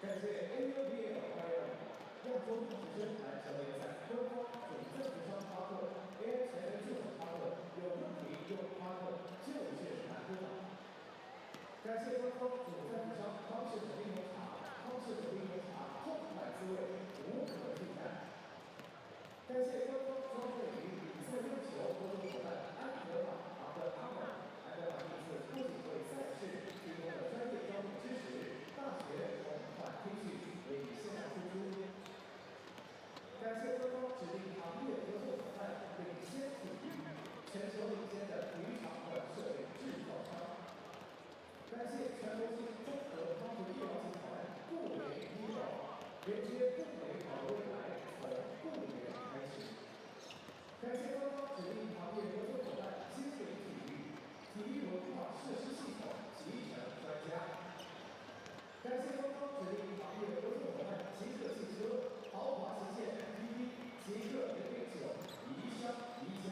感谢 AUBL 让中学生篮球联赛官方主赞助商巴克 AI 全员助手巴克有问题用巴克就是难不倒。感谢官方主赞助商康氏手冰红茶，康氏手冰红茶痛快滋味，无可替代。感谢官方装备与比赛用球合作伙伴安德玛的阿玛。安德玛这次不仅为赛事提供了专业交通支持，大学同款 T 恤为你线上输出。感谢官方指定行业合作伙伴领先体育，全球领先的体育场馆设备制造商。感谢全球性综合康复医疗集团固联医疗，连接更美好的未来，从固联开始。感谢官方指定行业合作伙伴新锐体育，体育文化设施系统集成专家。感谢官方指定行业合作伙伴极客汽车、豪华旗舰 MPV、极客009、宜商宜家。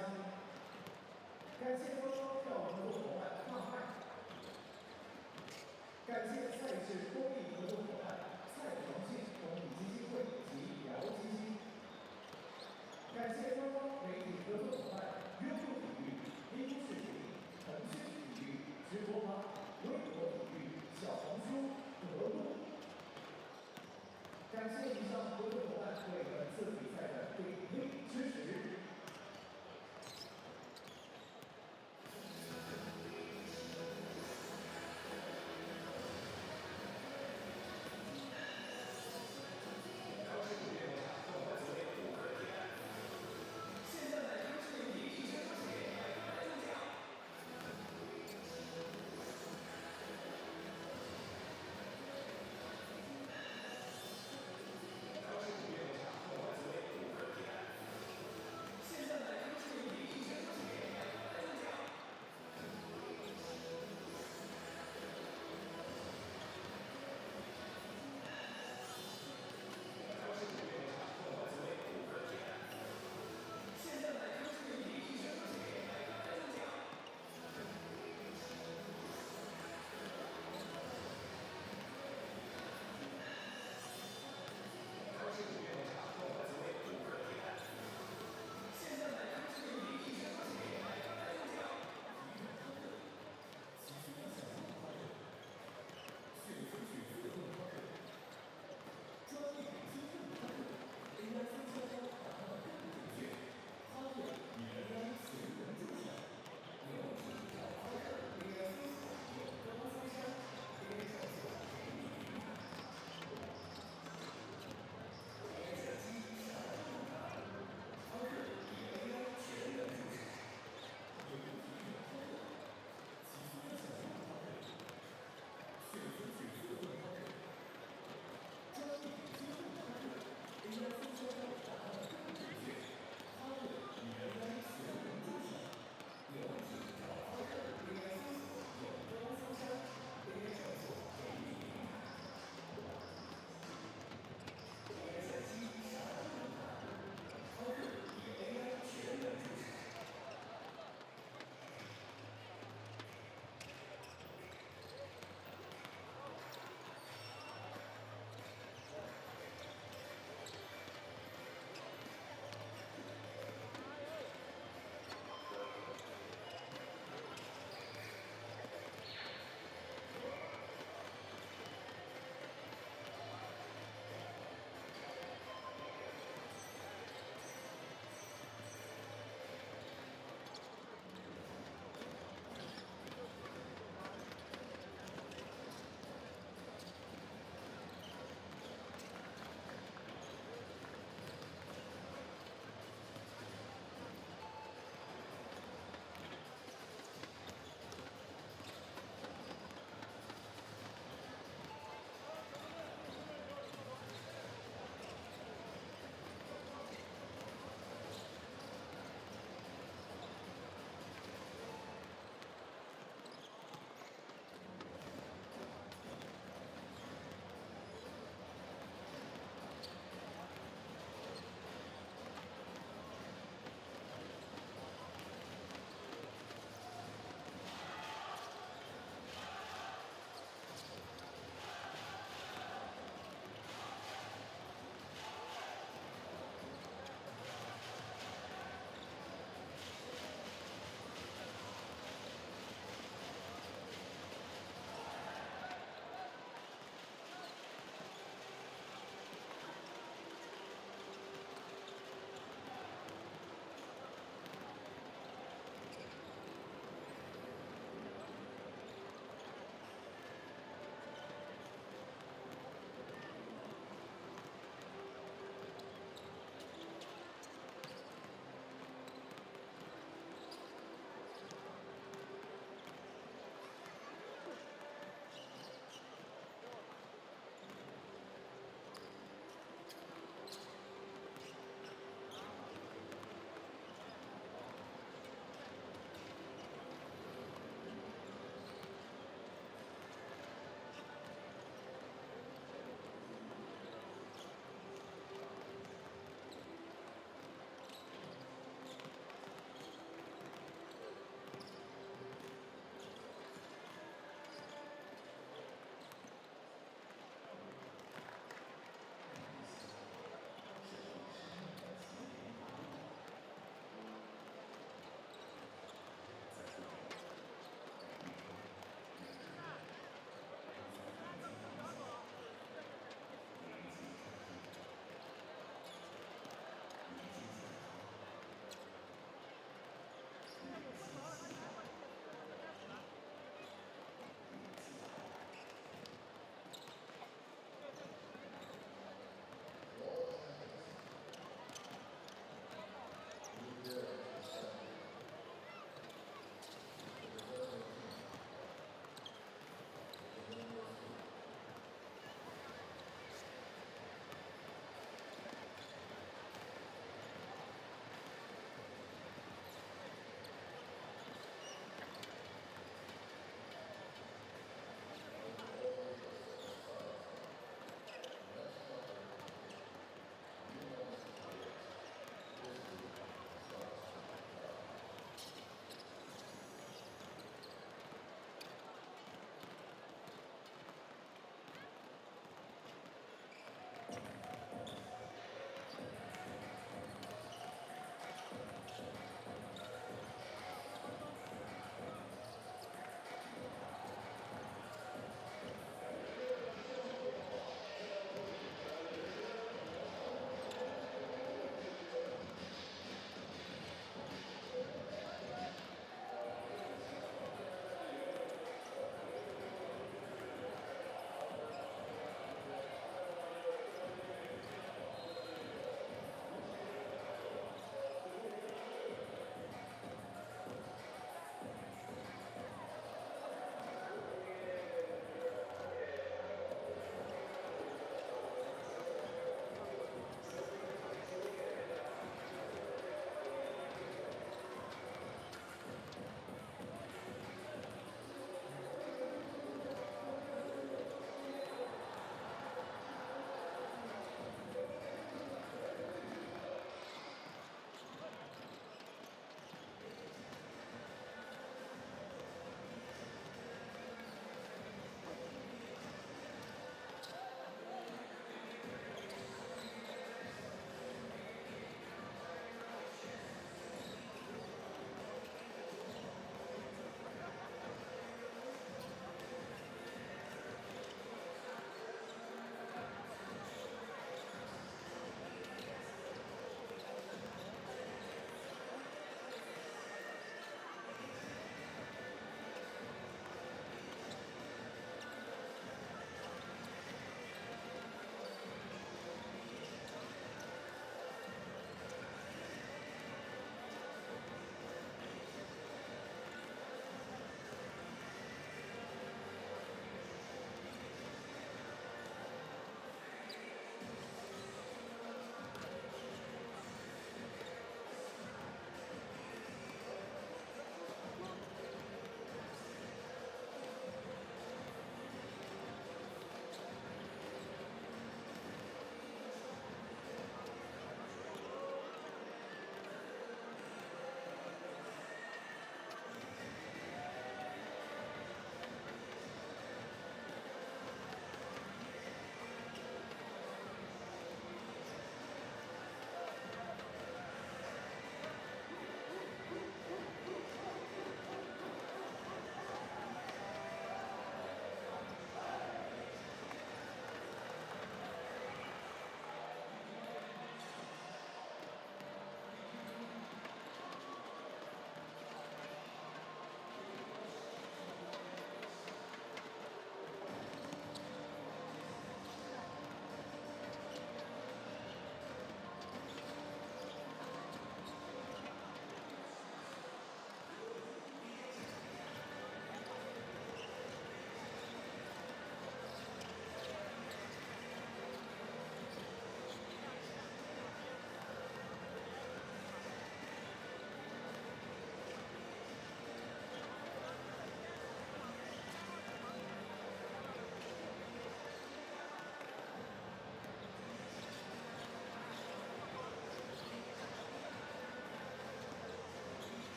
感谢官方票务合作伙伴大麦。感谢赛事公益合作伙伴蔡荣信公益基金会及辽基金。感谢官方媒体合作伙伴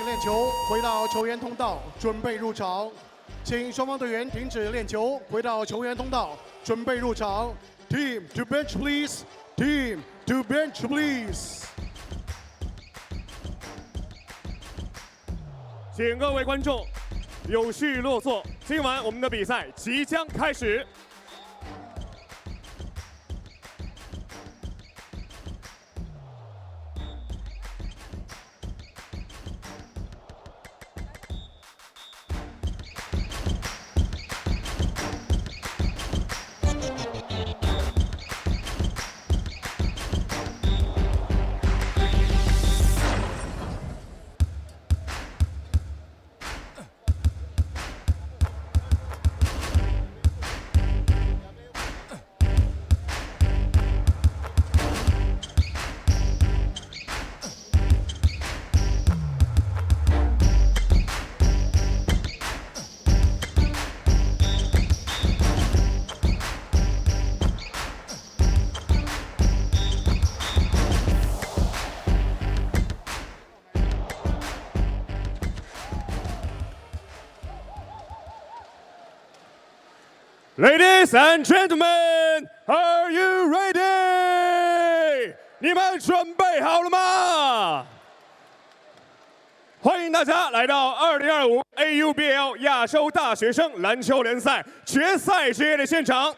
停练球，回到球员通道，准备入场。请双方队员停止练球，回到球员通道，准备入场。Team to bench please. Team to bench please. 请各位观众有序落座，今晚我们的比赛即将开始。Ladies and gentlemen, are you ready? 你们准备好了吗？欢迎大家来到2025 AUBL 亚洲大学生篮球联赛决赛之夜的现场。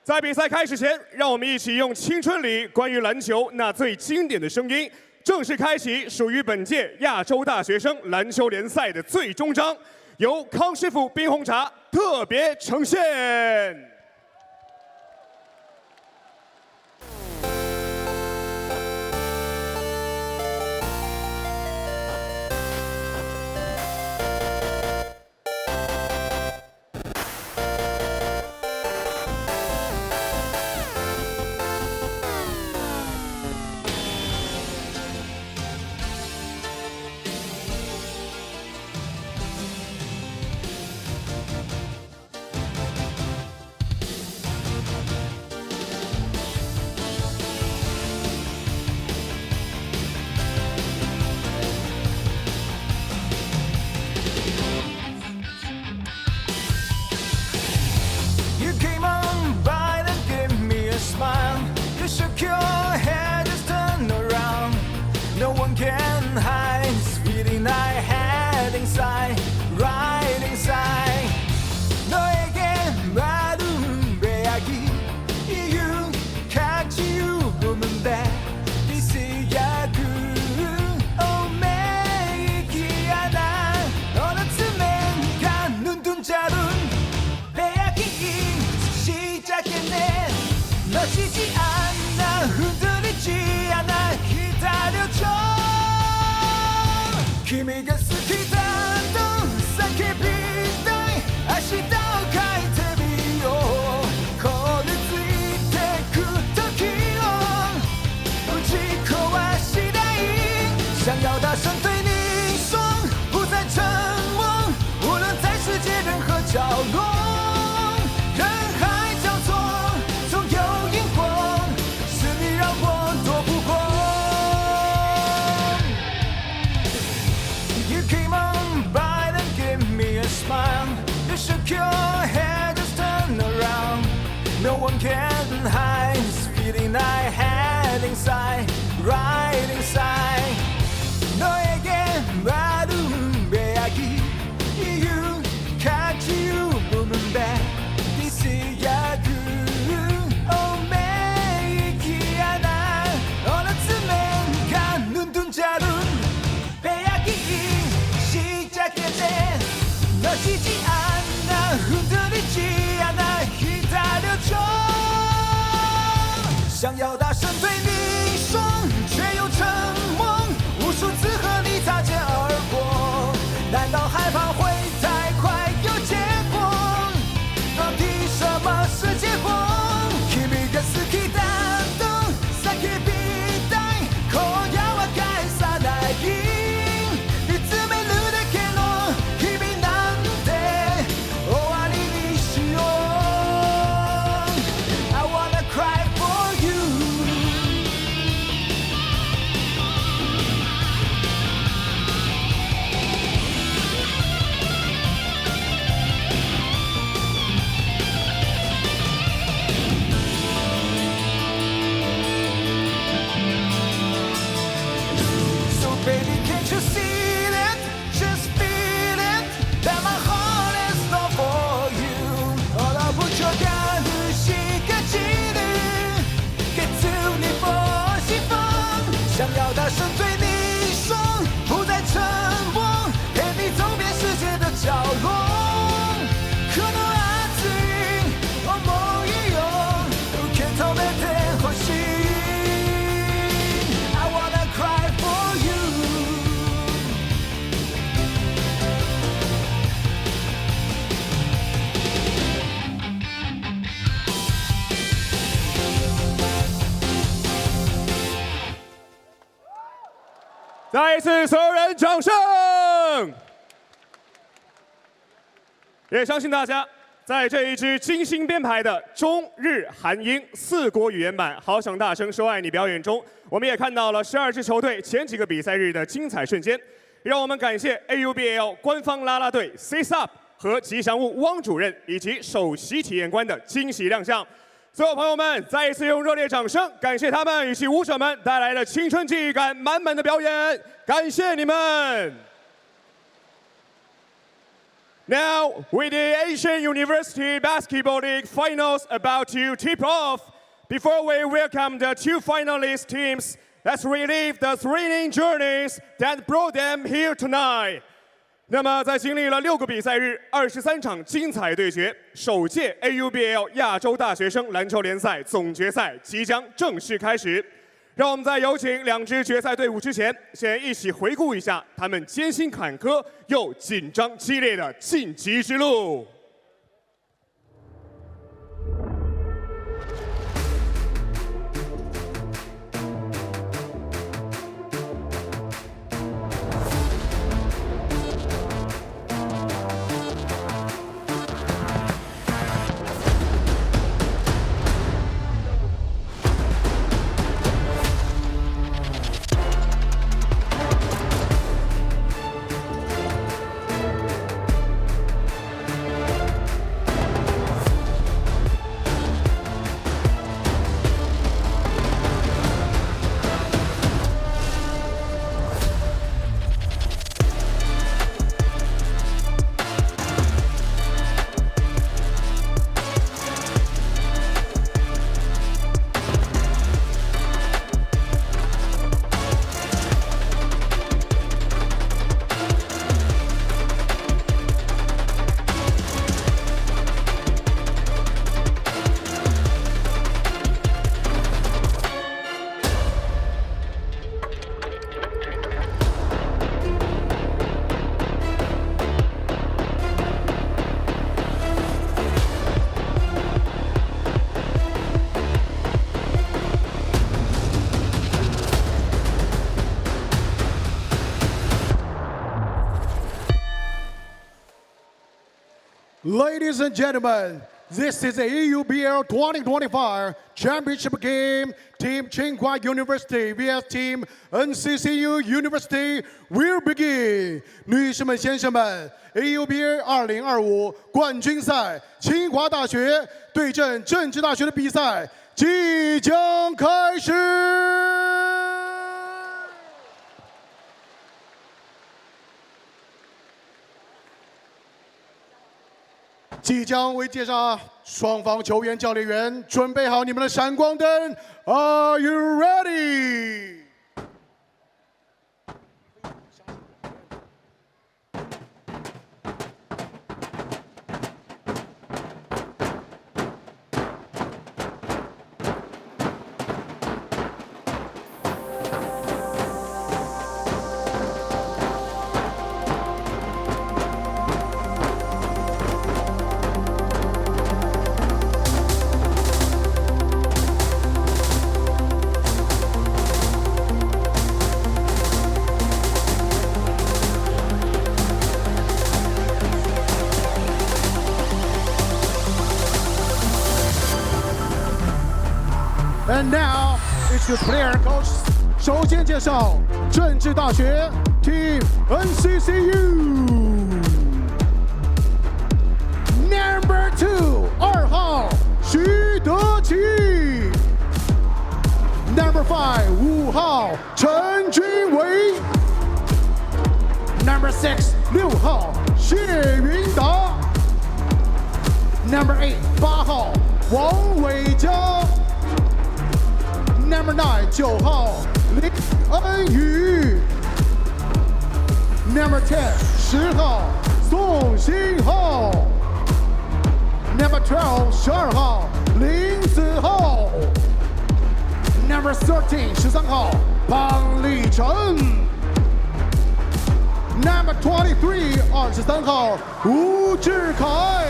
在比赛开始前，让我们一起用青春里关于篮球那最经典的声音，正式开启属于本届亚洲大学生篮球联赛的最终章。由康师傅冰红茶特别呈现。想要大声对你说，却又沉默，无数次和你擦肩而过，难道害怕会太快有结果？到底什么是结果？君が好きだと叫びたい、今夜は返さない、見つめるだけの日々なんて終わりにしよう。I wanna cry for you。再一次，所有人掌声！也相信大家在这一支精心编排的中日韩英4国语言版《好想大声说爱你》表演中，我们也看到了12支球队前几个比赛日的精彩瞬间。让我们感谢 AUBL 官方啦啦队 CSPark 和吉祥物汪主任以及首席体验官的惊喜亮相。所有朋友们，再一次用热烈掌声感谢他们以及舞者们带来的青春记忆感满满的表演，感谢你们！ Now, with the Asian University Basketball League finals about to tip off, before we welcome the 2 finalist teams, let's relive the thrilling journeys that brought them here tonight. 那么，在经历了6个比赛日、23场精彩对决，首届 AUBL 亚洲大学生篮球联赛总决赛即将正式开始。让我们在有请2支决赛队伍之前，先一起回顾一下他们艰辛坎坷又紧张激烈的晋级之路。Ladies and gentlemen, this is the AUBL 2025 championship game. Team Tsinghua University vs Team NCCU University will begin. 女士们、先生们 ，AUBL 2025冠军赛，清华大学对阵政治大学的比赛即将开始。即将为介绍双方球员、教练员，准备好你们的闪光灯 ，Are you ready？ And now it's the player coach. 首先介绍政治大学 Team NCCU Number 2 2号徐德奇 Number 5 5号陈君伟 Number 6 6号谢云达 Number 8 8号王伟佳Number 9 9号林恩宇 Number 10 10号宋新浩 Number 12 12号林子浩 Number 13 13号庞立成 Number 23 23号吴志凯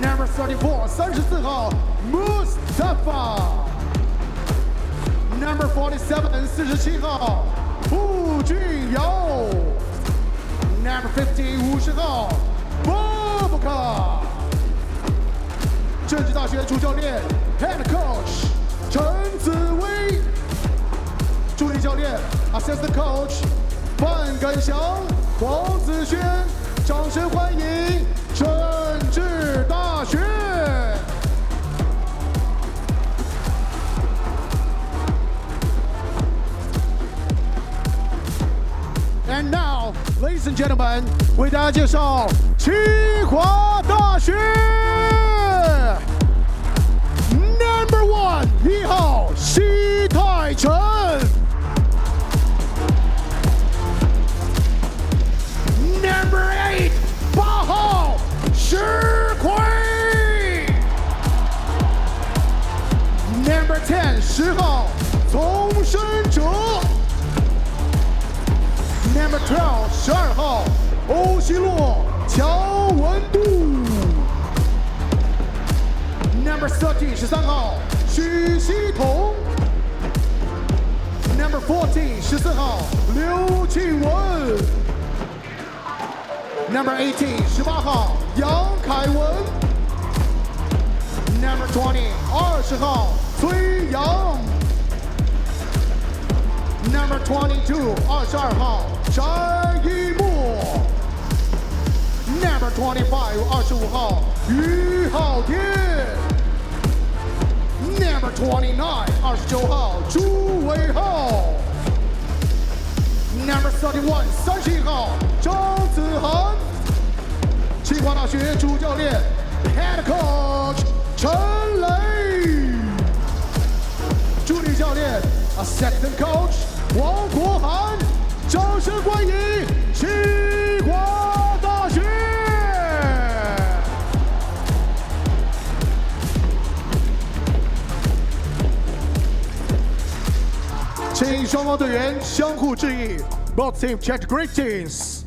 Number 34 34号 Mustafa Number 47 47号傅俊尧 ，Number 50 50号 Bobka， 政治大学主教练 Head Coach 陈子威，助理教练 Assistant Coach 范根祥、黄子轩，掌声欢迎政治大学。And now, ladies and gentlemen， 为大家介绍清华大学 Number 1 1号西泰城 Number 8 8号石奎 Number 10 10号丛生哲Number 12 12号欧西洛乔文杜 Number 13 13号许希彤 Number 14 14号刘庆文 Number 18 18号杨凯文 Number 20 20号崔杨Number 22 22号翟一墨 Number 25 25号于浩天 Number 29 29号朱伟浩 Number 31 31号张子涵，清华大学主教练 Head Coach 陈雷，助理教练 Assistant Coach 王国涵，掌声欢迎清华大学。请双方队员相互致意 ，Both teams check greetings。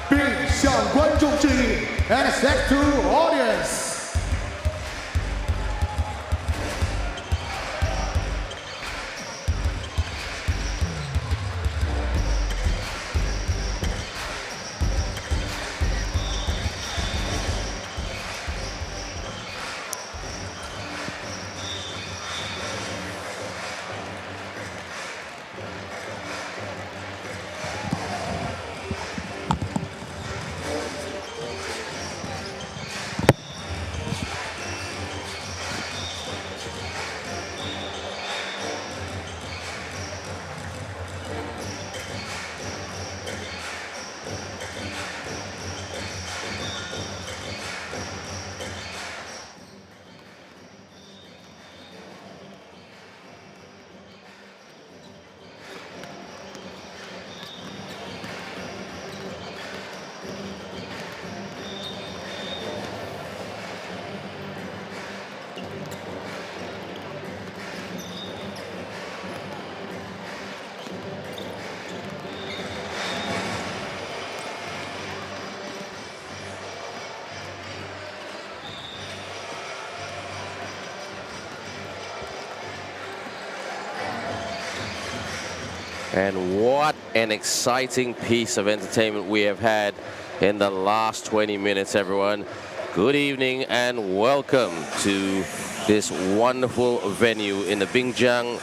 并向观众致意 ，and thanks to audience。And what an exciting piece of entertainment we have had in the last 20 minutes, everyone. Good evening and welcome to this wonderful venue in the Binjiang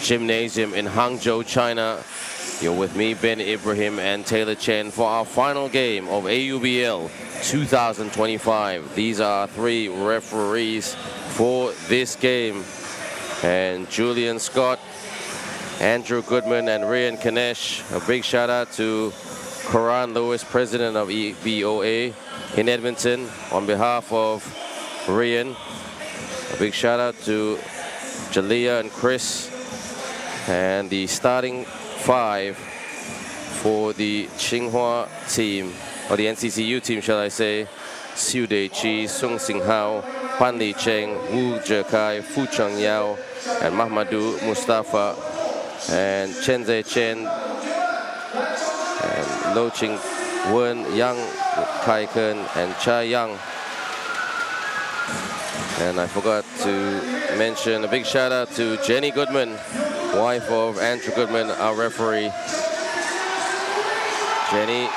Gymnasium in Hangzhou, China. You're with me, Ben Ibrahim and Taylor Chen, for our final game of AUBL 2025. These are three referees for this game. And Julian Scott, Andrew Goodman and Ryan Kanesh. A big shout out to Karan Lewis, president of EBOA in Edmonton, on behalf of Ryan. A big shout out to Jalea and Chris. And the starting five for the Tsinghua team, or the NCCU team, shall I say: Siu Deiqi, Sung Singhao, Pan Li Cheng, Wu Zhekai, Fu Changyao, and Mahmadou Mustafa, and Chen Zhe Chen, and Lo Ching Wen, Yang Kai Ken, and Cha Yang. And I forgot to mention a big shout out to Jenny Goodman, wife of Andrew Goodman, our referee. Jenny,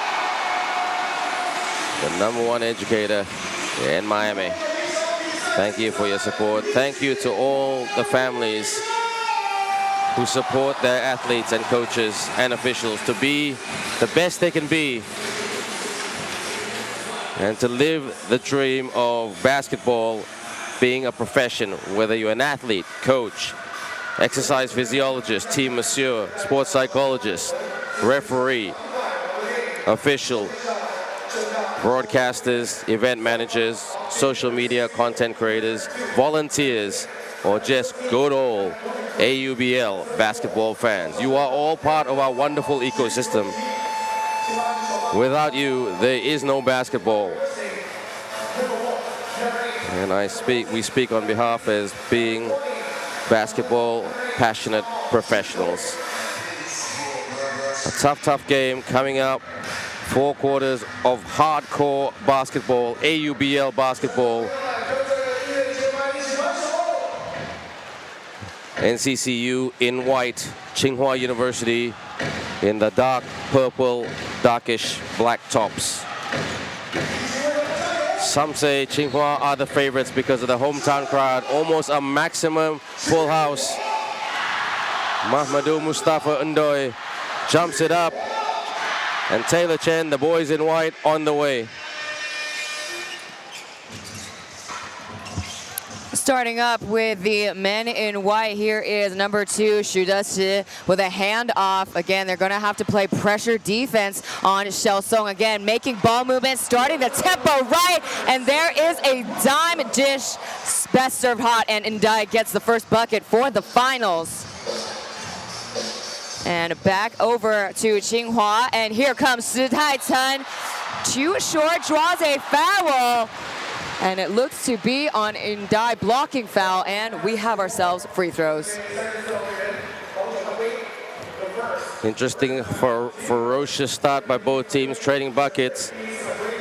the #1 educator in Miami. Thank you for your support. Thank you to all the families who support their athletes and coaches and officials to be the best they can be and to live the dream of basketball being a profession, whether you're an athlete, coach, exercise physiologist, team masseur, sports psychologist, referee, official, broadcasters, event managers, social media content creators, volunteers, or just good old AUBL basketball fans. You are all part of our wonderful ecosystem. Without you, there is no basketball. And we speak on behalf as being basketball passionate professionals. A tough game coming up. 4 quarters of hardcore basketball, AUBL basketball. NCCU in white, Tsinghua University in the dark purple, darkish black tops. Some say Tsinghua are the favorites because of the hometown crowd, almost a maximum full house. Mahmoudou Mustafa Ndoye jumps it up, and Taylor Chen, the boys in white, on the way. Starting up with the men in white, here is #2, Xu Deqi, with a handoff. Again, they're going to have to play pressure defense on Xiaosong. Again, making ball movements, starting the tempo right, and there is a dime dish. Best served hot, and Ndai gets the first bucket for the finals. And back over to Tsinghua, and here comes Si Taichen. Too short, draws a foul. And it looks to be on Ndai blocking foul, and we have ourselves free throws. Interesting, ferocious start by both teams, trading buckets.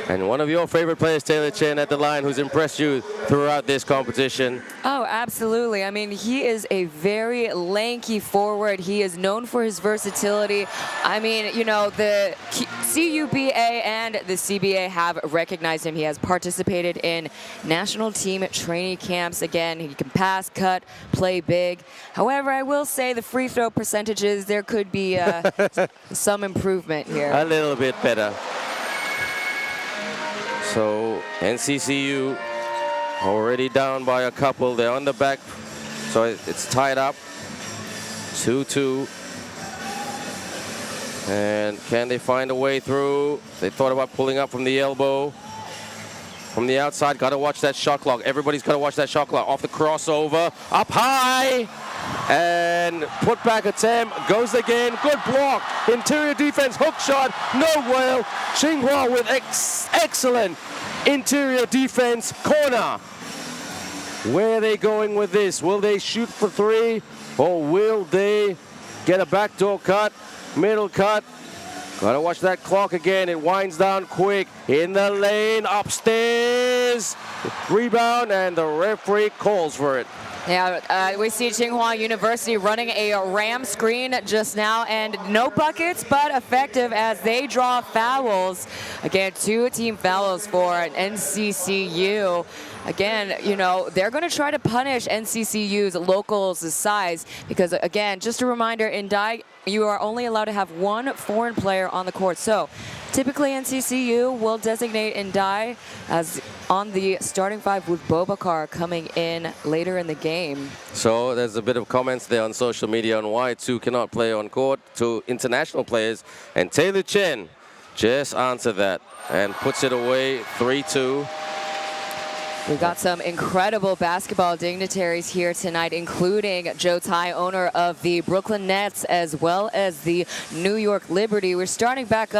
And one of your favorite players, Taylor Chen, at the line, who's impressed you throughout this competition. Oh, absolutely. I mean, he is a very lanky forward. He is known for his versatility. I mean, you know, the CUBA and the CBA have recognized him. He has participated in national team training camps. Again, he can pass, cut, play big. However, I will say the free throw percentages, there could be some improvement here. A little bit better. So NCCU already down by a couple. They're on the back, so it's tied up. 2-2. And can they find a way through? They thought about pulling up from the elbow. From the outside, got to watch that shot clock. Everybody's got to watch that shot clock. Off the crossover, up high. And put back attempt, goes again, good block. Interior defense, hook shot, no well. Tsinghua with excellent interior defense, corner. Where are they going with this? Will they shoot for 3 or will they get a backdoor cut, middle cut? Gotta watch that clock again, it winds down quick. In the lane, upstairs, rebound, and the referee calls for it. Yeah, we see Tsinghua University running a ram screen just now, and no buckets, but effective as they draw fouls. Again, 2 team fouls for NCCU. Again, you know, they're going to try to punish NCCU's locals' size because, again, just a reminder, in Ndai, you are only allowed to have 1 foreign player on the court. So typically NCCU will designate Ndai as on the starting 5 with Bobakar coming in later in the game. So there's a bit of comments there on social media on why 2 cannot play on court to international players. And Taylor Chen just answered that and puts it away, 3-2. We've got some incredible basketball dignitaries here tonight, including Joe Tsai, owner of the Brooklyn Nets, as well as the New York Liberty. We're starting back to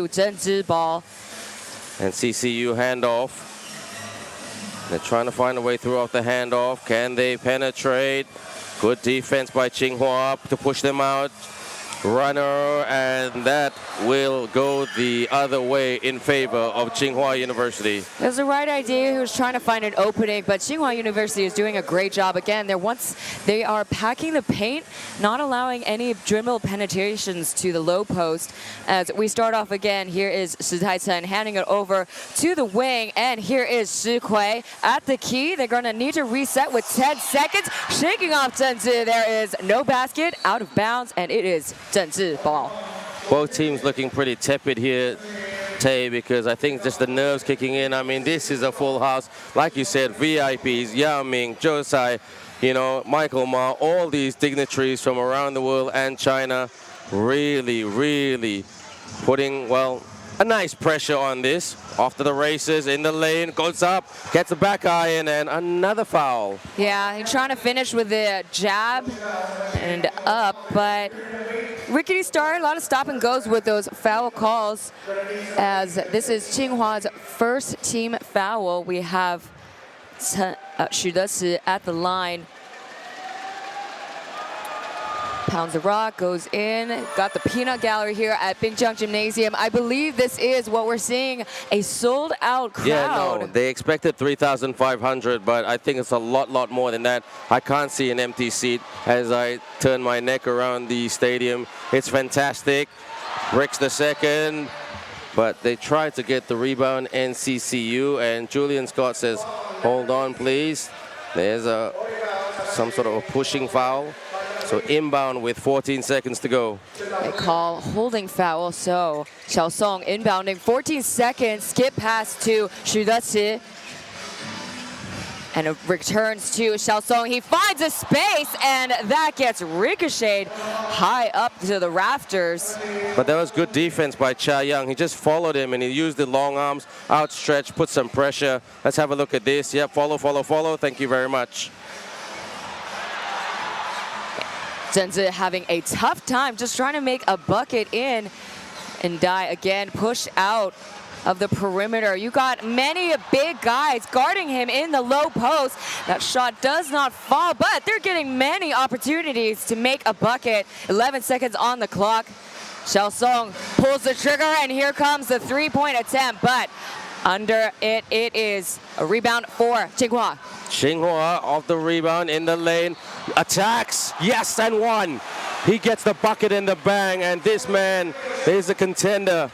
Zhenzhi ball. And CCU handoff. They're trying to find a way through off the handoff. Can they penetrate? Good defense by Tsinghua to push them out. runner, and that will go the other way in favor of Tsinghua University. It was the right idea. He was trying to find an opening, but Tsinghua University is doing a great job. Again, they are packing the paint, not allowing any dribble penetrations to the low post. As we start off again, here is Shi Taichen handing it over to the wing, and here is Shi Kui at the key. They're going to need to reset with 10 seconds. Shaking off Zhen Zi. There is no basket, out of bounds, and it is Zhen Zi ball. Both teams looking pretty tepid here, Tay, because I think just the nerves kicking in. I mean, this is a full house. Like you said, VIPs, Yao Ming, Josai, Michael Ma, all these dignitaries from around the world and China really putting, well, a nice pressure on this. After the races in the lane, goes up, gets a back iron, and another foul. Yeah, he's trying to finish with the jab and up, but rickety start, a lot of stop and goes with those foul calls, as this is Tsinghua's first team foul. We have Xu Deqi at the line. Pounds the rock, goes in, got the peanut gallery here at Bingjiang Gymnasium. I believe this is what we're seeing, a sold-out crowd. Yeah, no, they expected 3,500, but I think it's a lot more than that. I can't see an empty seat as I turn my neck around the stadium. It's fantastic. Bricks the second, but they tried to get the rebound, NCCU, and Julian Scott says, hold on, please. There's some sort of a pushing foul. So inbound with 14 seconds to go. They call holding foul, so Xiao Song inbounding, 14 seconds, skip pass to Xu Deqi. And it returns to Xiao Song. He finds a space, and that gets ricocheted high up to the rafters. But that was good defense by Cha Young. He just followed him, and he used the long arms, outstretched, put some pressure. Let's have a look at this. Yep, follow. Thank you very much. Zhen Zi having a tough time just trying to make a bucket in, and Dai again pushed out of the perimeter. You got many big guys guarding him in the low post. That shot does not fall, but they're getting many opportunities to make a bucket. 11 seconds on the clock. Xiao Song pulls the trigger, and here comes the three-point attempt, but under it is a rebound for Tsinghua. Tsinghua off the rebound in the lane, attacks, yes, and one. He gets the bucket in the bang, and this man is a contender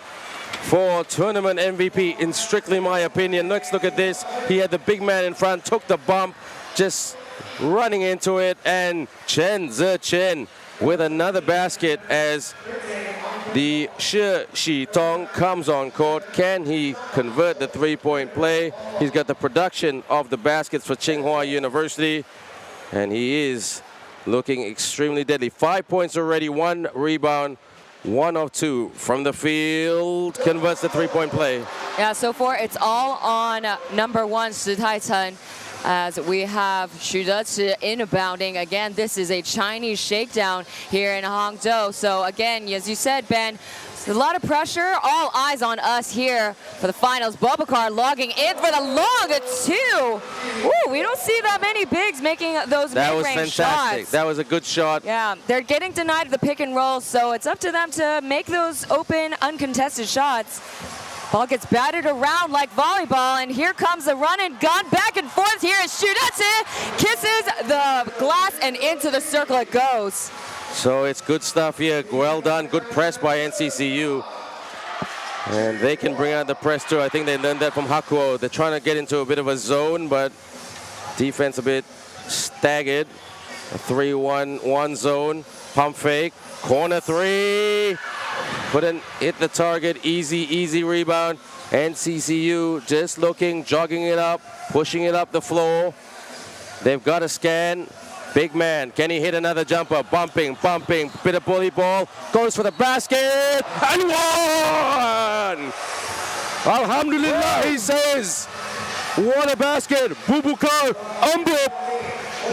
for tournament MVP in strictly my opinion. Let's look at this. He had the big man in front, took the bump, just running into it, and Chen Zichen with another basket as the Shi Shitong comes on court. Can he convert the three-point play? He's got the production of the baskets for Tsinghua University, and he is looking extremely deadly. 5 points already, 1 rebound, 1 of 2 from the field, converts the three-point play. Yeah, so far it's all on number 1, Shi Taichen, as we have Xu Deqi inbounding. Again, this is a Chinese shakedown here in Hangzhou. So again, as you said, Ben, a lot of pressure, all eyes on us here for the finals. Bubakar logging in for the long 2. Ooh, we don't see that many bigs making those That was mid-range fantastic. shots. That was a good shot. Yeah, they're getting denied the pick and roll, so it's up to them to make those open, uncontested shots. Ball gets batted around like volleyball, and here comes the run and gun back and forth. Here is Xu Deqi, kisses the glass, and into the circle it goes. So it's good stuff here. Well done. Good press by NCCU. And they can bring out the press too. I think they learned that from Hakuo. They're trying to get into a bit of a zone, but defense a bit staggered. A 3-1-1 zone. Pump fake. Corner 3. Couldn't hit the target. Easy rebound. NCCU just looking, jogging it up, pushing it up the floor. They've got a scan. Big man, can he hit another jumper? Bumping, bit of bully ball, goes for the basket, and one! Alhamdulillah, he says. What a basket, Bubukar Umbup.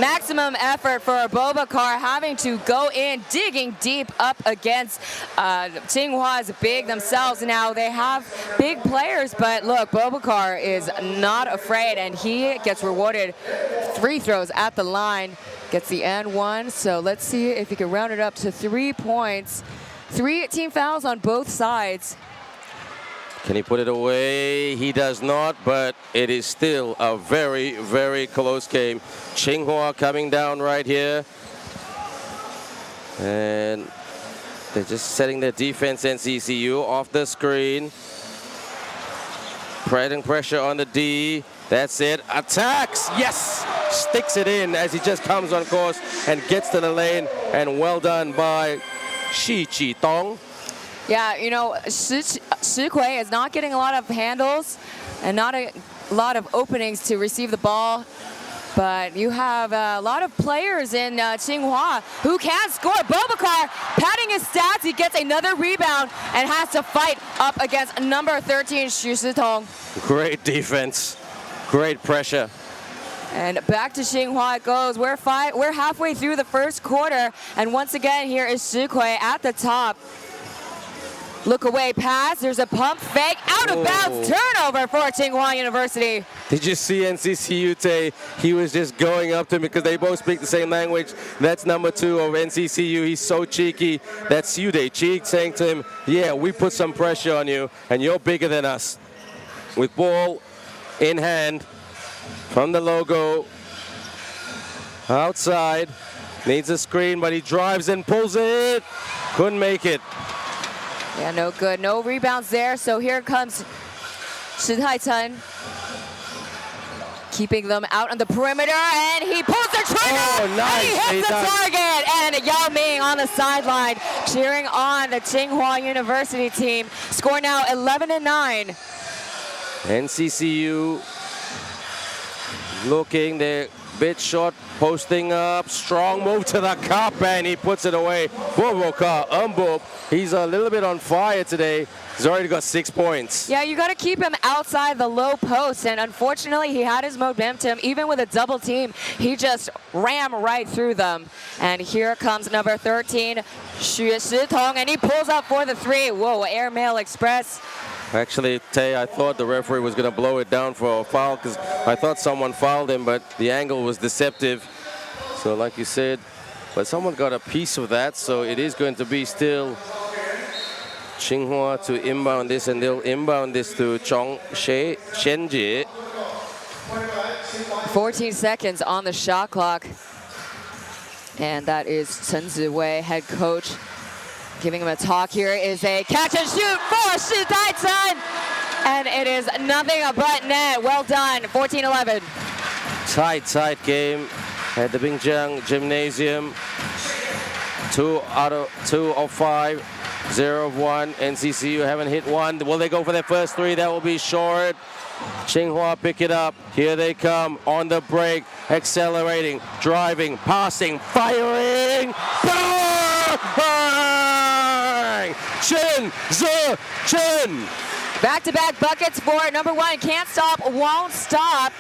maximum effort for Bobakar, having to go in, digging deep up against Tsinghua is big themselves now. They have big players, but look, Bobakar is not afraid, and he gets rewarded free throws at the line. Gets the and one, so let's see if he can round it up to 3 points. 3 team fouls on both sides. Can he put it away? He does not, but it is still a very, very close game. Tsinghua coming down right here. And they're just setting their defense, NCCU, off the screen. Putting pressure on the D. That's it. Attacks! Yes! Sticks it in as he just comes on course and gets to the lane. And well done by Shi Qitong. Yeah, you know, Shi Kui is not getting a lot of handles and not a lot of openings to receive the ball. But you have a lot of players in Tsinghua who can score. Bobakar padding his stats. He gets another rebound and has to fight up against number 13, Xu Shitong. Great defense. Great pressure. And back to Tsinghua it goes. We're halfway through the first quarter. And once again, here is Shi Kui at the top. Look away pass. There's a pump fake. Out of bounds. Turnover for Tsinghua University. Did you see NCCU Tay? He was just going up to him because they both speak the same language. That's number 2 of NCCU. He's so cheeky. That's Yude Cheek saying to him, yeah, we put some pressure on you and you're bigger than us. With ball in hand from the logo. Outside. Needs a screen, but he drives and pulls it. Couldn't make it. Yeah, no good. No rebounds there. So here comes Shi Taichun, keeping them out on the perimeter, and he pulls the trigger. Oh, nice. And he hits the target. And Yao Ming on the sideline cheering on the Tsinghua University team. Score now 11-9. NCCU looking, they're a bit short, posting up, strong move to the cup, and he puts it away. Bobakar Umbob, he's a little bit on fire today. He's already got 6 points. Yeah, you got to keep him outside the low post, and unfortunately, he had his momentum. Even with a double team, he just rammed right through them. And here comes number 13, Xu Shitong, and he pulls up for the 3. Whoa, Airmail Express. Actually, Tay, I thought the referee was going to blow it down for a foul because I thought someone fouled him, but the angle was deceptive. So like you said, but someone got a piece of that, so it is going to be still Tsinghua to inbound this, and they'll inbound this to Shenji. 14 seconds on the shot clock. And that is Chen Ziwei, head coach, giving him a talk. Here is a catch and shoot for Shi Taichun. And it is nothing but net. Well done, 14-11. Tight game at the Bingjiang Gymnasium. 2 of 5, 0 of 1. NCCU haven't hit one. Will they go for their first 3? That will be short. Tsinghua pick it up. Here they come on the break. Accelerating, driving, passing, firing. Bang! Chen! Back-to-back buckets for number 1. Can't stop, won't stop.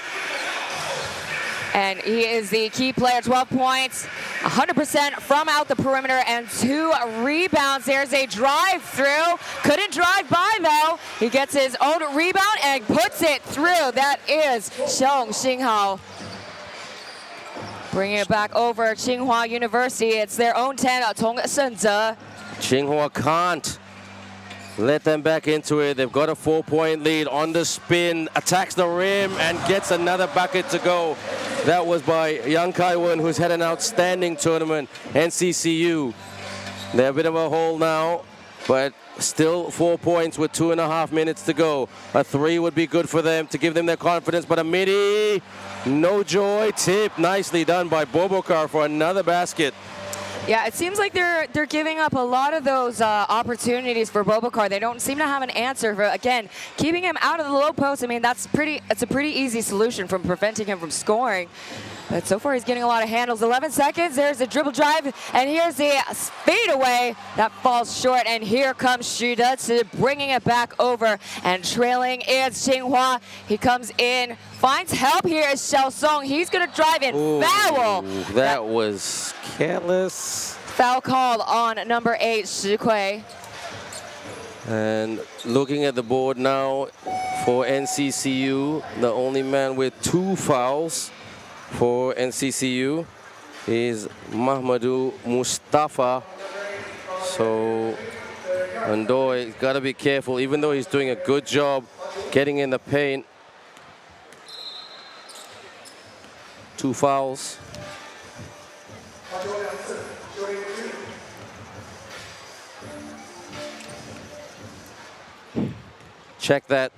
And he is the key player, 12 points, 100% from out the perimeter, and 2 rebounds. There's a drive through. Couldn't drive by, though. He gets his own rebound and puts it through. That is Xiong Xinghao. Bringing it back over Tsinghua University. It's their own 10, Tong Shenzhe. Tsinghua can't let them back into it. They've got a 4-point lead on the spin, attacks the rim, and gets another bucket to go. That was by Yang Kai-wen, who's had an outstanding tournament. NCCU, they're a bit of a hole now, but still 4 points with 2.5 minutes to go. A 3 would be good for them to give them their confidence, but a midi, no joy, tip. Nicely done by Bobakar for another basket. Yeah, it seems like they're giving up a lot of those opportunities for Bobakar. They don't seem to have an answer for, again, keeping him out of the low post. I mean, it's a pretty easy solution from preventing him from scoring. But so far, he's getting a lot of handles. 11 seconds, there's a dribble drive, and here's the fadeaway that falls short. And here comes Xu Dechi bringing it back over, and trailing is Tsinghua. He comes in finds help here is Xiaosong. He's going to drive in. Ooh, Foul. that was careless. Foul called on number 8, Shi Kui. And looking at the board now for NCCU, the only man with 2 fouls for NCCU is Mahmoudou Mustafa. So Ndoye got to be careful, even though he's doing a good job getting in the paint. 2 fouls. Check that.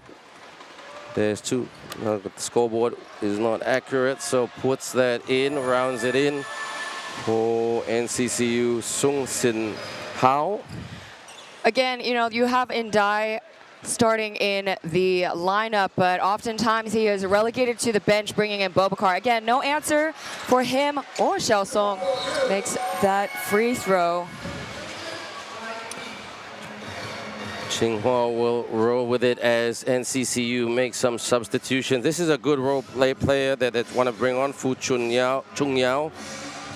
There's 2. The scoreboard is not accurate, so puts that in, rounds it in for NCCU Sung Sin Hao. Again, you know, you have Ndai starting in the lineup, but oftentimes he is relegated to the bench, bringing in Bobakar. Again, no answer for him or Xiaosong. Makes that free throw. Tsinghua will roll with it as NCCU makes some substitutions. This is a good role play player that they want to bring on, Fu Chung Yao.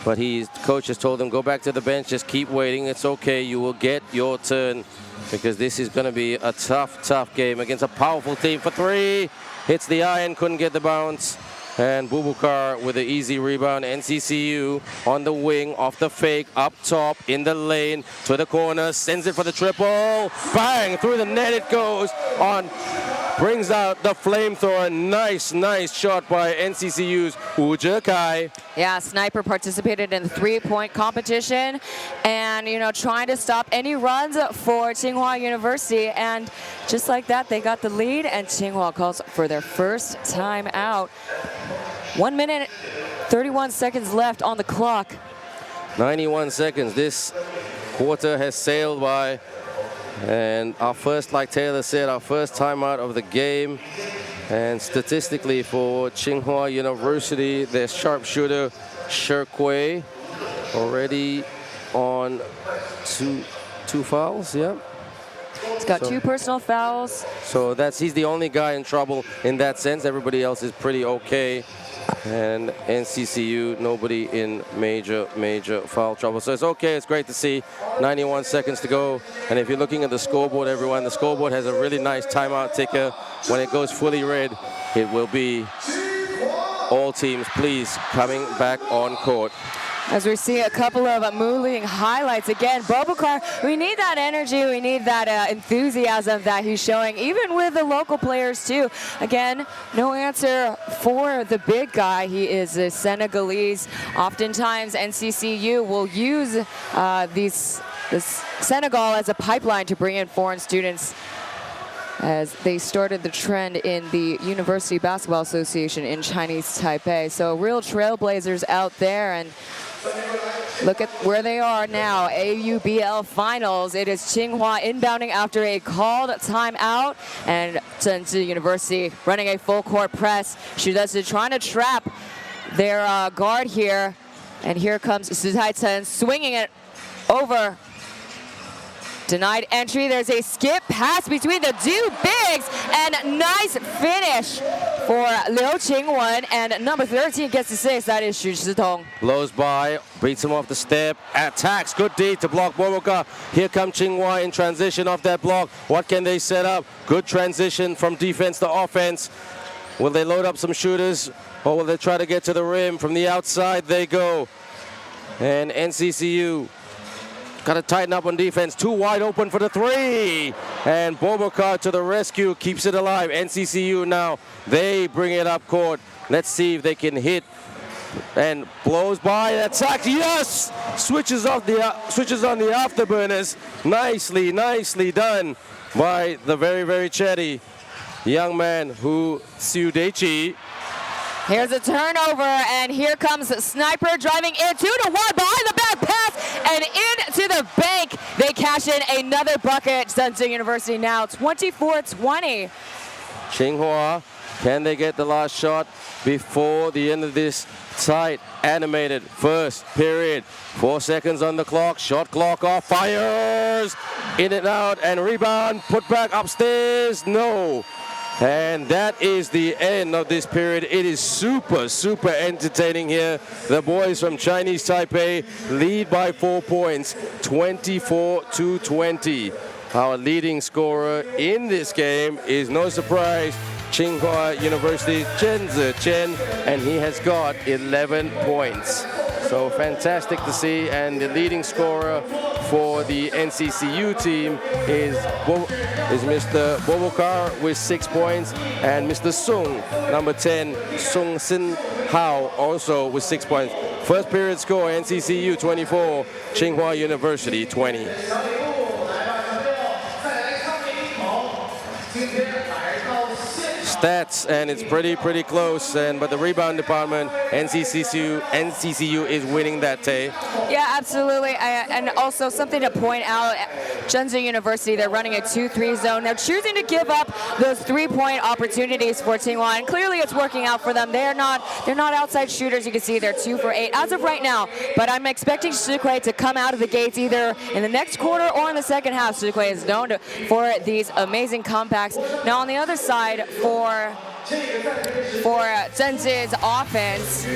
But coach has told him, go back to the bench, just keep waiting. It's okay, you will get your turn. Because this is going to be a tough game against a powerful team. For 3, hits the iron, couldn't get the bounce. And Bubukar with an easy rebound. NCCU on the wing, off the fake, up top, in the lane, to the corner, sends it for the triple. Bang, through the net it goes on. Brings out the flamethrower. Nice shot by NCCU's Wu Zhekai. Yeah, Sniper participated in the 3-point competition and, you know, trying to stop any runs for Tsinghua University. And just like that, they got the lead, and Tsinghua calls for their first time out. 1 minute, 31 seconds left on the clock. 91 seconds. This quarter has sailed by. And our first, like Taylor said, our first time out of the game. And statistically for Tsinghua University, their sharpshooter, Shi Kui, already on two fouls, yeah? He's got 2 personal fouls. So he's the only guy in trouble in that sense. Everybody else is pretty okay. And NCCU, nobody in major foul trouble. So it's okay, it's great to see. 91 seconds to go. And if you're looking at the scoreboard, everyone, the scoreboard has a really nice timeout ticker. When it goes fully red, it will be all teams, please, coming back on court. As we see a couple of Muling highlights again, Bobakar, we need that energy, we need that enthusiasm that he's showing, even with the local players too. Again, no answer for the big guy. He is a Senegalese. Oftentimes, NCCU will use this Senegal as a pipeline to bring in foreign students, as they started the trend in the University Basketball Association in Chinese Taipei. So real trailblazers out there, and look at where they are now, AUBL finals. It is Tsinghua inbounding after a called timeout, and Chengchi University running a full court press. Shudeshi trying to trap their guard here, and here comes Su Taichen swinging it over. Denied entry. There's a skip pass between the 2 bigs, and nice finish for Liu Qingwen, and number 13 gets the 6. That is Xu Zhitong. Blows by, beats him off the step, attacks, good D to block Bobakar. Here comes Tsinghua in transition off that block. What can they set up? Good transition from defense to offense. Will they load up some shooters, or will they try to get to the rim? From the outside they go. And NCCU got to tighten up on defense. 2 wide open for the 3. And Bobakar to the rescue, keeps it alive. NCCU now, they bring it up court. Let's see if they can hit. And blows by, attack, yes! Switches on the afterburners. Nicely done by the very chatty young man, Hu Xiudeiqi. Here's a turnover, and here comes Sniper driving in 2-1 behind the back pass and into the bank. They cash in another bucket. Chengchi University now 24-20. Tsinghua, can they get the last shot before the end of this tight, animated first period? 4 seconds on the clock, shot clock off, fires, in and out, and rebound, put back upstairs, no. And that is the end of this period. It is super, super entertaining here. The boys from Chinese Taipei lead by 4 points, 24-20. Our leading scorer in this game is no surprise, Tsinghua University Chen Zichen, and he has got 11 points. So fantastic to see, and the leading scorer for the NCCU team is Mr. Bobokar with 6 points, and Mr. Sung, number 10, Sung Sin Hao, also with 6 points. First period score, NCCU 24, Tsinghua University 20. Stats, and it's pretty close, but the rebound department, NCCU is winning that day. Yeah, absolutely. And also something to point out, Zhengzhou University, they're running a 2-3 zone. They're choosing to give up those 3-point opportunities for Tsinghua, and clearly it's working out for them. They're not outside shooters. You can see they're 2 for 8 as of right now, but I'm expecting Shikui to come out of the gates either in the next quarter or in the second half. Shikui is known for these amazing comebacks. Now on the other side, for Zhengzhou's offense,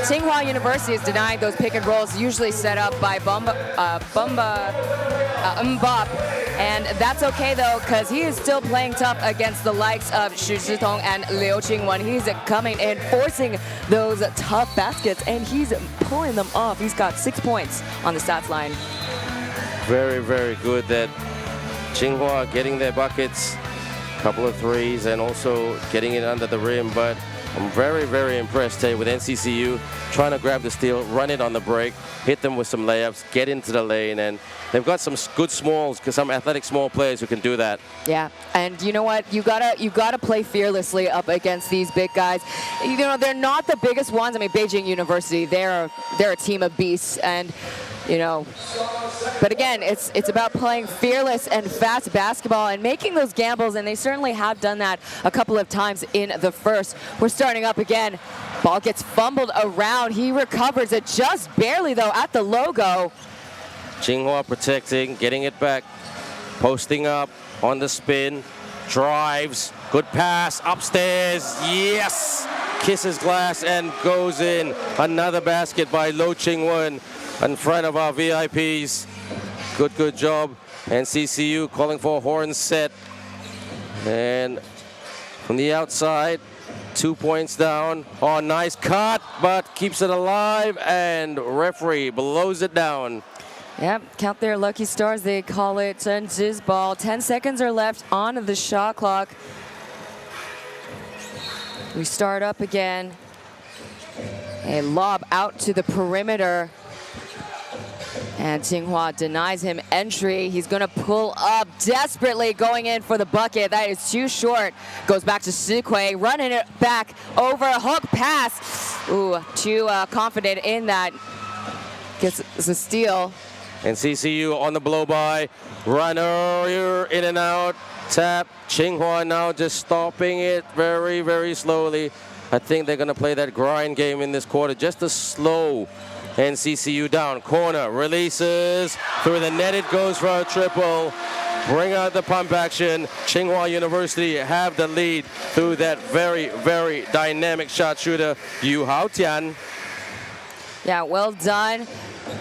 Tsinghua University is denying those pick and rolls usually set up by Mbop. And that's okay though, because he is still playing tough against the likes of Xu Zhitong and Liu Qingwen. He's coming in, forcing those tough baskets, and he's pulling them off. He's got 6 points on the stats line. Very, very good that Tsinghua getting their buckets. Couple of threes and also getting it under the rim, but I'm very, very impressed today with NCCU trying to grab the steal, run it on the break, hit them with some layups, get into the lane, and they've got some good smalls, some athletic small players who can do that. Yeah, and you know what? You gotta play fearlessly up against these big guys. You know, they're not the biggest ones. I mean, Beijing University, they're a team of beasts, and you know, but again, it's about playing fearless and fast basketball and making those gambles, and they certainly have done that a couple of times in the first. We're starting up again. Ball gets fumbled around. He recovers it just barely, though, at the logo. Tsinghua protecting, getting it back, posting up on the spin, drives, good pass, upstairs, yes! Kisses glass and goes in. Another basket by Liu Qingwen in front of our VIPs. Good job. NCCU calling for a horn set. And from the outside, 2 points down. Oh, nice cut, but keeps it alive, and referee blows it down. Yep, count their lucky stars. They call it Zhengzhou's ball. 10 seconds are left on the shot clock. We start up again. A lob out to the perimeter. And Tsinghua denies him entry. He's going to pull up desperately, going in for the bucket. That is too short. Goes back to Shikui, running it back over a hook pass. Ooh, too confident in that. Gets a steal. And CCU on the blow-by. Runner in and out. Tap. Tsinghua now just stopping it very, very slowly. I think they're going to play that grind game in this quarter. Just a slow NCCU down. Corner, releases. Through the net it goes for a triple. Bring out the pump action. Tsinghua University have the lead through that very, very dynamic shot shooter, Yu Haotian. Yeah, well done.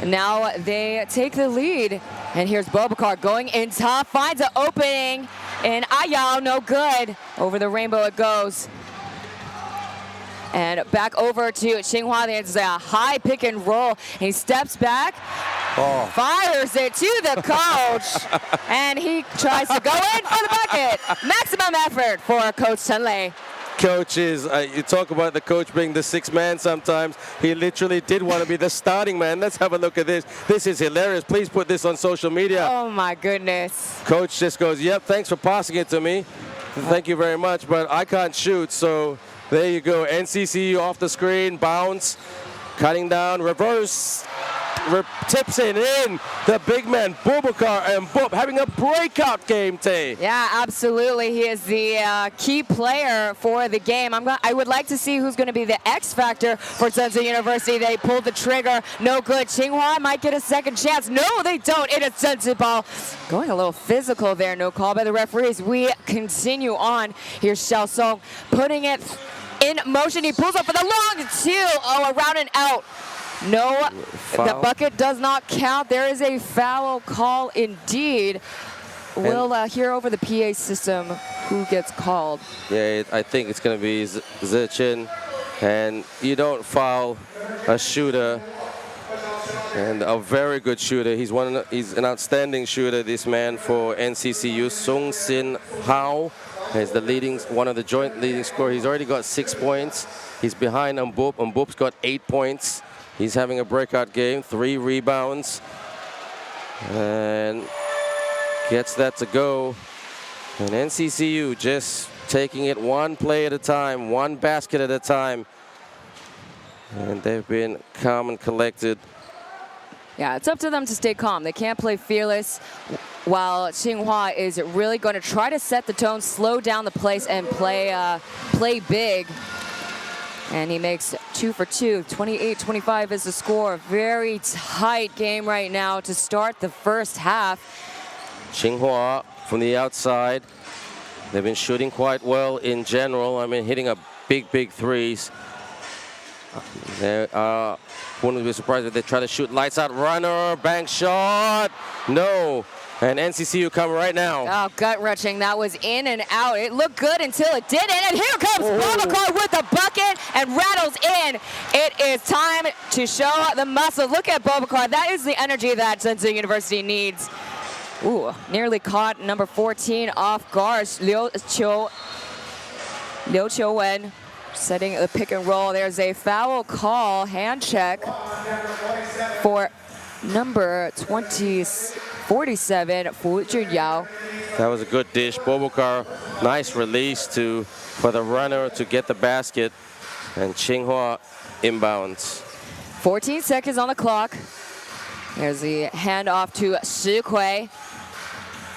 Now they take the lead. And here's Bobokar going in top, finds an opening. And Ayao, no good. Over the rainbow it goes. And back over to Tsinghua. There's a high pick and roll. He steps back, fires it to the coach, and he tries to go in for the bucket. Maximum effort for Coach Chen Lei. Coaches, you talk about the coach being the sixth man sometimes. He literally did want to be the starting man. Let's have a look at this. This is hilarious. Please put this on social media. Oh, my goodness. Coach just goes, yep, thanks for passing it to me. Thank you very much, but I can't shoot, so there you go. NCCU off the screen, bounce, cutting down, reverse. tips it in. The big man, Boubacar and Bob, having a breakout game today. Yeah, absolutely. He is the key player for the game. I would like to see who's going to be the X factor for Zhengzhou University. They pulled the trigger. No good. Tsinghua might get a second chance. No, they don't. It is Zhengzhou ball. Going a little physical there. No call by the referees. We continue on. Here's Xiao Song putting it in motion. He pulls up for the long two. Oh, around and out. No, foul. The bucket does not count. There is a foul call indeed. We'll hear over the PA system who gets called. Yeah, I think it's going to be Zichin. And you don't foul a shooter, and a very good shooter. He's an outstanding shooter, this man for NCCU. Sung Sin Hao is one of the joint leading scorers. He's already got 6 points. He's behind Mbop. Mbop's got 8 points. He's having a breakout game, 3 rebounds, and gets that to go. And NCCU just taking it one play at a time, one basket at a time. And they've been calm and collected. Yeah, it's up to them to stay calm. They can't play fearless, while Tsinghua is really going to try to set the tone, slow down the pace, and play big. And he makes 2 for 2. 28-25 is the score. Very tight game right now to start the first half. Tsinghua from the outside. They've been shooting quite well in general. I mean, hitting a big threes. Wouldn't be surprised if they try to shoot lights out. Runner, bank shot. No. And NCCU come right now. Oh, gut-wrenching. That was in and out. It looked good until it didn't. And here comes Boubacar with the bucket and rattles in. It is time to show the muscle. Look at Boubacar. That is the energy that Zhengzhou University needs. Ooh, nearly caught number 14 off guard. Liu Qiuwen setting the pick and roll. There's a foul call, hand check for number 47, Fu Junyao. That was a good dish. Boubacar, nice release for the runner to get the basket. And Tsinghua inbounds. 14 seconds on the clock. There's the handoff to Shi Kui.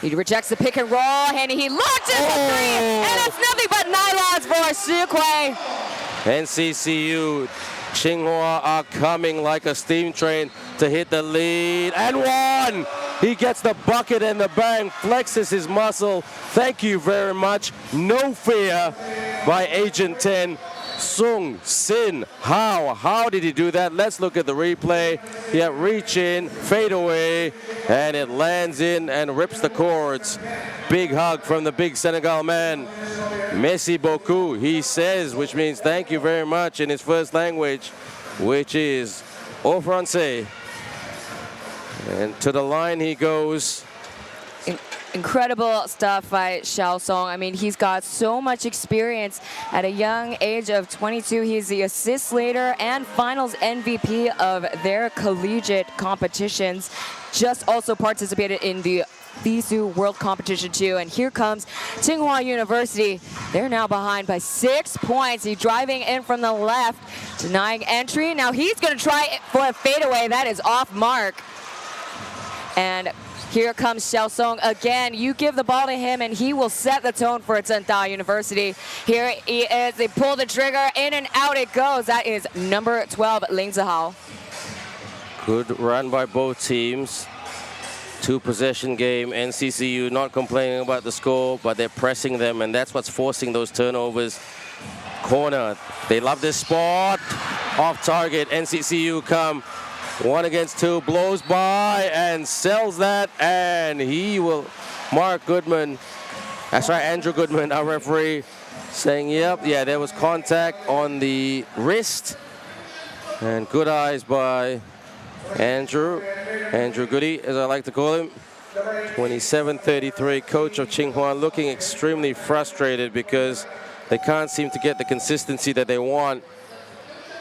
He rejects the pick and roll, and he launches the three, and it's nothing but nylons for Shi Kui. NCCU, Tsinghua are coming like a steam train to hit the lead, and one! He gets the bucket and the bang, flexes his muscle. Thank you very much. No fear by Agent 10. Sung Sin Hao. How did he do that? Let's look at the replay. Yeah, reach in, fade away, and it lands in and rips the cords. Big hug from the big Senegal man. Merci beaucoup, he says, which means thank you very much in his first language, which is au français. And to the line he goes. Incredible stuff by Xiao Song. I mean, he's got so much experience at a young age of 22. He's the assist leader and finals MVP of their collegiate competitions. Just also participated in the FISU World Competition too. And here comes Tsinghua University. They're now behind by 6 points. He's driving in from the left, denying entry. Now he's going to try for a fadeaway. That is off mark. And here comes Xiao Song again. You give the ball to him and he will set the tone for Tsinghua University. Here he is. They pull the trigger. In and out it goes. That is number 12, Ling Zihao. Good run by both teams. 2-possession game. NCCU not complaining about the score, but they're pressing them, and that's what's forcing those turnovers. Corner. They love this spot. Off target. NCCU come. 1 against 2, blows by and sells that, and he will. Mark Goodman, that's right, Andrew Goodman, our referee, saying, yep, yeah, there was contact on the wrist, and good eyes by Andrew Goody, as I like to call him. 27-33, coach of Tsinghua, looking extremely frustrated because they can't seem to get the consistency that they want.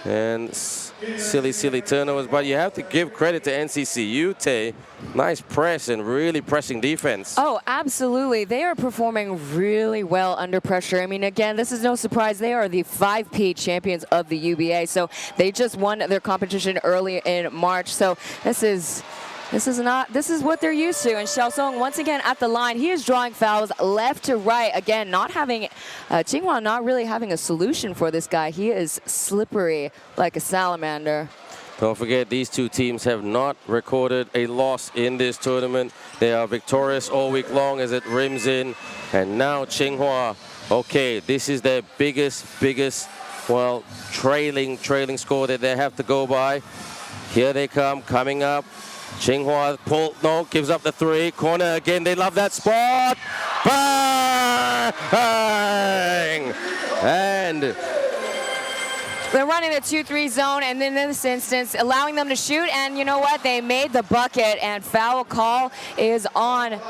And silly turnovers, but you have to give credit to NCCU, Tay. Nice press and really pressing defense. Oh, absolutely. They are performing really well under pressure. I mean, again, this is no surprise. They are the 5P champions of the UBA. So they just won their competition early in March. So this is what they're used to. And Xiao Song once again at the line. He is drawing fouls left to right. Again, not having Tsinghua not really having a solution for this guy. He is slippery like a salamander. Don't forget, these two teams have not recorded a loss in this tournament. They are victorious all week long as it rims in. And now Tsinghua, okay, this is their biggest, well, trailing score that they have to go by. Here they come, coming up. Tsinghua gives up the three. Corner again, they love that spot. Bang! And they're running the 2-3 zone, and then in this instance, allowing them to shoot. And you know what? They made the bucket, and foul call is on.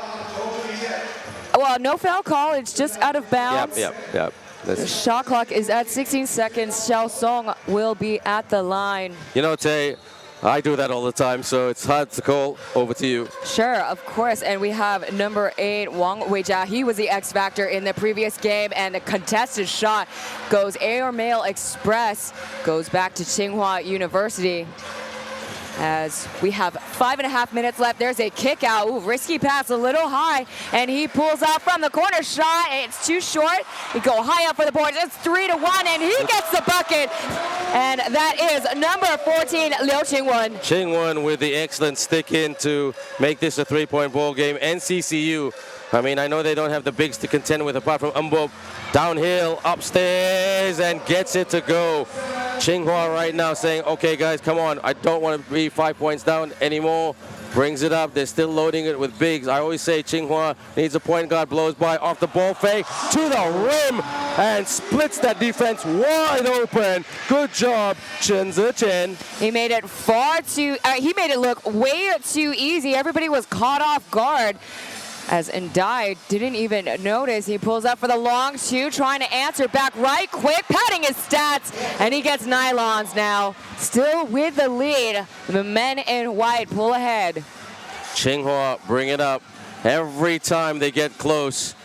Well, no foul call. It's just out of bounds. Yep. The shot clock is at 16 seconds. Xiao Song will be at the line. You know, Tay, I do that all the time, so it's hard to call. Over to you. Sure, of course. And we have number 8, Wang Weijia. He was the X factor in the previous game, and the contested shot goes Air Mail Express, goes back to Tsinghua University. As we have 5.5 minutes left, there's a kick out. Ooh, risky pass, a little high, and he pulls out from the corner shot. It's too short. He go high up for the boards. It's 3-1, and he gets the bucket. And that is number 14, Liu Qingwen. Qingwen with the excellent stick in to make this a 3-point ball game. NCCU, I mean, I know they don't have the bigs to contend with apart from Umbo. Downhill, upstairs, and gets it to go. Tsinghua right now saying, okay, guys, come on. I don't want to be 5 points down anymore. Brings it up. They're still loading it with bigs. I always say Tsinghua needs a point guard, blows by off the ball fake to the rim and splits that defense wide open. Good job, Chen Zichen. He made it he made it look way too easy. Everybody was caught off guard. As Ndai didn't even notice. He pulls up for the long two, trying to answer back right quick, padding his stats, and he gets nylons now. Still with the lead. The men in white pull ahead. Tsinghua bring it up. Every time they get close,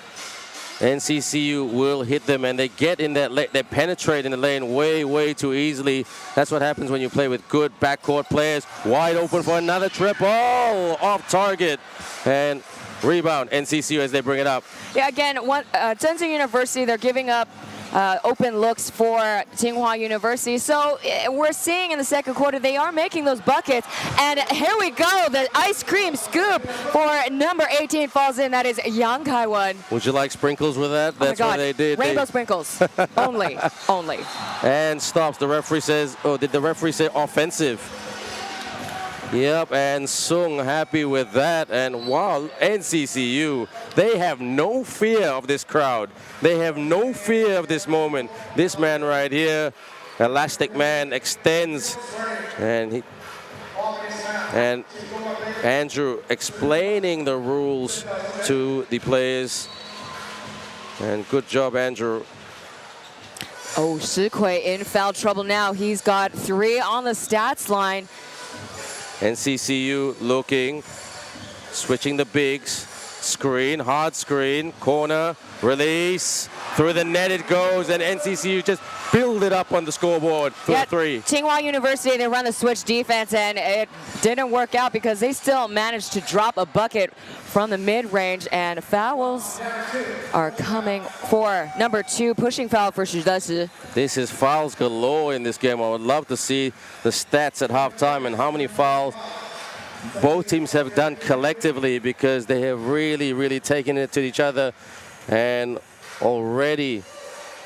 NCCU will hit them, and they get in that lane. They penetrate in the lane way too easily. That's what happens when you play with good backcourt players. Wide open for another triple. Off target. And rebound, NCCU as they bring it up. Yeah, again, Zhengzhou University, they're giving up open looks for Tsinghua University. So we're seeing in the second quarter, they are making those buckets. And here we go, the ice cream scoop for number 18 falls in. That is Yang Kai-won. Would you like sprinkles with that? That's what they did. Rainbow sprinkles, only. And stops. The referee says, oh, did the referee say offensive? Yep, and Sung happy with that. And wow, NCCU, they have no fear of this crowd. They have no fear of this moment. This man right here, Elastic Man, extends. And Andrew explaining the rules to the players. And good job, Andrew. Oh, Shi Kui in foul trouble now. He's got 3 on the stats line. NCCU looking, switching the bigs, screen, hard screen, corner, release, through the net it goes, and NCCU just build it up on the scoreboard for the 3. Tsinghua University, they run the switch defense, and it didn't work out because they still managed to drop a bucket from the mid-range, and fouls are coming for number 2, pushing foul for Xu Deshi. This is fouls galore in this game. I would love to see the stats at halftime and how many fouls both teams have done collectively, because they have really taken it to each other. And already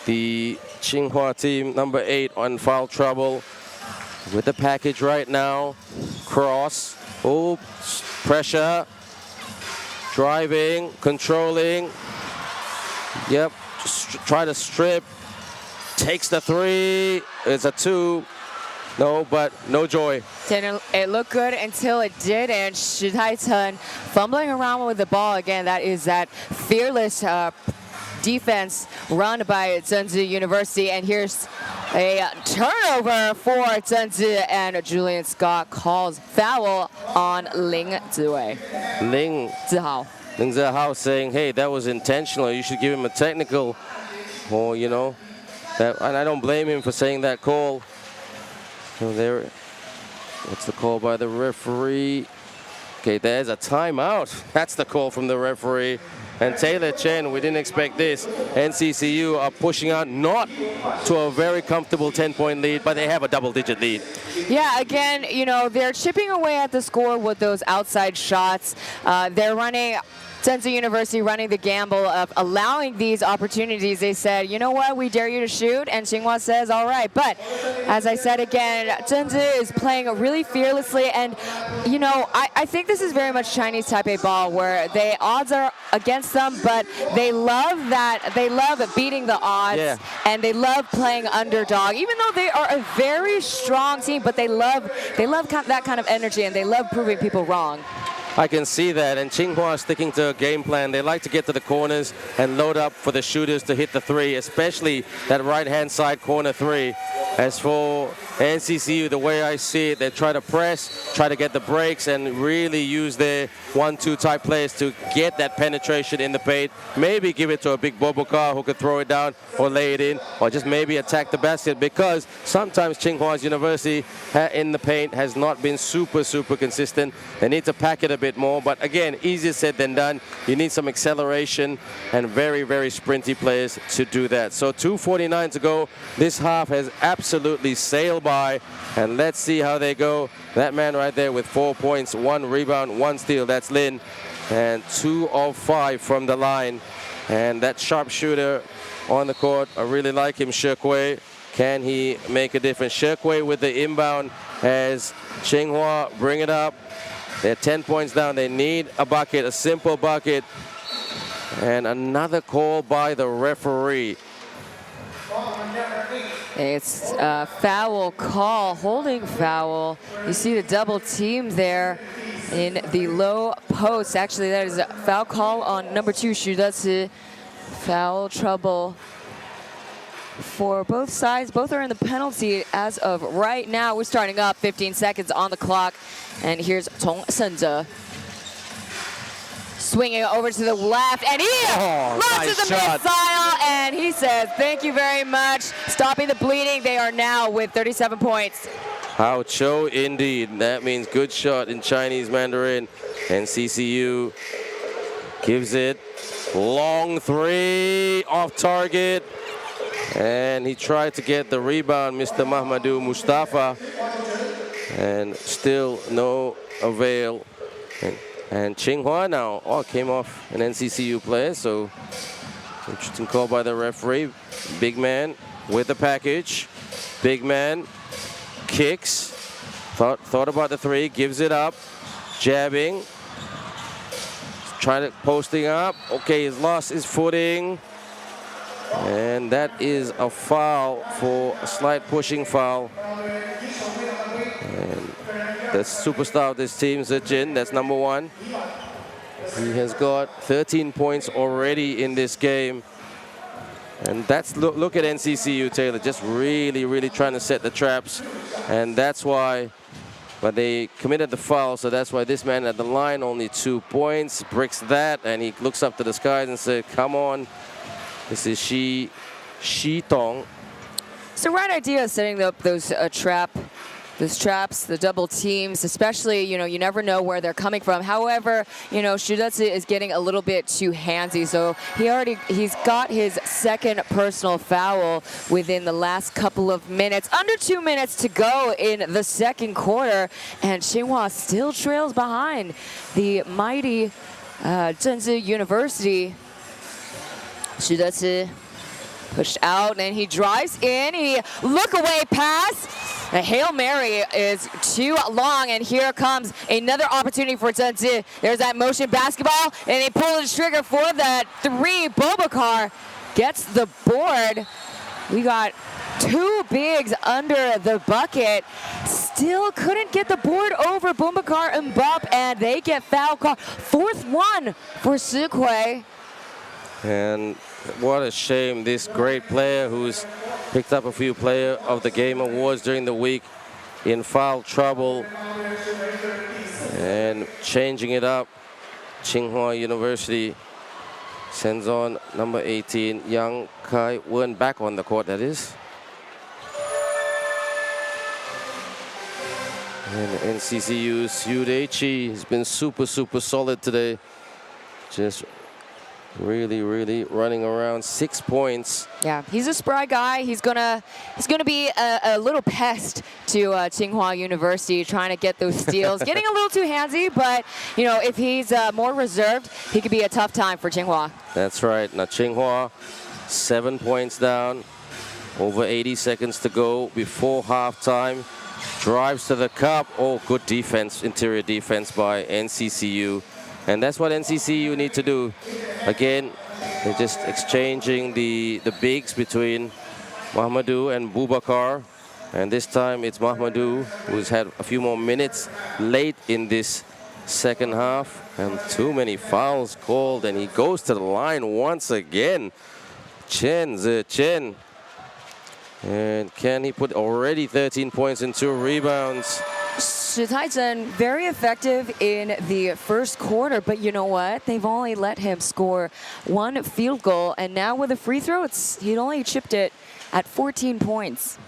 the Tsinghua team, number 8, on foul trouble with the package right now. Cross, oops, pressure, driving, controlling. Yep, just try to strip, takes the 3, it's a 2. No, but no joy. It looked good until it did, and Shi Tai-chun fumbling around with the ball again. That is that fearless defense run by Zhengzhou University. And here's A turnover for Zheng Zi, and Julian Scott calls foul on Ling Ziwei. Ling Zihao. Zihao saying, hey, that was intentional. You should give him a technical. Or, you know, and I don't blame him for saying that call. So there, what's the call by the referee? Okay, there's a timeout. That's the call from the referee. And Taylor Chen, we didn't expect this. NCCU are pushing out not to a very comfortable 10-point lead, but they have a double-digit lead. Yeah, again, you know, they're chipping away at the score with those outside shots. They're running, Zhengzhou University running the gamble of allowing these opportunities. They said, you know what, we dare you to shoot, and Tsinghua says, all right. But as I said again, Zhengzhou is playing really fearlessly, and you know, I think this is very much Chinese Taipei ball, where the odds are against them, but they love that, they love beating the odds, and they love playing underdog, even though they are a very strong team, but they love that kind of energy, and they love proving people wrong. I can see that, and Tsinghua is sticking to a game plan. They like to get to the corners and load up for the shooters to hit the three, especially that right-hand side corner three. As for NCCU, the way I see it, they try to press, try to get the breaks, and really use their 1-2 type players to get that penetration in the paint. Maybe give it to a big Bobokar who could throw it down or lay it in, or just maybe attack the basket, because sometimes Tsinghua University in the paint has not been super consistent. They need to pack it a bit more, but again, easier said than done. You need some acceleration and very sprinty players to do that. So 2:49 to go. This half has absolutely sailed by, and let's see how they go. That man right there with 4 points, 1 rebound, 1 steal, that's Lin, and 2 of 5 from the line. And that sharpshooter on the court, I really like him, Shekui. Can he make a difference? Shekui with the inbound as Tsinghua bring it up. They're 10 points down. They need a bucket, a simple bucket. And another call by the referee. It's a foul call, holding foul. You see the double team there in the low post. Actually, that is a foul call on number 2, Xu Deqi. Foul trouble for both sides. Both are in the penalty as of right now. We're starting up, 15 seconds on the clock. And here's Tong Shenzhe. Swinging over to the left, and he launches a missile, and he says, thank you very much. Stopping the bleeding. They are now with 37 points. Hao Cho indeed. That means good shot in Chinese Mandarin. And CCU gives it. Long 3 off target. And he tried to get the rebound, Mr. Mahmoudou Mustafa. And still no avail. And Tsinghua now came off an NCCU player, so interesting call by the referee. Big man with the package. Big man kicks. Thought about the 3, gives it up. Jabbing. Trying to posting up. Okay, he's lost his footing. And that is a foul, for a slight pushing foul. And the superstar of this team, Zijin, that's number 1. He has got 13 points already in this game. And that's, look at NCCU, Taylor, just really trying to set the traps. And that's why, but they committed the foul, so that's why this man at the line, only 2 points, bricks that, and he looks up to the skies and said, come on. This is Shi Tong. It's the right idea of setting up those traps, the double teams, especially, you know, you never know where they're coming from. However, you know, Xu Deqi is getting a little bit too handsy, so he's got his second personal foul within the last couple of minutes. Under 2 minutes to go in the second quarter, and Tsinghua still trails behind the mighty Zhengzhou University. Xu Deqi pushed out, and he drives in. He look away pass. The Hail Mary is too long, and here comes another opportunity for Zhengzhou. There's that motion basketball, and they pull the trigger for that 3. Bobokar gets the board. We got 2 bigs under the bucket. Still couldn't get the board over Bobokar and Bop, and they get foul call. 4th one for Sikui. And what a shame, this great player who's picked up a few Player of the Game awards during the week, in foul trouble. And changing it up, Tsinghua University sends on number 18, Yang Kai-wen, back on the court, that is. And NCCU's Yu Daichi has been super solid today. Just really running around, 6 points. Yeah, he's a spry guy. He's gonna be a little pest to Tsinghua University, trying to get those steals. Getting a little too handsy, but you know, if he's more reserved, he could be a tough time for Tsinghua. That's right. Now Tsinghua, 7 points down, over 80 seconds to go before halftime. Drives to the cup. Oh, good defense, interior defense by NCCU. And that's what NCCU need to do. Again, they're just exchanging the bigs between Mahamadou and Boubacar. And this time it's Mahamadou who's had a few more minutes late in this second half. And too many fouls called, and he goes to the line once again. Chen. And can he put already 13 points and 2 rebounds? Shi Taizhen, very effective in the first quarter, but you know what? They've only let him score 1 field goal, and now with a free throw, he'd only chipped it at 14 points.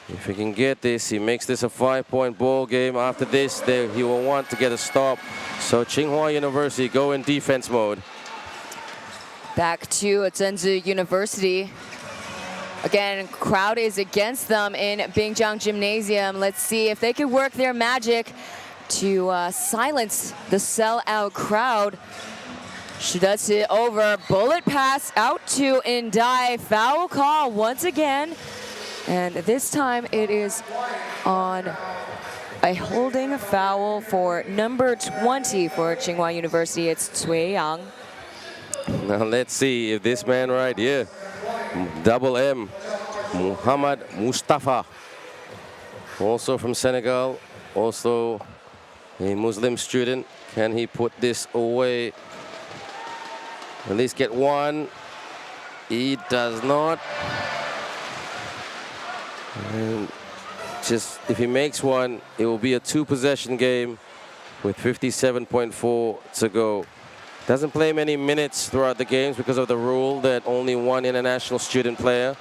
If he can get this, he makes this a 5-point ball game. After this, he will want to get a stop. So Tsinghua University go in defense mode. Back to Zhenzi University. Again, crowd is against them in Bingjiang Gymnasium. Let's see if they can work their magic to silence the sellout crowd. Shidetsu over, bullet pass out to Indai. Foul call once again. And this time it is on a holding foul for number 20 for Tsinghua University. It's Cui Yang. Now let's see if this man right here, double M, Muhammad Mustafa, also from Senegal, also a Muslim student. Can he put this away? At least get one. He does not. And just if he makes one, it will be a 2-possession game with 57.4 to go. Doesn't play many minutes throughout the games because of the rule that only 1 international student player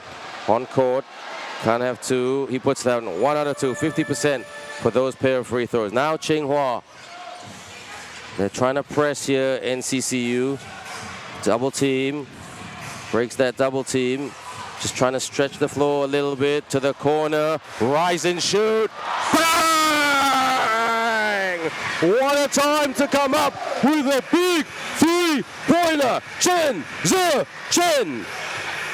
on court. Can't have 2. He puts down 1 out of 2, 50% for those pair of free throws. Now Tsinghua. They're trying to press here, NCCU. Double team. Breaks that double team. Just trying to stretch the floor a little bit to the corner. Rise and shoot. Bang! What a time to come up with a big 3-pointer. Chen Zhe Chen.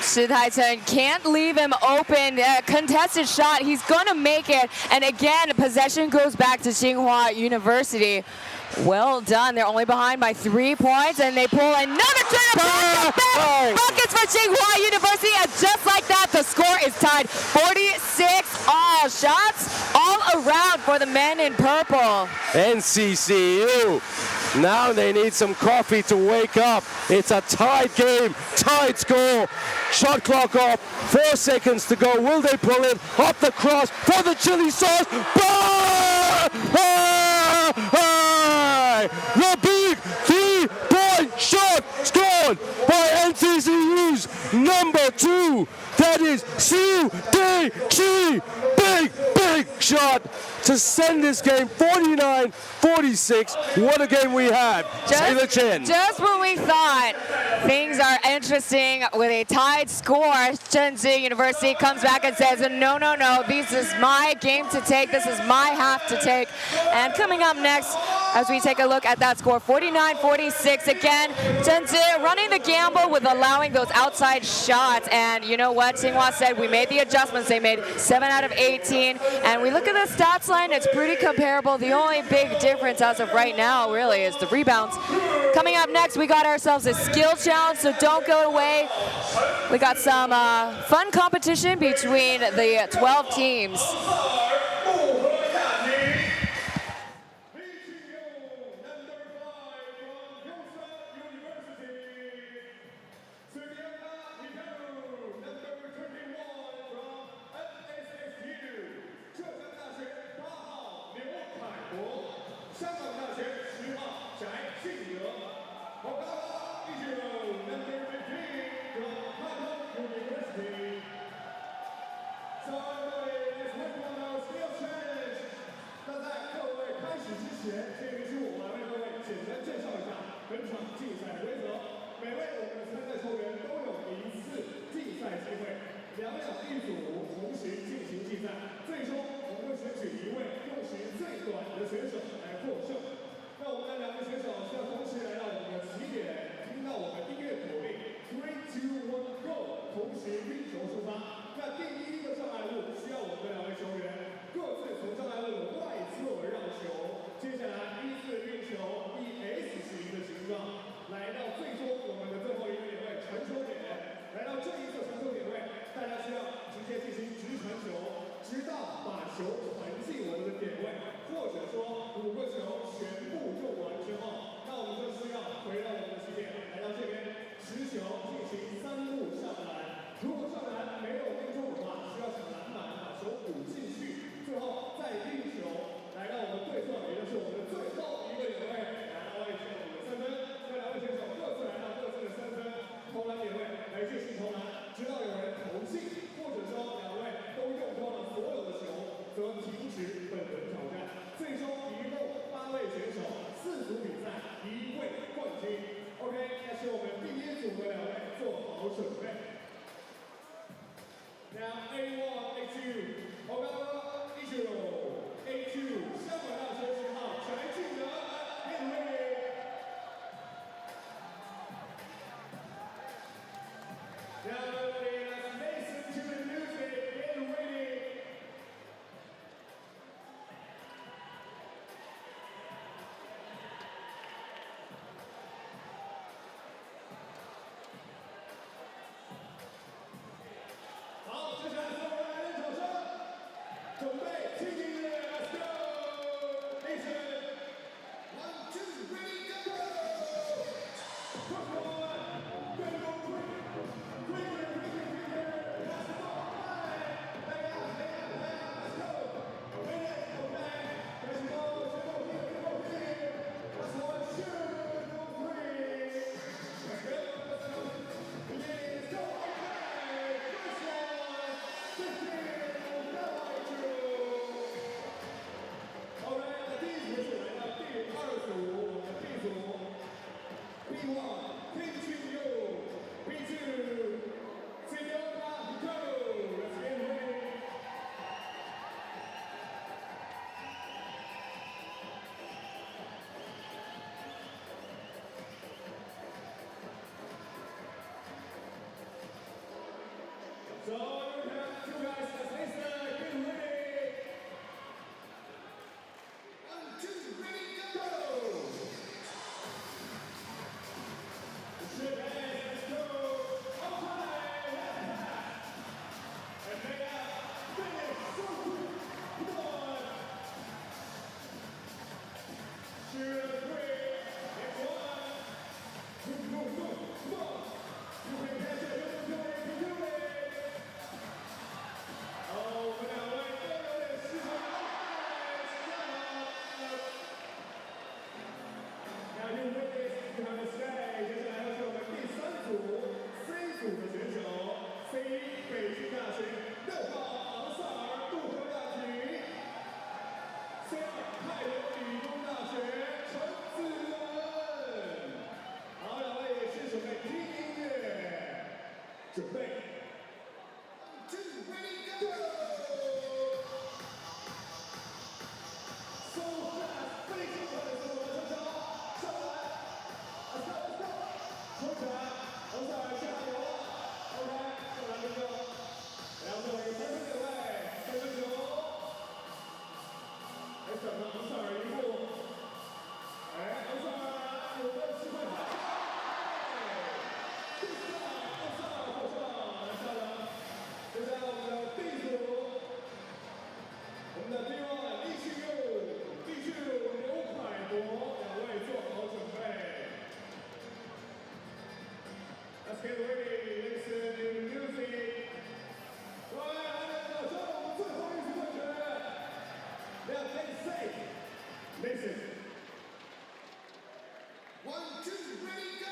Shi Taizhen can't leave him open. Contested shot, he's gonna make it. And again, possession goes back to Tsinghua University. Well done. They're only behind by 3 points, and they pull another turn. Buckets for Tsinghua University, and just like that, the score is tied 46 all. Shots all around for the men in purple. NCCU. Now they need some coffee to wake up. It's a tied game, tied score. Shot clock off, 4 seconds to go. Will they pull it? Up the cross for the chili sauce. The big 3-point shot scored by NCCU's number 2. That is Siu Dei-chi. Big shot to send this game 49-46. What a game we had. Taylor Chen. Just when we thought things are interesting with a tied score, Zhenzi University comes back and says, no, this is my game to take. This is my half to take. And coming up next, as we take a look at that score, 49-46 again. Zhenzi running the gamble with allowing those outside shots. And you know what? Tsinghua said we made the adjustments. They made 7 out of 18. And we look at the stats line, it's pretty comparable. The only big difference as of right now really is the rebounds. Coming up next, we got ourselves a skill challenge, so don't go away. We got some fun competition between the 12 teams. 来到最终我们的最后一个点位传球点，来到这一个传球点位，大家需要直接进行直传球，直到把球传进我们的点位，或者说5个球全部用完之后，那我们就需要回到我们的起点，来到这边持球进行3步上篮。如果上篮没有命中的话，需要抢篮板把球补进去，最后再运球来到我们对侧，也就是我们的最后一个点位，来到位置我们的3分，这两位选手各自来到各自的3分投篮点位来进行投篮，直到有人投进，或者说两位都用光了所有的球，则停止本轮挑战。最终一共8位选手，4组比赛1位冠军。OK， 那是我们第一组的两位做好准备。Now A1, A2, Ogawa Ichiro, A2, 香港大学10号翟俊德 ，Get ready. Now everybody, let's listen to the music. Get ready. 好，接下来所有人来点掌声，准备进行式 ，Let's go， Nation， 1, 2, ready, go! First one, go quick, quicker, pass the ball high, lay out, let's go, lay it, go back, pass the ball, go here, that's one, shoot, go 3, let's go, let's go, okay, first one, 15, 好来，那第一组是来到第2组，我们的 B 组 ，B1 P2U B2 Cineoka Go，Let's get ready。So you have 2 guys, let's listen, get ready。 1, 2, ready, go! Go! Shake hands, let's go! Outside, left pass! And lay out, finish, so quick, come on! Shoot a 3, next one! Go, come on! You can catch it, you can do it! Oh, but now wait, there it is, she's on Now you witness, you have a say， 接下来要是我们第3组 C 组的选手 ，C 北京大学6号昂萨尔杜克大体 ，C 泰国理工大学陈子文。好，两位也是准备听音乐，准备。 1, 2, ready, go! So fast， 非常快的速度的球上来 ，Let's go， 冲起来，昂萨尔加油 ！OK， 上篮成功，然后一个3分点位，3分球，来转到昂萨尔一步，哎，昂萨尔5分7块8，第4，昂萨尔获胜，来下篮，接下来我们的 D 组，我们的 D1 Ichiro刘凯博两位做好准备。Let's get ready, listen to the music. 各位，来到中午最后一次对决。Now take safe. Listen. 1, 2, ready, go!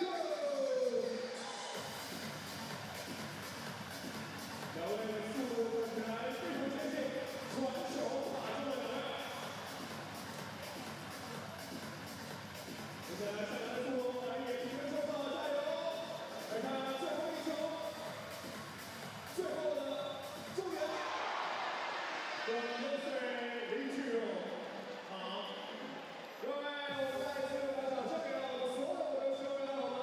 两位速度站起来，背部前进，传球打中了两位。接下来上篮的速度，来也提跟冲到，加油！来看最后一球，最后的中援。跟随林志勇，好，各位，我们再次把掌声给到我们所有的球员好吗？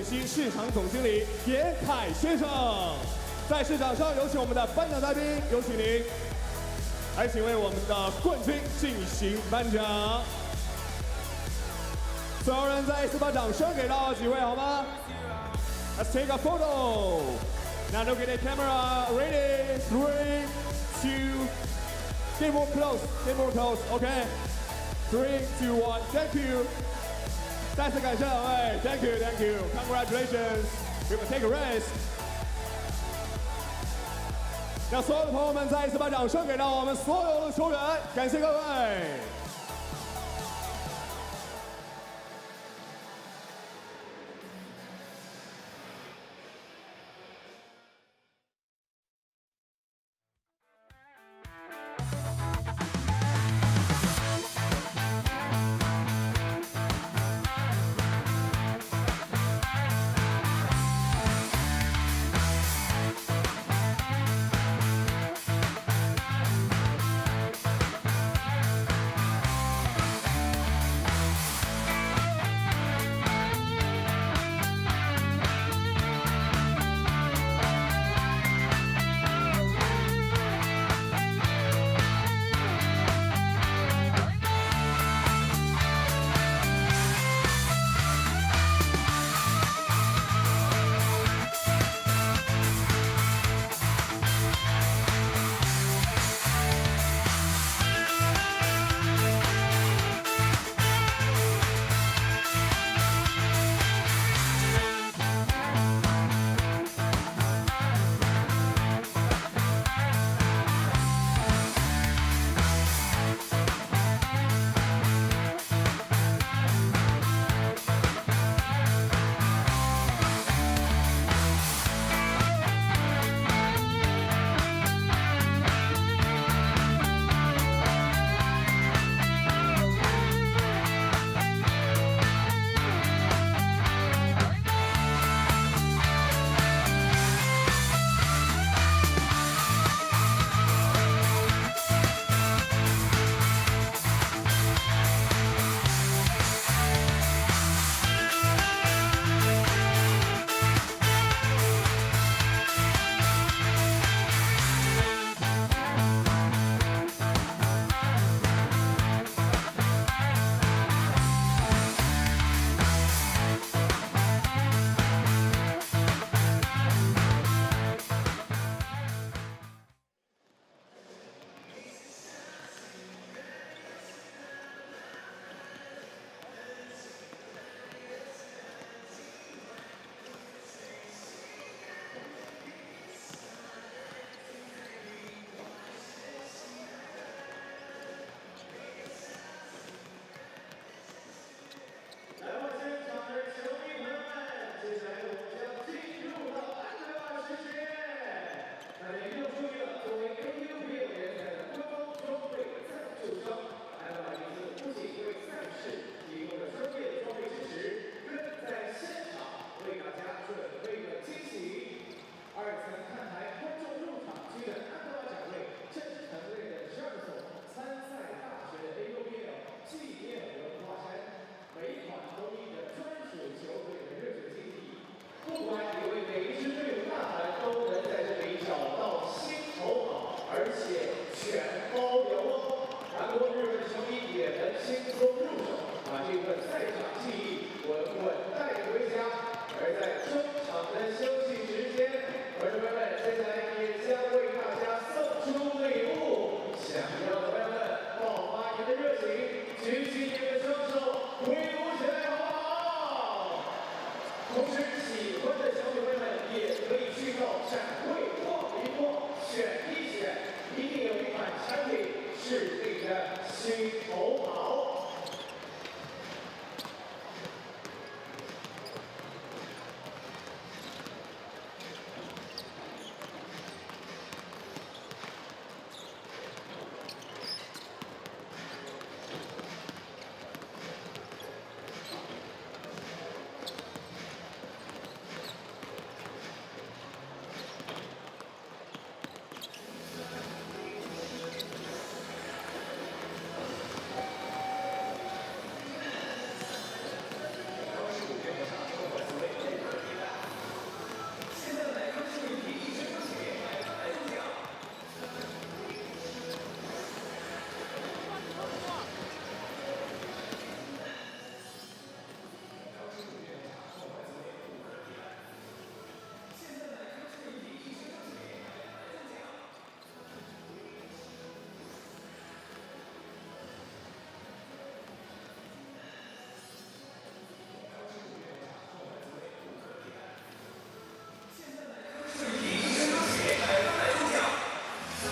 席市场总经理严凯先生。在市场上有请我们的颁奖嘉宾，有请您，还请为我们的冠军进行颁奖。所有人再一次把掌声给到几位好吗 ？Let's take a photo. Now look at the camera. Ready? 3, 2. Get more close. Get more close. Okay. 3, 2, 1. Thank you. 再次感谢两位 ，Thank you, Thank you, Congratulations. We will take a rest. 让所有的朋友们再一次把掌声给到我们所有的球员，感谢各位。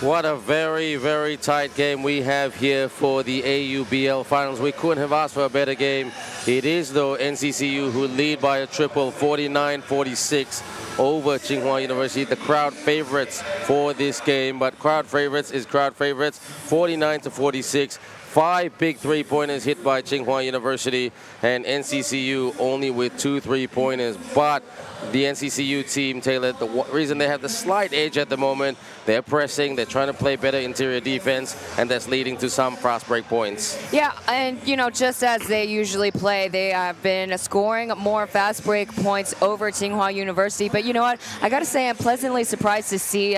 what a very, very tight game we have here for the AUBL finals. We couldn't have asked for a better game. It is, though, NCCU who lead by a triple, 49-46 over Tsinghua University. The crowd favorites for this game, but crowd favorites is crowd favorites, 49-46. 5 big three-pointers hit by Tsinghua University, and NCCU only with 2 3-pointers. But the NCCU team, Taylor, the reason they have the slight edge at the moment, they're pressing, they're trying to play better interior defense, and that's leading to some fast break points. Yeah, and you know, just as they usually play, they have been scoring more fast break points over Tsinghua University. But you know what? I gotta say, I'm pleasantly surprised to see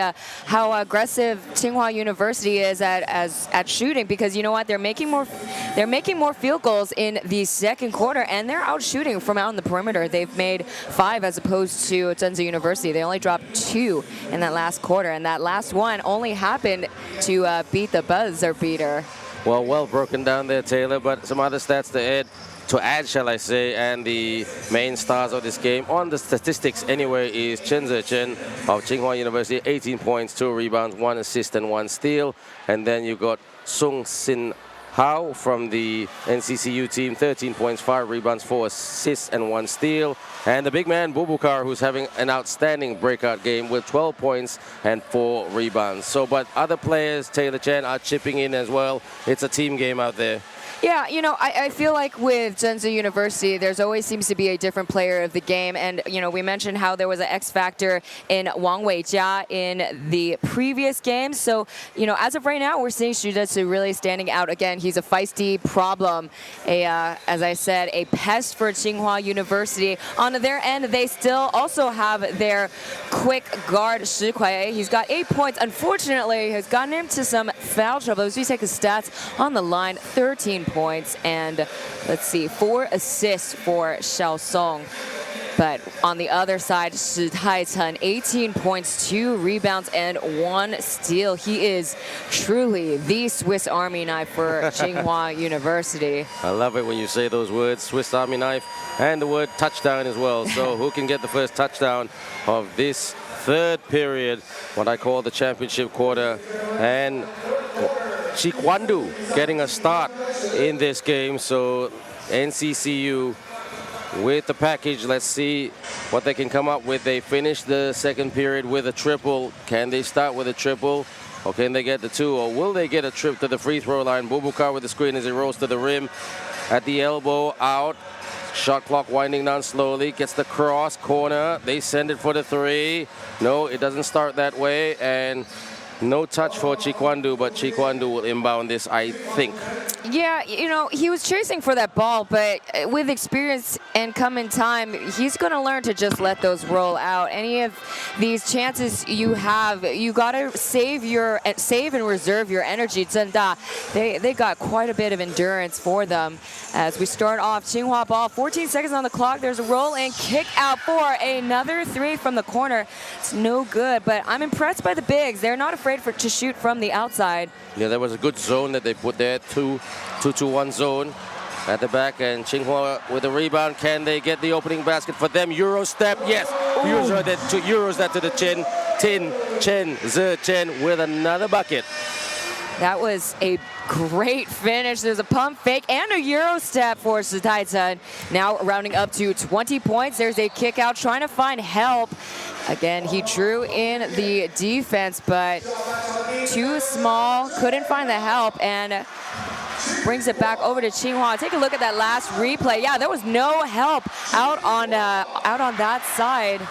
how aggressive Tsinghua University is at shooting, because you know what? They're making more field goals in the second quarter, and they're out shooting from out on the perimeter. They've made 5 as opposed to Zhengzhou University. They only dropped 2 in that last quarter, and that last one only happened to beat the buzzer beater. Well broken down there, Taylor, but some other stats to add, shall I say, and the main stars of this game, on the statistics anyway, is Chen Zechen of Tsinghua University, 18 points, 2 rebounds, 1 assist and 1 steal. And then you got Sung Sin Hao from the NCCU team, 13 points, 5 rebounds, 4 assists and 1 steal. And the big man, Bubukar, who's having an outstanding breakout game with 12 points and 4 rebounds. So, but other players, Taylor Chen, are chipping in as well. It's a team game out there. Yeah, you know, I feel like with Zhengzhou University, there's always seems to be a different player of the game. And, you know, we mentioned how there was an X factor in Wang Weijia in the previous game. So, you know, as of right now, we're seeing Xu Detsu really standing out. Again, he's a feisty problem. As I said, a pest for Tsinghua University. On their end, they still also have their quick guard, Shi Kuai. He's got 8 points. Unfortunately, has gotten into some foul trouble. As we take his stats on the line, 13 points and let's see, 4 assists for Xiao Song. But on the other side, Shi Taichun, 18 points, 2 rebounds, and 1 steal. He is truly the Swiss Army knife for Tsinghua University. I love it when you say those words, Swiss Army knife, and the word touchdown as well. So who can get the first touchdown of this third period, what I call the championship quarter? And Chikwandu getting a start in this game. So NCCU with the package. Let's see what they can come up with. They finished the second period with a triple. Can they start with a triple? Or can they get the 2? Or will they get a trip to the free throw line? Bubukar with the screen as he rolls to the rim. At the elbow, out. Shot clock winding down slowly. Gets the cross corner. They send it for the 3. No, it doesn't start that way. And no touch for Chikwandu, but Chikwandu will inbound this, I think. Yeah, you know, he was chasing for that ball, but with experience and coming time, he's going to learn to just let those roll out. Any of these chances you have, you got to save and reserve your energy. Zhengda, they got quite a bit of endurance for them. As we start off, Tsinghua ball, 14 seconds on the clock. There's a roll and kick out for another 3 from the corner. It's no good, but I'm impressed by the bigs. They're not afraid to shoot from the outside. Yeah, there was a good zone that they put there, 2-2-1 zone at the back, and Tsinghua with the rebound. Can they get the opening basket for them? Euro step, yes. Euros that to the chin. Chen Zechen with another bucket. That was a great finish. There's a pump fake and a Euro step for Shi Taichun. Now rounding up to 20 points. There's a kick out, trying to find help. Again, he drew in the defense, but too small, couldn't find the help, and brings it back over to Tsinghua. Take a look at that last replay. Yeah, there was no help out on that side.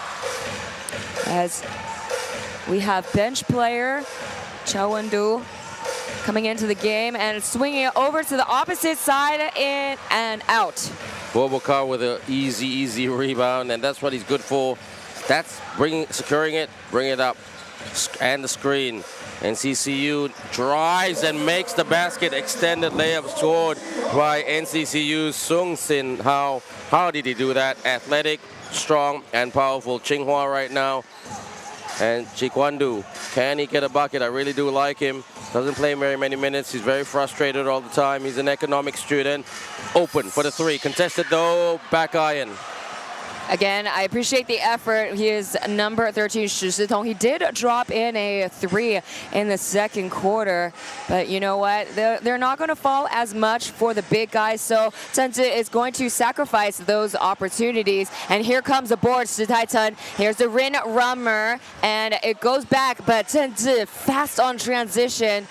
As we have bench player Chao Wen-du coming into the game and swinging it over to the opposite side, in and out. Bubukar with an easy rebound, and that's what he's good for. That's securing it, bring it up, and the screen. NCCU drives and makes the basket. Extended layup scored by NCCU's Sung Sin Hao. How did he do that? Athletic, strong, and powerful. Tsinghua right now. And Chikwandu, can he get a bucket? I really do like him. Doesn't play very many minutes. He's very frustrated all the time. He's an economics student. Open for the 3. Contested though, back iron. Again, I appreciate the effort. He is number 13, Shi Shitong. He did drop in a 3 in the second quarter, but you know what? They're not going to fall as much for the big guys, so Chen Zhi is going to sacrifice those opportunities. And here comes the board, Shi Taichun. Here's the Rin Rummer, and it goes back, but Chen Zhi fast on transition.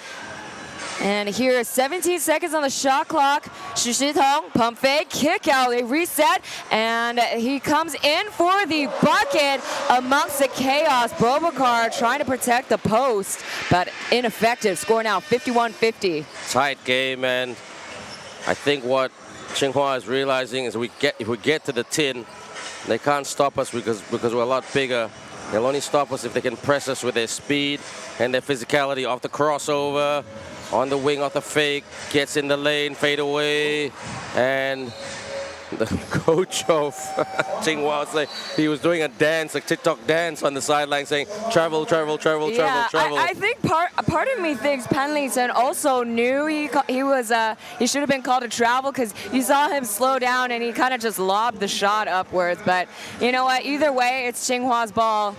And here, 17 seconds on the shot clock. Shi Shitong, pump fake, kick out, they reset, and he comes in for the bucket amongst the chaos. Bobakar trying to protect the post, but ineffective. Score now 51-50. Tight game, and I think what Tsinghua is realizing is if we get to the tin, they can't stop us because we're a lot bigger. They'll only stop us if they can press us with their speed and their physicality. Off the crossover, on the wing, off the fake, gets in the lane, fade away, and the coach of Tsinghua, he was doing a dance, a TikTok dance on the sideline, saying travel, travel, travel, yeah, travel, travel. I think part of me thinks Pan Ling-sen also knew he should have been called to travel, because you saw him slow down and he kind of just lobbed the shot upwards. But you know what? Either way, it's Tsinghua's ball.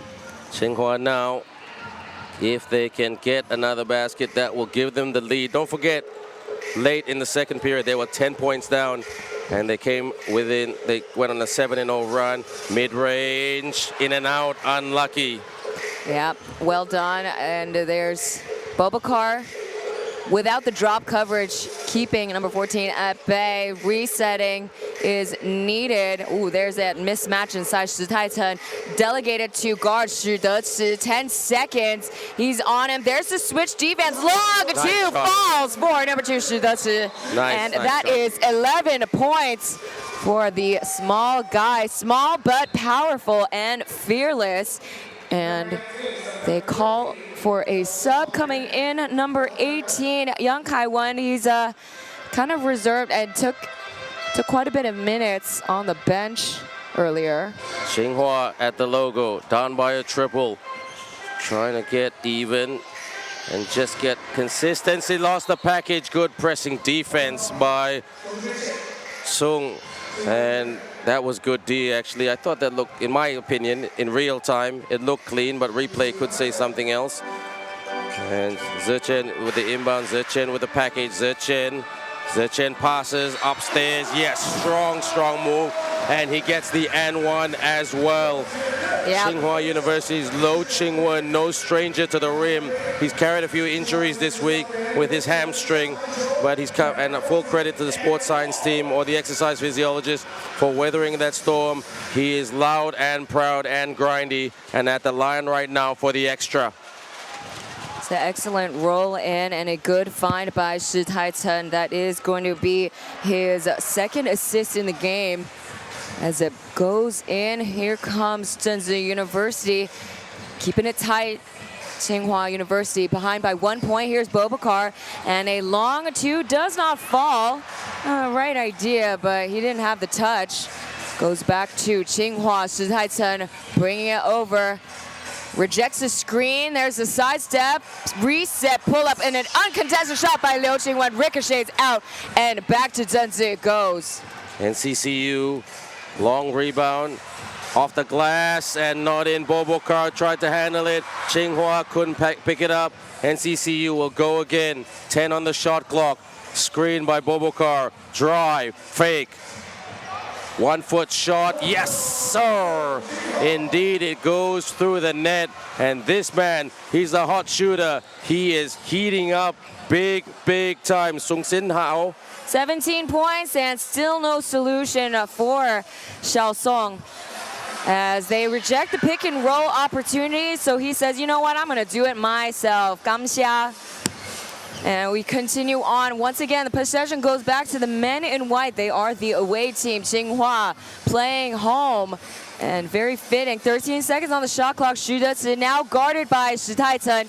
Tsinghua now, if they can get another basket, that will give them the lead. Don't forget, late in the second period, they were 10 points down, and they came within, they went on a 7-0 run. Mid-range, in and out, unlucky. Yeah, well done. And there's Bobakar without the drop coverage, keeping number 14 at bay. Resetting is needed. Ooh, there's that mismatch inside Shi Taichun. Delegated to guard Shi Deqi. 10 seconds. He's on him. There's the switch defense. Long two falls for number 2 Shi Deqi. And that is 11 points for the small guy. Small but powerful and fearless. And they call for a sub coming in, number 18, Yang Kai-wan. He's kind of reserved and took quite a bit of minutes on the bench earlier. Tsinghua at the logo, down by a triple. Trying to get even and just get consistency. Lost the package. Good pressing defense by Sung. And that was good D, actually. I thought that looked, in my opinion, in real time, it looked clean, but replay could say something else. And Zhechen with the inbound, Zhechen with the package, Zhechen passes upstairs. Yes, strong move. And he gets the N1 as well. Yep. Tsinghua University's Lo Chingwen, no stranger to the rim. He's carried a few injuries this week with his hamstring, but he's come, and full credit to the sports science team or the exercise physiologist for weathering that storm. He is loud and proud and grindy, and at the line right now for the extra. It's an excellent roll in and a good find by Shi Taichun. That is going to be his second assist in the game. As it goes in, here comes Zhengzhou University, keeping it tight. Tsinghua University behind by 1 point. Here's Bobakar, and a long two does not fall. Right idea, but he didn't have the touch. Goes back to Tsinghua. Shi Taichun bringing it over. Rejects the screen. There's a sidestep, reset, pull up, and an uncontested shot by Liu Qingwen. Ricochets out, and back to Zhengzhou it goes. NCCU. Long rebound, off the glass and not in. Bobakar tried to handle it. Tsinghua couldn't pick it up. NCCU will go again. 10 on the shot clock. Screen by Bobakar. Drive, fake. 1 foot shot. Yes, sir. Indeed, it goes through the net. And this man, he's a hot shooter. He is heating up big time. Sung Sin Hao. 17 points and still no solution for Xiao Song as they reject the pick and roll opportunity. So he says, you know what, I'm going to do it myself. Gamxia. And we continue on. Once again, the possession goes back to the men in white. They are the away team. Tsinghua playing home. And very fitting. 13 seconds on the shot clock. Shi Deqi now guarded by Shi Taichun.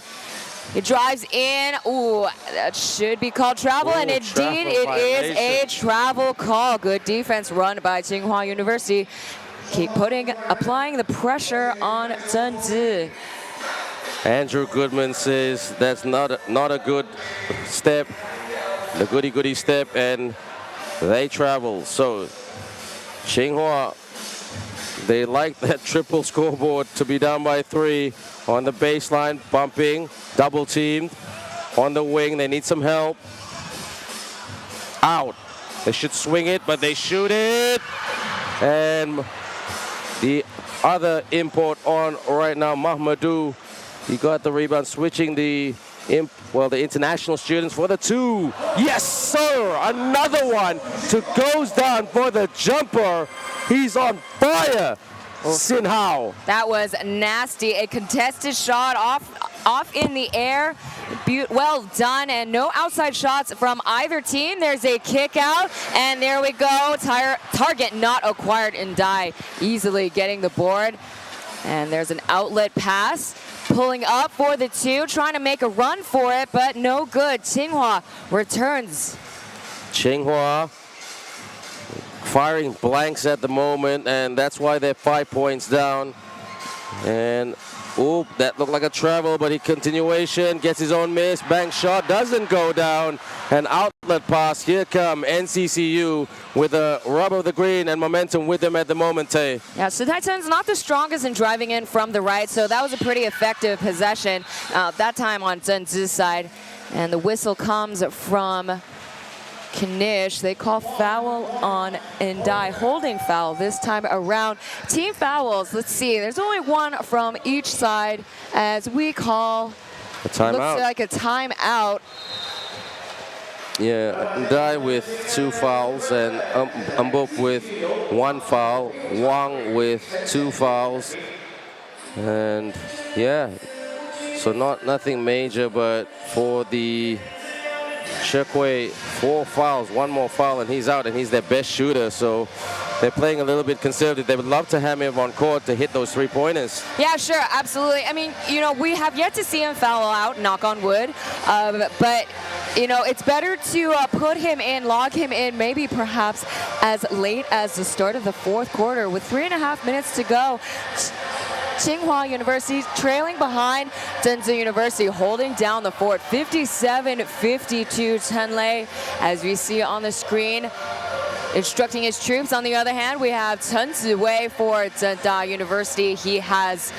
He drives in. Ooh, that should be called travel, and indeed it is a travel call. Good defense run by Tsinghua University. Keep applying the pressure on Zhengzhou. Andrew Goodman says that's not a good step, the goody step, and they travel. So Tsinghua They like that triple scoreboard to be down by 3 on the baseline, bumping, double teamed on the wing. They need some help. Out. They should swing it, but they shoot it. And the other import on right now, Mahmoudou, he got the rebound, switching the international students for the 2. Yes, sir! Another one goes down for the jumper. He's on fire. Sin Hao. That was nasty. A contested shot off in the air. Well done, and no outside shots from either team. There's a kick out, and there we go. Target not acquired, and Dai easily getting the board. And there's an outlet pass. Pulling up for the 2, trying to make a run for it, but no good. Tsinghua returns. Tsinghua firing blanks at the moment, and that's why they're 5 points down. And oop, that looked like a travel, but he continuation, gets his own miss, bank shot, doesn't go down. An outlet pass, here come NCCU with a rub of the green and momentum with them at the moment, Tay. Yeah, so Taichun's not the strongest in driving in from the right, so that was a pretty effective possession, that time on Zhenzi's side. And the whistle comes from Kanish. They call foul on Ndai, holding foul this time around. Team fouls, let's see, there's only one from each side as we call a timeout. Looks like a timeout. Yeah, Ndai with 2 fouls and Mbop with 1 foul, Wang with 2 fouls. And yeah, so nothing major, but for the Shekui, 4 fouls, 1 more foul, and he's out, and he's their best shooter. So they're playing a little bit conservative. They would love to have him on court to hit those 3-pointers. Yeah, sure, absolutely. I mean, you know, we have yet to see him foul out, knock on wood. But, you know, it's better to put him in, log him in, maybe perhaps as late as the start of the 4th quarter with 3.5 minutes to go. Tsinghua University trailing behind Zhenzi University, holding down the fort, 57-52 Chenlei, as we see on the screen. Instructing his troops, on the other hand, we have Chen Ziwei for Zhengda University. He has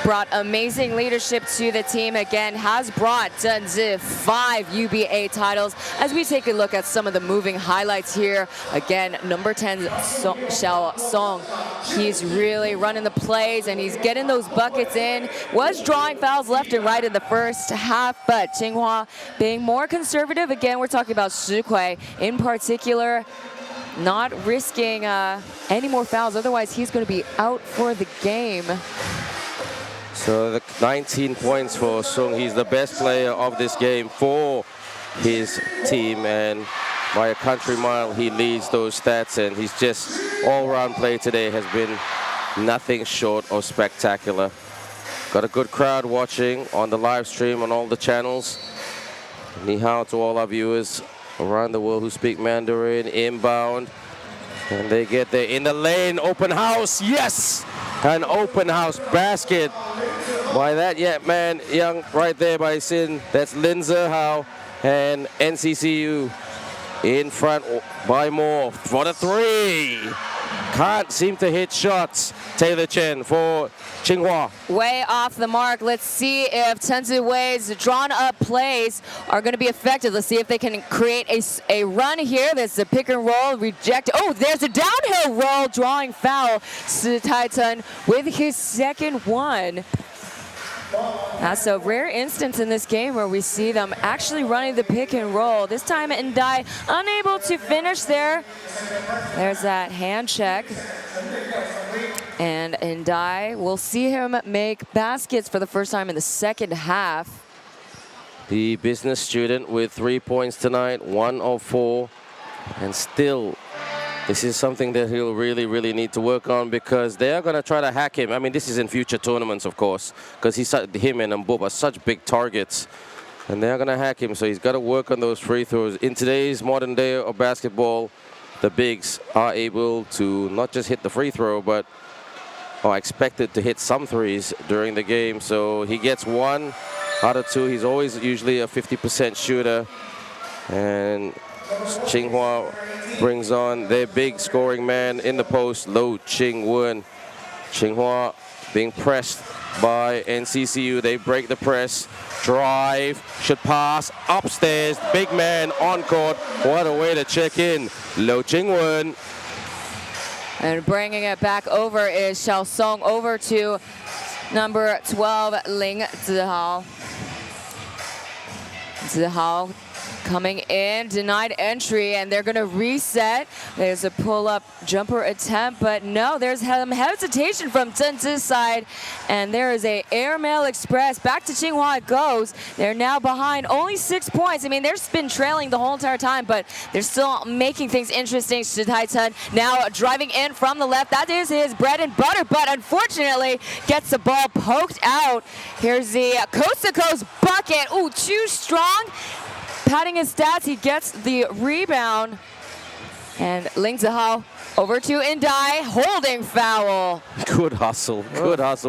brought amazing leadership to the team, again, has brought Zhenzi 5 UBA titles. As we take a look at some of the moving highlights here, again, number 10, Xiao Song, he's really running the plays and he's getting those buckets in. Was drawing fouls left and right in the first half, but Tsinghua being more conservative. Again, we're talking about Shi Kui in particular, not risking any more fouls, otherwise he's going to be out for the game. So the 19 points for Sung. He's the best player of this game for his team, and by a country mile he leads those stats, and he's just all-round play today has been nothing short of spectacular. Got a good crowd watching on the live stream on all the channels. Ni hao to all our viewers around the world who speak Mandarin. Inbound, and they get there in the lane. Open house, yes! An open house basket by that man young right there by Sin. That's Lin Zehao, and NCCU in front by more for the 3. Can't seem to hit shots. Taylor Chen for Tsinghua. Way off the mark. Let's see if Chen Ziwei's drawn up plays are going to be effective. Let's see if they can create a run here. There's a pick and roll, reject. Oh, there's a downhill roll, drawing foul. Si Taichun with his 2nd one. That's a rare instance in this game where we see them actually running the pick and roll. This time Ndai unable to finish there. There's that hand check. And Ndai, we'll see him make baskets for the first time in the 2nd half. The business student with 3 points tonight, 1 of 4. And still, this is something that he'll really need to work on, because they are going to try to hack him. I mean, this is in future tournaments, of course, because him and Mbop are such big targets. And they're going to hack him, so he's got to work on those free throws. In today's modern day of basketball, the bigs are able to not just hit the free throw, but are expected to hit some threes during the game. So he gets 1 out of 2. He's always usually a 50% shooter. And Tsinghua brings on their big scoring man in the post, Lo Ching-wen. Tsinghua being pressed by NCCU. They break the press. Drive, should pass, upstairs, big man on court. What a way to check in. Lo Jingwen. And bringing it back over is Xiao Song over to number 12, Ling Zihao. Zihao coming in, denied entry, and they're going to reset. There's a pull-up jumper attempt, but no, there's some hesitation from Zhen Zi's side, and there is a airmail express. Back to Tsinghua it goes. They're now behind only 6 points. I mean, they've been trailing the whole entire time, but they're still making things interesting. Shi Taicun now driving in from the left. That is his bread and butter, but unfortunately gets the ball poked out. Here's the coast-to-coast bucket. Ooh, too strong. Padding his stats, he gets the rebound. And Ling Zihao over to Indai, holding foul. Good hustle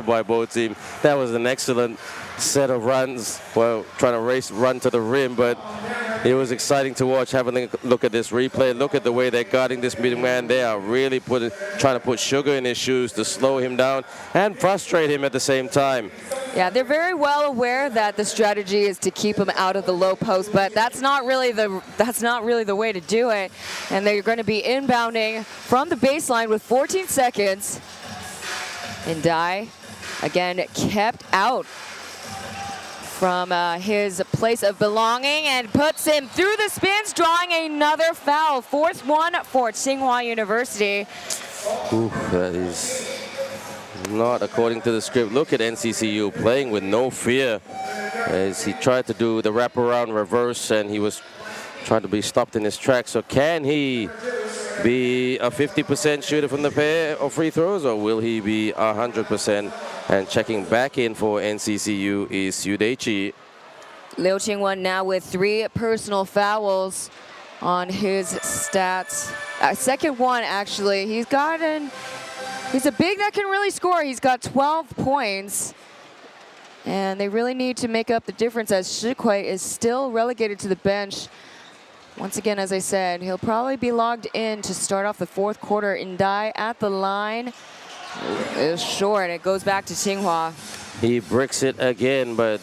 by both teams. That was an excellent set of runs. Well, trying to run to the rim, but it was exciting to watch. Having a look at this replay, look at the way they're guarding this big man. They are really trying to put sugar in his shoes to slow him down and frustrate him at the same time. Yeah, they're very well aware that the strategy is to keep him out of the low post, but that's not really the way to do it. And they're going to be inbounding from the baseline with 14 seconds. Indai again kept out from his place of belonging and puts him through the spins, drawing another foul. Fourth one for Tsinghua University. Ooh, that is not according to the script. Look at NCCU playing with no fear as he tried to do the wraparound reverse, and he was trying to be stopped in his tracks. So can he be a 50% shooter from the pair of free throws, or will he be 100%? And checking back in for NCCU is Yu Deiqi. Liu Qingwen now with 3 personal fouls on his stats. Second one, actually. He's a big that can really score. He's got 12 points. And they really need to make up the difference as Shi Kui is still relegated to the bench. Once again, as I said, he'll probably be logged in to start off the fourth quarter. Indai at the line. It's short. It goes back to Tsinghua. He bricks it again, but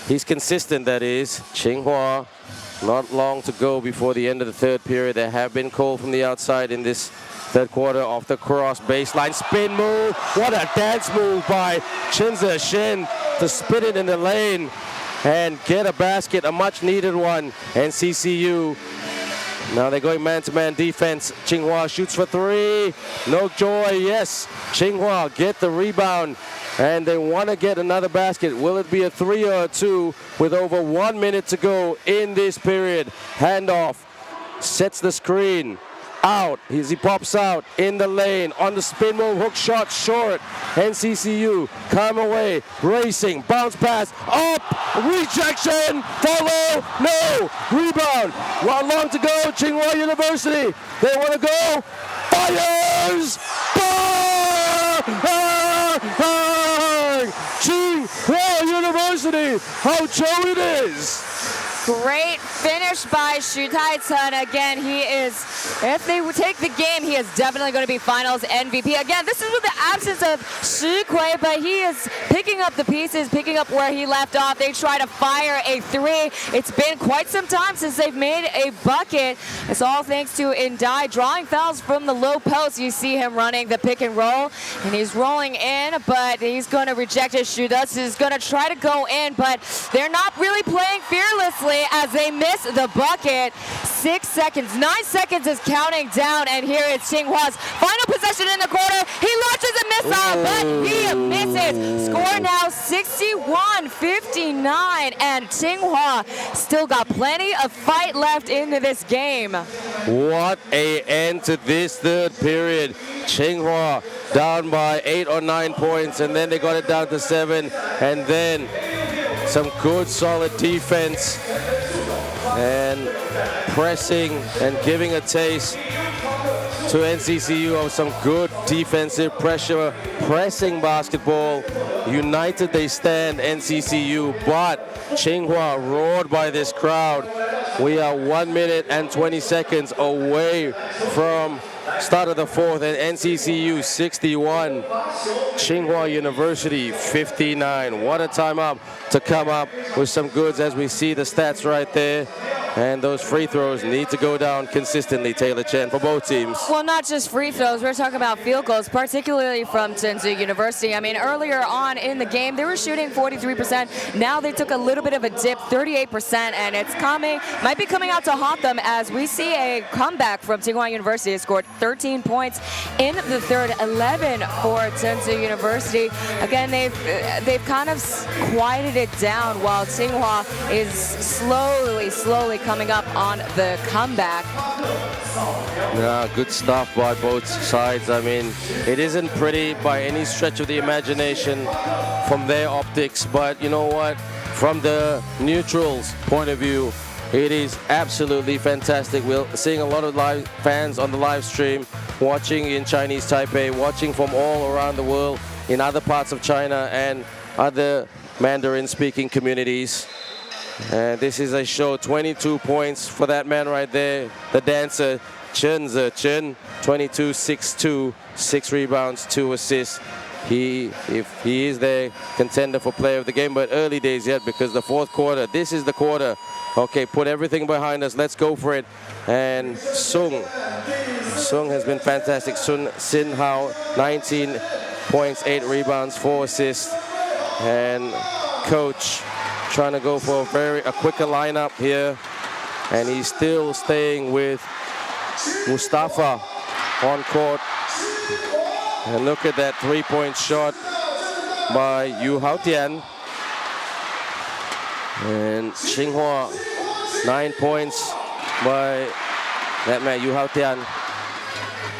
he's consistent, that is. Tsinghua, not long to go before the end of the third period. There have been calls from the outside in this third quarter off the cross baseline. Spin move. What a dance move by Chen Zeshin to spin it in the lane and get a basket, a much needed one. NCCU. Now they're going man-to-man defense. Tsinghua shoots for 3. No joy, yes. Tsinghua get the rebound, and they want to get another basket. Will it be a 3 or a 2 with over 1 minute to go in this period? Handoff, sets the screen. Out, as he pops out in the lane on the spin move, hook shot short. NCCU come away, racing, bounce pass, up, rejection, follow, no, rebound. One long to go, Tsinghua University. They want to go, fires, bang! Tsinghua University, how true it is. Great finish by Shi Taicun. Again, he is, if they would take the game, he is definitely going to be finals MVP. Again, this is with the absence of Shi Kui, but he is picking up the pieces, picking up where he left off. They try to fire a 3. It's been quite some time since they've made a bucket. It's all thanks to Indai drawing fouls from the low post. You see him running the pick and roll, and he's rolling in, but he's going to reject his shoot. He's going to try to go in, but they're not really playing fearlessly as they miss the bucket. 6 seconds, 9 seconds is counting down, and here is Tsinghua's final possession in the corner. He launches a missile, but he misses. Score now 61-59, and Tsinghua still got plenty of fight left into this game. What a end to this third period. Tsinghua down by 8 or 9 points, and then they got it down to 7, and then some good solid defense and pressing and giving a taste to NCCU of some good defensive pressure, pressing basketball. United they stand, NCCU, but Tsinghua roared by this crowd. We are 1 minute and 20 seconds away from start of the fourth, and NCCU 61, Tsinghua University 59. What a time up to come up with some goods as we see the stats right there. And those free throws need to go down consistently, Taylor Chen, for both teams. Well, not just free throws. We're talking about field goals, particularly from Tsinghua University. I mean, earlier on in the game, they were shooting 43%. Now they took a little bit of a dip, 38%, and it's might be coming out to haunt them as we see a comeback from Tsinghua University. They scored 13 points in the third, 11 for Tsinghua University. Again, they've kind of quieted it down while Tsinghua is slowly coming up on the comeback. Yeah, good stuff by both sides. I mean, it isn't pretty by any stretch of the imagination from their optics, but you know what? From the neutrals' point of view, it is absolutely fantastic. We're seeing a lot of live fans on the live stream, watching in Chinese Taipei, watching from all around the world in other parts of China and other Mandarin-speaking communities. And this is a show, 22 points for that man right there, the dancer, Chen Zechen, 22-6-2, 6 rebounds, 2 assists. If he is the contender for player of the game, but early days yet because the fourth quarter, this is the quarter. Okay, put everything behind us, let's go for it. And Sung has been fantastic. Sin Hao, 19 points, 8 rebounds, 4 assists. And coach trying to go for a quicker lineup here, and he's still staying with Mustafa on court. And look at that 3-point shot by Yu Haotian. And Tsinghua, 9 points by that man Yu Haotian.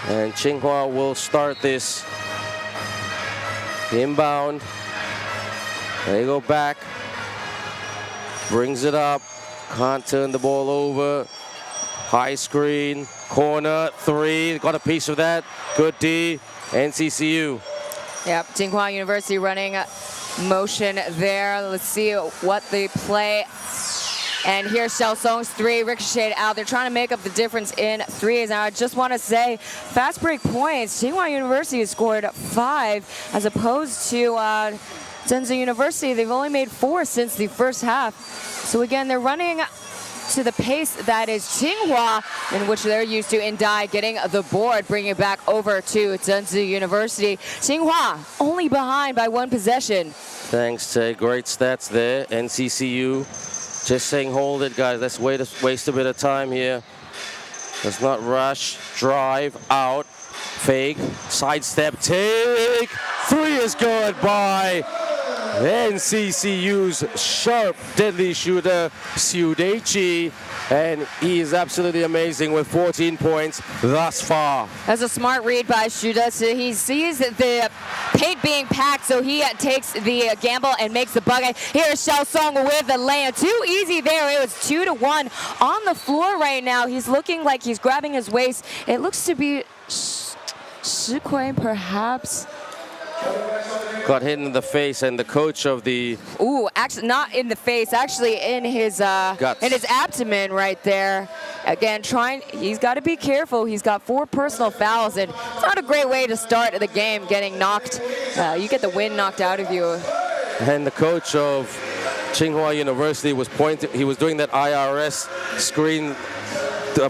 And Tsinghua will start this inbound. They go back. Brings it up, can't turn the ball over. High screen, corner, 3, got a piece of that. Good D, NCCU. Yep, Tsinghua University running motion there. Let's see what they play. And here's Xiao Song's 3, ricocheted out. They're trying to make up the difference in threes. And I just want to say, fast break points, Tsinghua University has scored 5 as opposed to Tsinghua University. They've only made 4 since the first half. So again, they're running to the pace that is Tsinghua, in which they're used to in Dai, getting the board, bringing it back over to Tsinghua University. Tsinghua only behind by 1 possession. Thanks, Tay. Great stats there. NCCU just saying, hold it, guys. Let's waste a bit of time here. Let's not rush. Drive out. Fake. Sidestep. Take. 3 is good by NCCU's sharp, deadly shooter, Xiu Deiqi, and he is absolutely amazing with 14 points thus far. That's a smart read by Shuda. So he sees the paint being packed, so he takes the gamble and makes the bucket. Here's Xiao Song with the layup. Too easy there. It was 2-1 on the floor right now. He's looking like he's grabbing his waist. It looks to be Shi Kui, perhaps. Got hit in the face, and the coach of the... Ooh, actually not in the face, actually in his abdomen right there. Again, he's got to be careful. He's got 4 personal fouls, and it's not a great way to start the game, getting knocked. You get the wind knocked out of you. And the coach of Tsinghua University was he was doing that IRS screen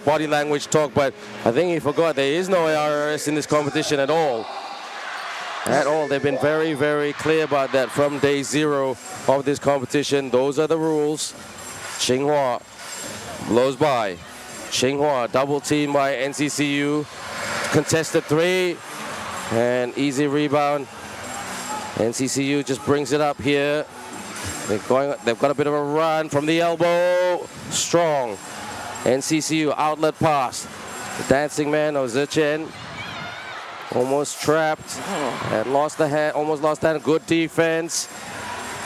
body language talk, but I think he forgot there is no IRS in this competition at all. They've been very, very clear about that from day 0 of this competition. Those are the rules. Tsinghua blows by. Tsinghua double team by NCCU. Contested 3 and easy rebound. NCCU just brings it up here. They've got a bit of a run from the elbow. Strong. NCCU outlet pass. The dancing man of Zechen. Almost trapped and lost the hand, almost lost that. Good defense.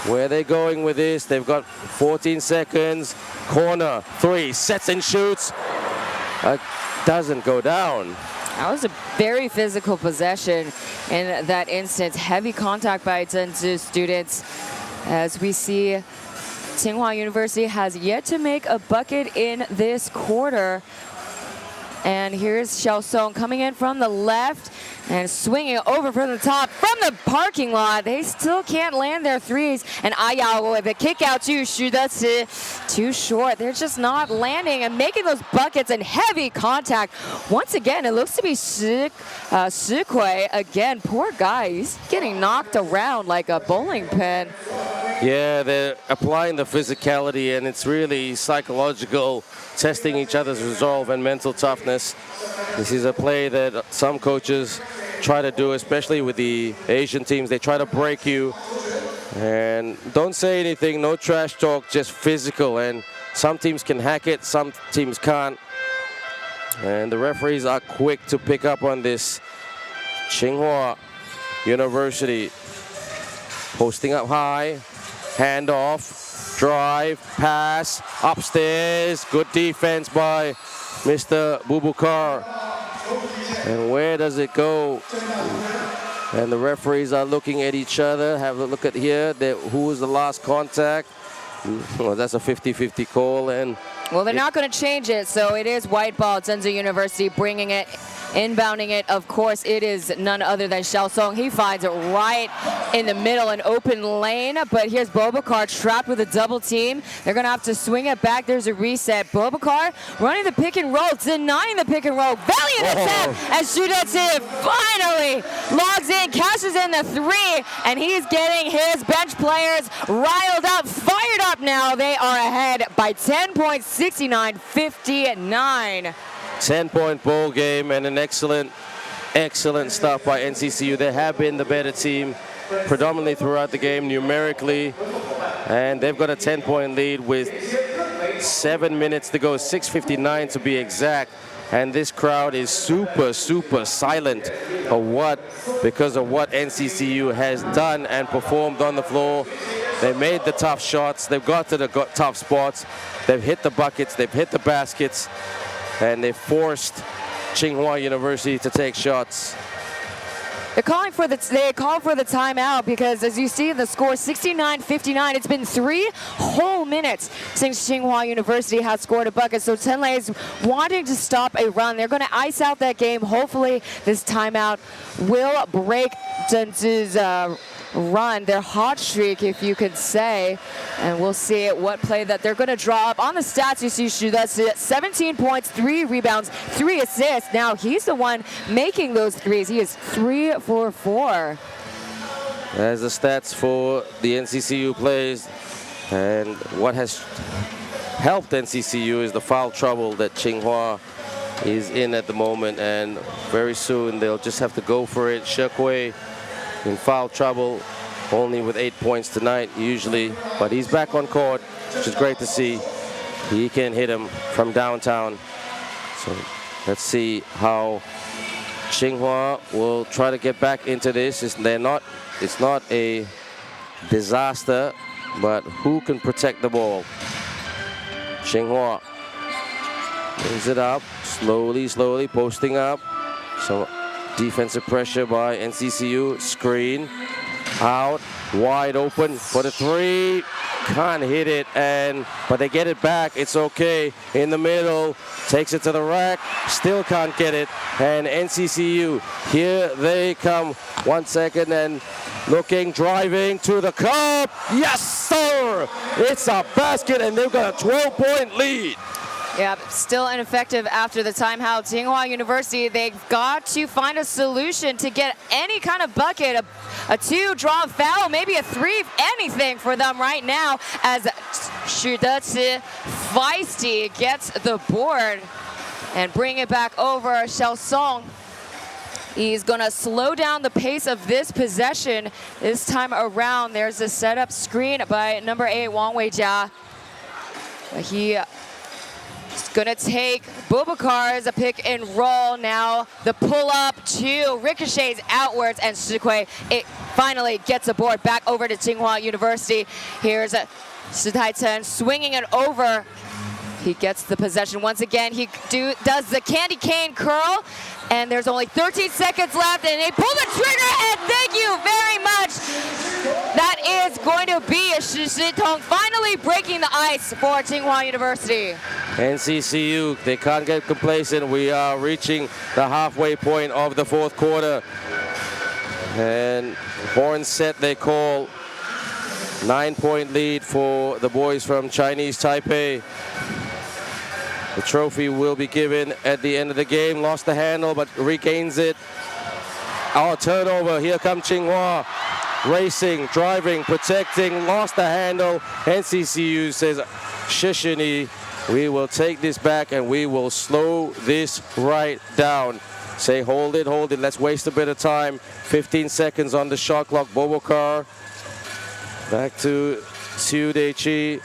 Where are they going with this? They've got 14 seconds. Corner, 3, sets and shoots. Doesn't go down. That was a very physical possession in that instance. Heavy contact by Tsinghua students as we see Tsinghua University has yet to make a bucket in this quarter. And here's Xiao Song coming in from the left and swinging over from the top from the parking lot. They still can't land their threes. And Ayao with a kick out to Xu Deqi. Too short. They're just not landing and making those buckets in heavy contact. Once again, it looks to be Shi Kui. Again, poor guy. He's getting knocked around like a bowling pin. Yeah, they're applying the physicality, and it's really psychological, testing each other's resolve and mental toughness. This is a play that some coaches try to do, especially with the Asian teams. They try to break you, and don't say anything, no trash talk, just physical. And some teams can hack it, some teams can't. And the referees are quick to pick up on this. Tsinghua University posting up high. Hand off, drive, pass, upstairs. Good defense by Mr. Bubukar. And where does it go? And the referees are looking at each other. Have a look at here. Who was the last contact? Well, that's a 50-50 call. And well, they're not going to change it, so it is white ball. Zhengzhou University bringing it, inbounding it. Of course, it is none other than Xiao Song. He finds it right in the middle, an open lane. But here's Bobakar trapped with a double team. They're going to have to swing it back. There's a reset. Bobakar running the pick and roll, denying the pick and roll. Valiant attempt as Xu Deqi finally logs in, cashes in the three, and he's getting his bench players riled up, fired up now. They are ahead by 10 points, 69-59. 10-point ball game and an excellent stuff by NCCU. They have been the better team predominantly throughout the game numerically, and they've got a 10-point lead with 7 minutes to go, 6:59 to be exact. And this crowd is super silent because of what NCCU has done and performed on the floor. They made the tough shots. They've got to the tough spots. They've hit the buckets. They've hit the baskets. And they forced Tsinghua University to take shots. They call for the timeout because, as you see the score, 69-59. It's been 3 whole minutes since Tsinghua University has scored a bucket. So Tenlei is wanting to stop a run. They're going to ice out that game. Hopefully, this timeout will break Zhengzhou's run, their hot streak, if you could say. And we'll see what play that they're going to draw up. On the stats, you see Xu Deqi, 17 points, 3 rebounds, 3 assists. Now he's the one making those threes. He is 3 for 4. There's the stats for the NCCU plays. And what has helped NCCU is the foul trouble that Tsinghua is in at the moment. And very soon they'll just have to go for it. Shekui in foul trouble, only with 8 points tonight usually, but he's back on court, which is great to see. He can hit him from downtown. So let's see how Tsinghua will try to get back into this. It's not a disaster, but who can protect the ball? Tsinghua brings it up, slowly posting up. So defensive pressure by NCCU. Screen out, wide open for the three. Can't hit it, but they get it back. It's okay. In the middle, takes it to the rack. Still can't get it. And NCCU, here they come. 1 second and looking, driving to the cup. Yes, sir! It's a basket, and they've got a 12-point lead. Yeah, still ineffective after the timeout. Tsinghua University, they've got to find a solution to get any kind of bucket, a 2, draw a foul, maybe a 3, anything for them right now, as Xu Deqi feisty gets the board and bring it back over. Xiao Song, he's going to slow down the pace of this possession this time around. There's a setup screen by number 8, Wang Weijia. He's gonna take Bubakar's pick and roll now. The pull up 2 ricochets outwards, and Shikui finally gets a board back over to Tsinghua University. Here's Shi Taichen swinging it over. He gets the possession once again. He does the candy cane curl, and there's only 13 seconds left, and they pull the trigger, and thank you very much. That is going to be Shi Shitong finally breaking the ice for Tsinghua University. NCCU, they can't get complacent. We are reaching the halfway point of the fourth quarter. And horn set they call. 9-point lead for the boys from Chinese Taipei. The trophy will be given at the end of the game. Lost the handle, but regains it. Our turnover. Here comes Tsinghua. Racing, driving, protecting. Lost the handle. NCCU says, Shishini, we will take this back and we will slow this right down. Say, hold it, hold it. Let's waste a bit of time. 15 seconds on the shot clock. Bobokar. Back to Siu Deichi.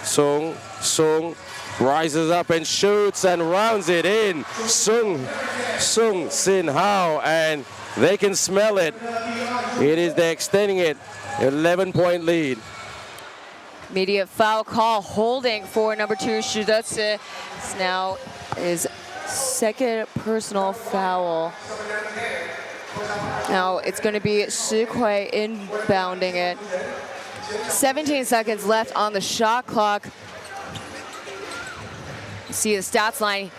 Sung rises up and shoots and rounds it in. Sung Sin Hao, and they can smell it. They're extending it. 11-point lead. Immediate foul call, holding for number 2 Shi Detsu. Now is second personal foul. Now it's going to be Shi Kui inbounding it. 17 seconds left on the shot clock. See the stats line.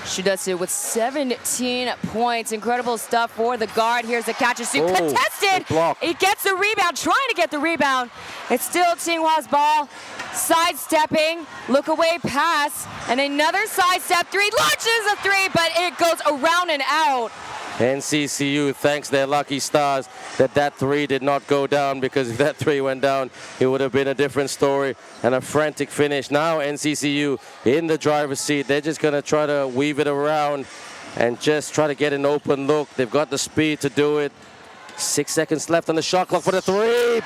Shi Detsu with 17 points. Incredible stuff for the guard. Here's the catch. Contested. He gets the rebound, trying to get the rebound. It's still Tsinghua's ball. Sidestepping, look away pass, and another sidestep three. Launches a three, but it goes around and out. NCCU thanks their lucky stars that three did not go down, because if that three went down, it would have been a different story and a frantic finish. Now NCCU in the driver's seat. They're just going to try to weave it around and just try to get an open look. They've got the speed to do it. 6 seconds left on the shot clock for the three.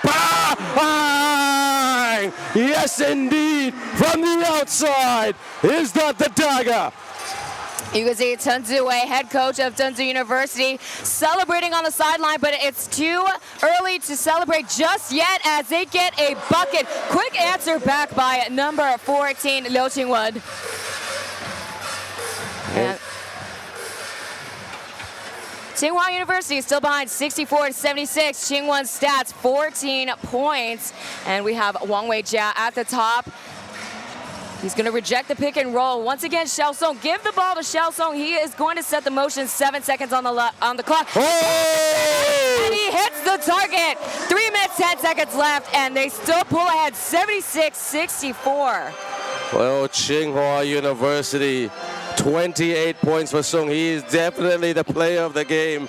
Bang! Yes, indeed. From the outside. Is that the dagger? You can see Chen Ziwei, head coach of Zhengzhou University, celebrating on the sideline, but it's too early to celebrate just yet as they get a bucket. Quick answer back by number 14, Liu Qingwen. Tsinghua University is still behind 64-76. Qingwen's stats, 14 points. And we have Wang Weijia at the top. He's going to reject the pick and roll. Once again, Xiao Song, give the ball to Xiao Song. He is going to set the motion. 7 seconds on the clock. Oh! And he hits the target. 3 minutes, 10 seconds left, and they still pull ahead 76-64. Well, Tsinghua University, 28 points for Song. He is definitely the player of the game.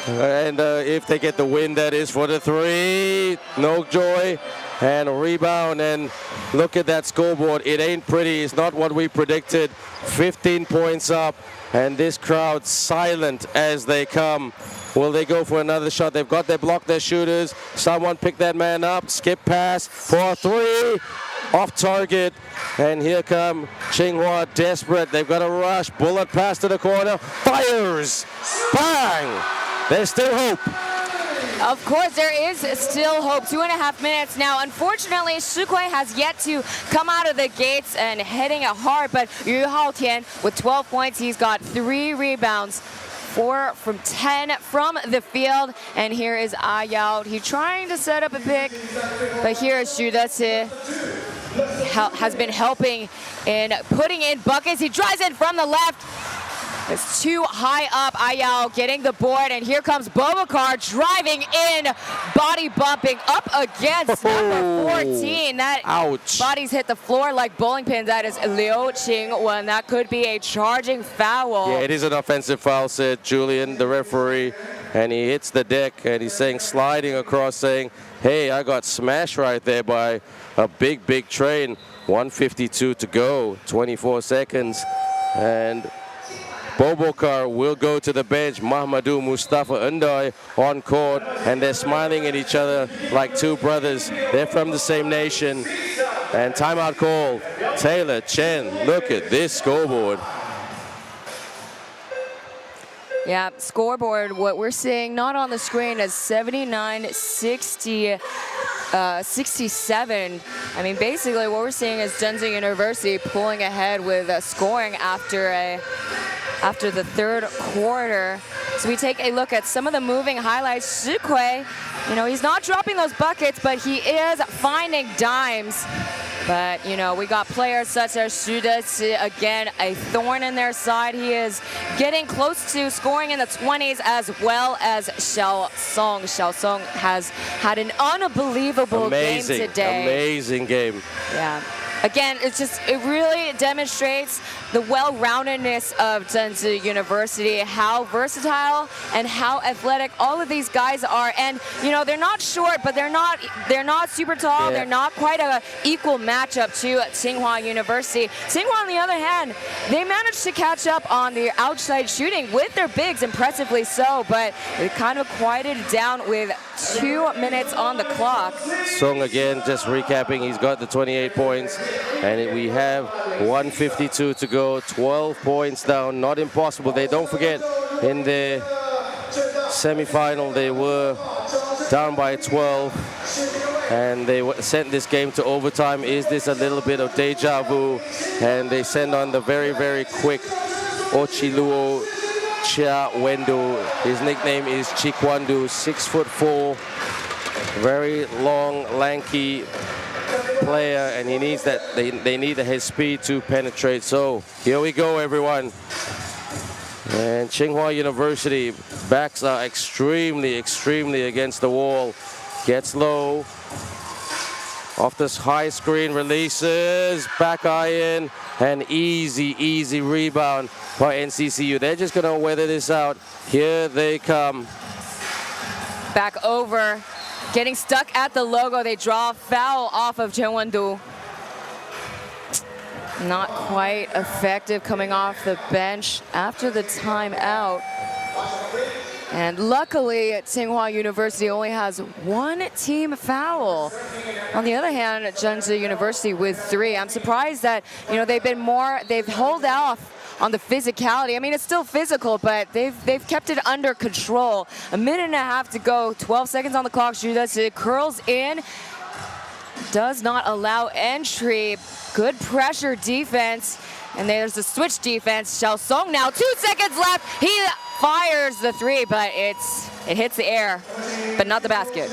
And if they get the win, that is for the three. No joy. And a rebound, and look at that scoreboard. It ain't pretty. It's not what we predicted. 15 points up, and this crowd silent as they come. Will they go for another shot? They've got their block, their shooters. Someone pick that man up. Skip pass for a three. Off target. And here come Tsinghua, desperate. They've got a rush. Bullet pass to the corner. Fires. Bang. There's still hope. Of course, there is still hope. 2.5 minutes now. Unfortunately, Shi Kui has yet to come out of the gates and hitting it hard, but Yu Haotian with 12 points, he's got 3 rebounds, 4 from 10 from the field. And here is Ah Yao. He's trying to set up a pick, but here is Xu Detsu. Has been helping in putting in buckets. He drives in from the left. It's too high up. Ayao getting the board, and here comes Bobokar driving in, body bumping up against number 14. That ouch. Bodies hit the floor like bowling pins. That is Liu Qingwen. That could be a charging foul. Yeah, it is an offensive foul, said Julian, the referee, and he hits the deck, and he's saying, sliding across, saying, hey, I got smashed right there by a big train. 1:52 to go, 24 seconds, and Bobokar will go to the bench. Mahmadou Mustafa Undai on court, and they're smiling at each other like two brothers. They're from the same nation. And timeout call. Taylor Chen, look at this scoreboard. Yeah, scoreboard, what we're seeing not on the screen is 79-67. I mean, basically what we're seeing is Zhengzhou University pulling ahead with scoring after the third quarter. So we take a look at some of the moving highlights. Shi Kui, you know, he's not dropping those buckets, but he is finding dimes. But, you know, we got players such as Xu Deci, again, a thorn in their side. He is getting close to scoring in the 20s, as well as Xiao Song. Xiao Song has had an unbelievable game today. Amazing game. Yeah. Again, it really demonstrates the well-roundedness of Zhengzhi University, how versatile and how athletic all of these guys are. And you know, they're not short, but they're not super tall. Yeah. They're not quite an equal matchup to Tsinghua University. Tsinghua, on the other hand, they managed to catch up on the outside shooting with their bigs, impressively so, but it kind of quieted down with 2 minutes on the clock. Song again, just recapping, he's got the 28 points. And we have 1:52 to go, 12 points down, not impossible. They don't forget, in the semi-final, they were down by 12, and they sent this game to overtime. Is this a little bit of deja vu? And they send on the very, very quick Ochiluo Chia Wendu. His nickname is Chikwandu, 6'4", very long, lanky player, and he needs that. They need his speed to penetrate. So here we go, everyone. And Tsinghua University backs are extremely against the wall. Gets low. Off this high screen, releases, back iron, and easy rebound by NCCU. They're just gonna weather this out. Here they come. Back over. Getting stuck at the logo, they draw a foul off of Chen Wendu. Not quite effective coming off the bench after the timeout. And luckily, Tsinghua University only has 1 team foul. On the other hand, Zhengzhi University with 3. I'm surprised that, you know, they've held off on the physicality. I mean, it's still physical, but they've kept it under control. 1.5 minutes to go, 12 seconds on the clock. Xu Deci curls in, does not allow entry. Good pressure defense, and there's the switch defense. Xiao Song now, 2 seconds left. He fires the 3, but it hits the air, but not the basket.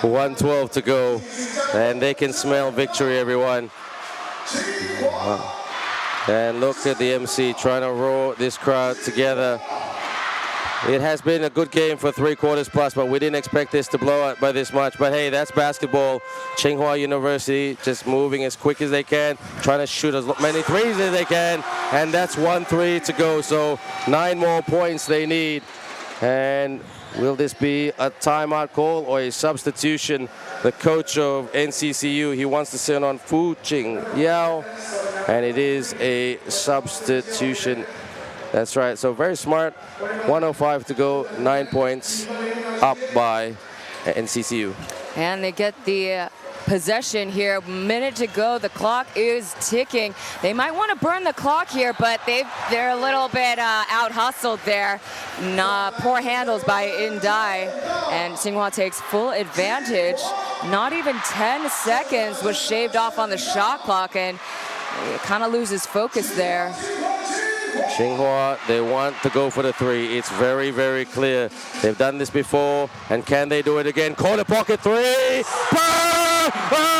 1:12 to go, and they can smell victory, everyone. And look at the MC trying to roar this crowd together. It has been a good game for 3 quarters plus, but we didn't expect this to blow up by this much. But hey, that's basketball. Tsinghua University just moving as quick as they can, trying to shoot as many threes as they can, and that's 1-3 to go. So 9 more points they need. And will this be a timeout call or a substitution? The coach of NCCU, he wants to send on Fu Jing Yao, and it is a substitution. That's right, so very smart. 1:05 to go, 9 points up by NCCU. And they get the possession here. 1 minute to go, the clock is ticking. They might want to burn the clock here, but they're a little bit out-hustled there. Poor handles by Indai, and Tsinghua takes full advantage. Not even 10 seconds was shaved off on the shot clock, and it kind of loses focus there. Tsinghua, they want to go for the 3. It's very, very clear. They've done this before, and can they do it again? Corner pocket 3! Bang!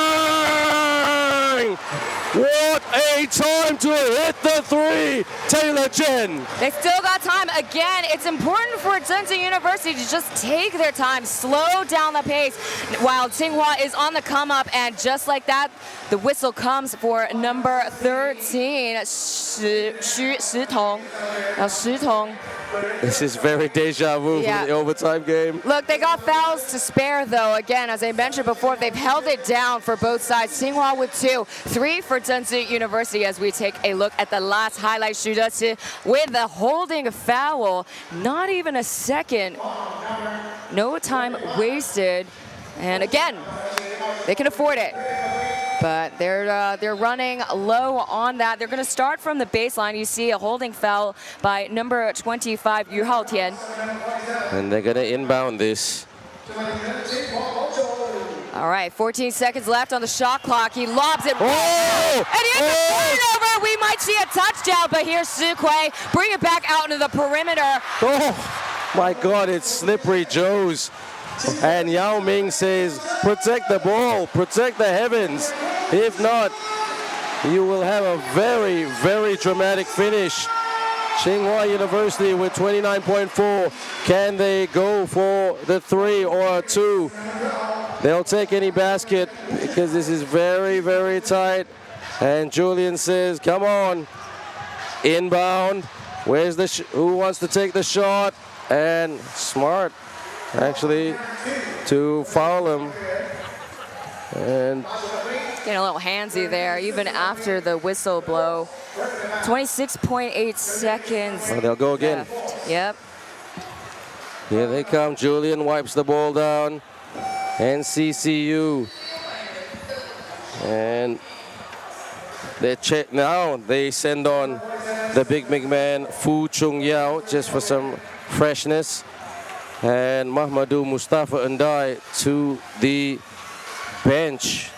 What a time to hit the 3, Taylor Chen. They still got time. Again, it's important for Zhengzhi University to just take their time, slow down the pace, while Tsinghua is on the come up, and just like that, the whistle comes for number 13, Shi Tong. This is very deja vu from the overtime game. Look, they got fouls to spare, though. Again, as I mentioned before, they've held it down for both sides. Tsinghua with 2, 3 for Zhengzhi University as we take a look at the last highlight. Xu Deci with the holding foul. Not even a second. No time wasted. And again, they can afford it. But they're running low on that. They're going to start from the baseline. You see a holding foul by number 25, Yu Haotian. And they're going to inbound this. All right, 14 seconds left on the shot clock. He lobs it. Oh! And he has a turnover. We might see a touchdown, but here's Sukway. Bring it back out into the perimeter. Oh, my God, it's slippery Joe's. And Yao Ming says, protect the ball, protect the heavens. If not, you will have a very, very dramatic finish. Tsinghua University with 29.4. Can they go for the 3 or a 2? They'll take any basket because this is very, very tight. And Julian says, come on, inbound. Where's the, who wants to take the shot? And Smart, actually, to foul him. And getting a little handsy there, even after the whistle blow. 26.8 seconds. Oh, they'll go again. Left. Yep. Here they come. Julian wipes the ball down. NCCU. And they check now. They send on the big man Fu Chung Yao just for some freshness. And Mahmoudou Mustafa Ndai to the bench.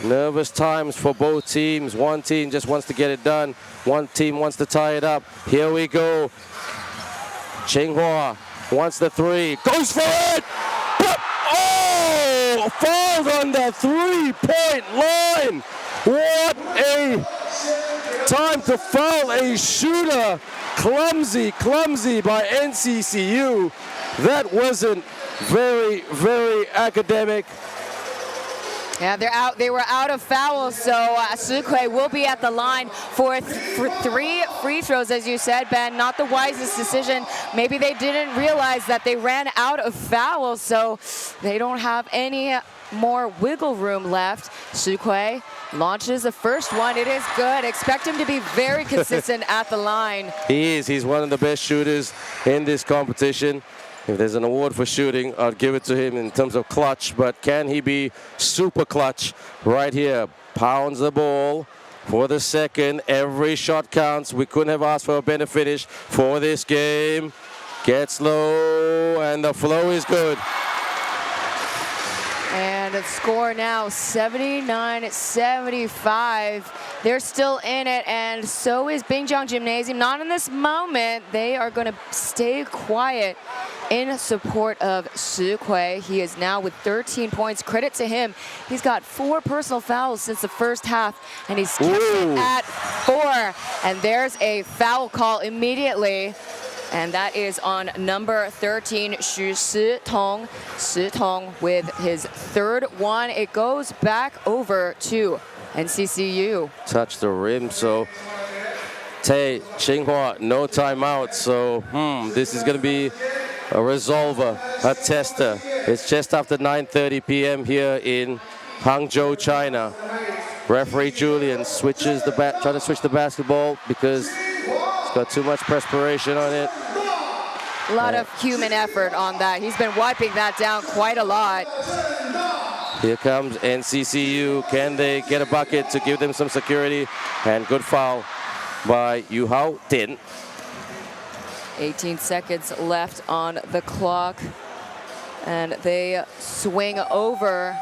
Nervous times for both teams. One team just wants to get it done. One team wants to tie it up. Here we go. Tsinghua wants the 3. Goes for it! Oh! Fouled on the 3-point line. What a time to foul a shooter. Clumsy by NCCU. That wasn't very, very academic. Yeah, they're out. They were out of fouls, so Sukway will be at the line for 3 free throws, as you said, Ben. Not the wisest decision. Maybe they didn't realize that they ran out of fouls, so they don't have any more wiggle room left. Sukway launches the first one. It is good. Expect him to be very consistent at the line. He is. He's one of the best shooters in this competition. If there's an award for shooting, I'd give it to him in terms of clutch, but can he be super clutch right here? Pounds the ball for the second. Every shot counts. We couldn't have asked for a better finish for this game. Gets low, and the flow is good. And the score now 79-75. They're still in it, and so is Binjiang Gymnasium. Not in this moment. They are going to stay quiet in support of Sukway. He is now with 13 points. Credit to him. He's got 4 personal fouls since the first half, and he's kept it at 4. And there's a foul call immediately. And that is on number 13, Xu Sitong. Sitong with his 3rd one. It goes back over to NCCU. Touch the rim, so Tsinghua, no timeout. So this is going to be a resolver, a tester. It's just after 9:30 p.m. here in Hangzhou, China. Referee Julian switches the trying to switch the basketball because it's got too much perspiration on it. A lot of human effort on that. He's been wiping that down quite a lot. Here comes NCCU. Can they get a bucket to give them some security? And good foul by Yu Hao Tin. 18 seconds left on the clock. And they swing over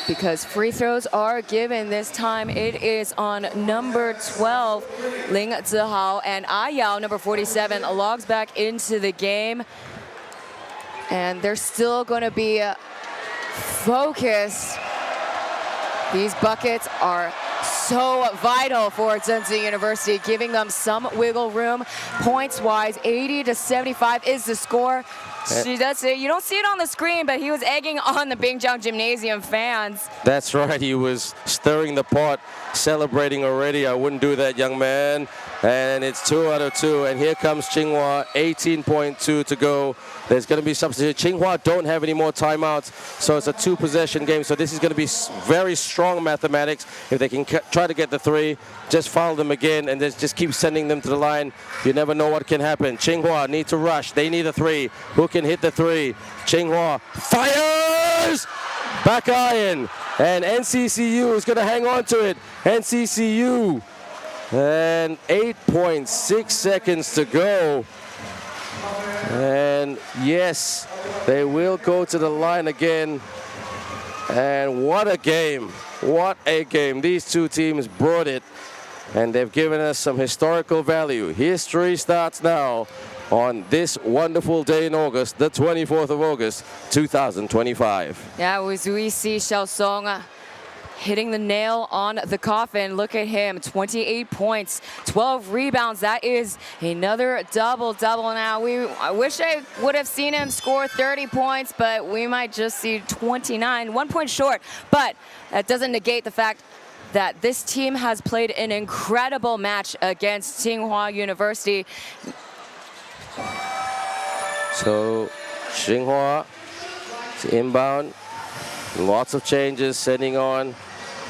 because free throws are given. This time it is on number 12, Ling Zihao, and Ayao, number 47, logs back into the game. And they're still going to be focused. These buckets are so vital for Zhengzi University, giving them some wiggle room. Points-wise, 80-75 is the score. You don't see it on the screen, but he was egging on the Binjiang Gymnasium fans. That's right. He was stirring the pot, celebrating already. I wouldn't do that, young man. And it's 2 out of 2. And here comes Tsinghua, 18.2 to go. There's going to be substitution. Tsinghua don't have any more timeouts, so it's a 2-possession game. So this is going to be very strong mathematics. If they can try to get the 3, just foul them again and just keep sending them to the line. You never know what can happen. Tsinghua need to rush. They need a 3. Who can hit the 3? Tsinghua fires! Back iron. And NCCU is going to hang on to it. NCCU. And 8.6 seconds to go. And yes, they will go to the line again. And what a game. What a game. These two teams brought it, and they've given us some historical value. History starts now on this wonderful day in August, the 24th of August, 2025. Yeah, we see Xiao Song hitting the nail on the coffin. Look at him, 28 points, 12 rebounds. That is another double-double now. I wish I would have seen him score 30 points, but we might just see 29, 1 point short. But that doesn't negate the fact that this team has played an incredible match against Tsinghua University. So, Tsinghua is inbound. Lots of changes, sending on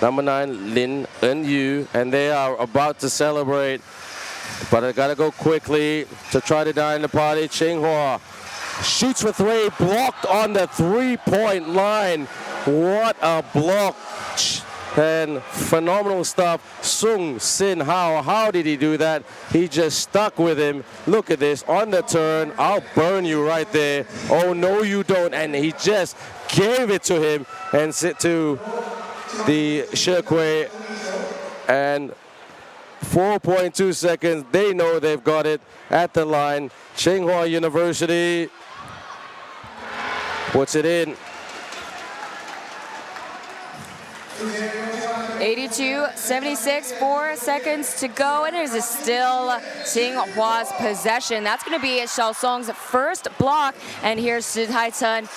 number 9, Lin En-yu, and they are about to celebrate. But I gotta go quickly to try to dine the party. Tsinghua shoots for 3, blocked on the 3-point line. What a block. And phenomenal stuff. Sung Sin Hao, how did he do that? He just stuck with him. Look at this, on the turn, I'll burn you right there. Oh, no, you don't. And he just gave it to him and sit to the Shekui. And 4.2 seconds, they know they've got it at the line. Tsinghua University puts it in. 82-76, 4 seconds to go, and it is still Tsinghua's possession. That's going to be Xiao Song's first block, and here's Shi Tai-chun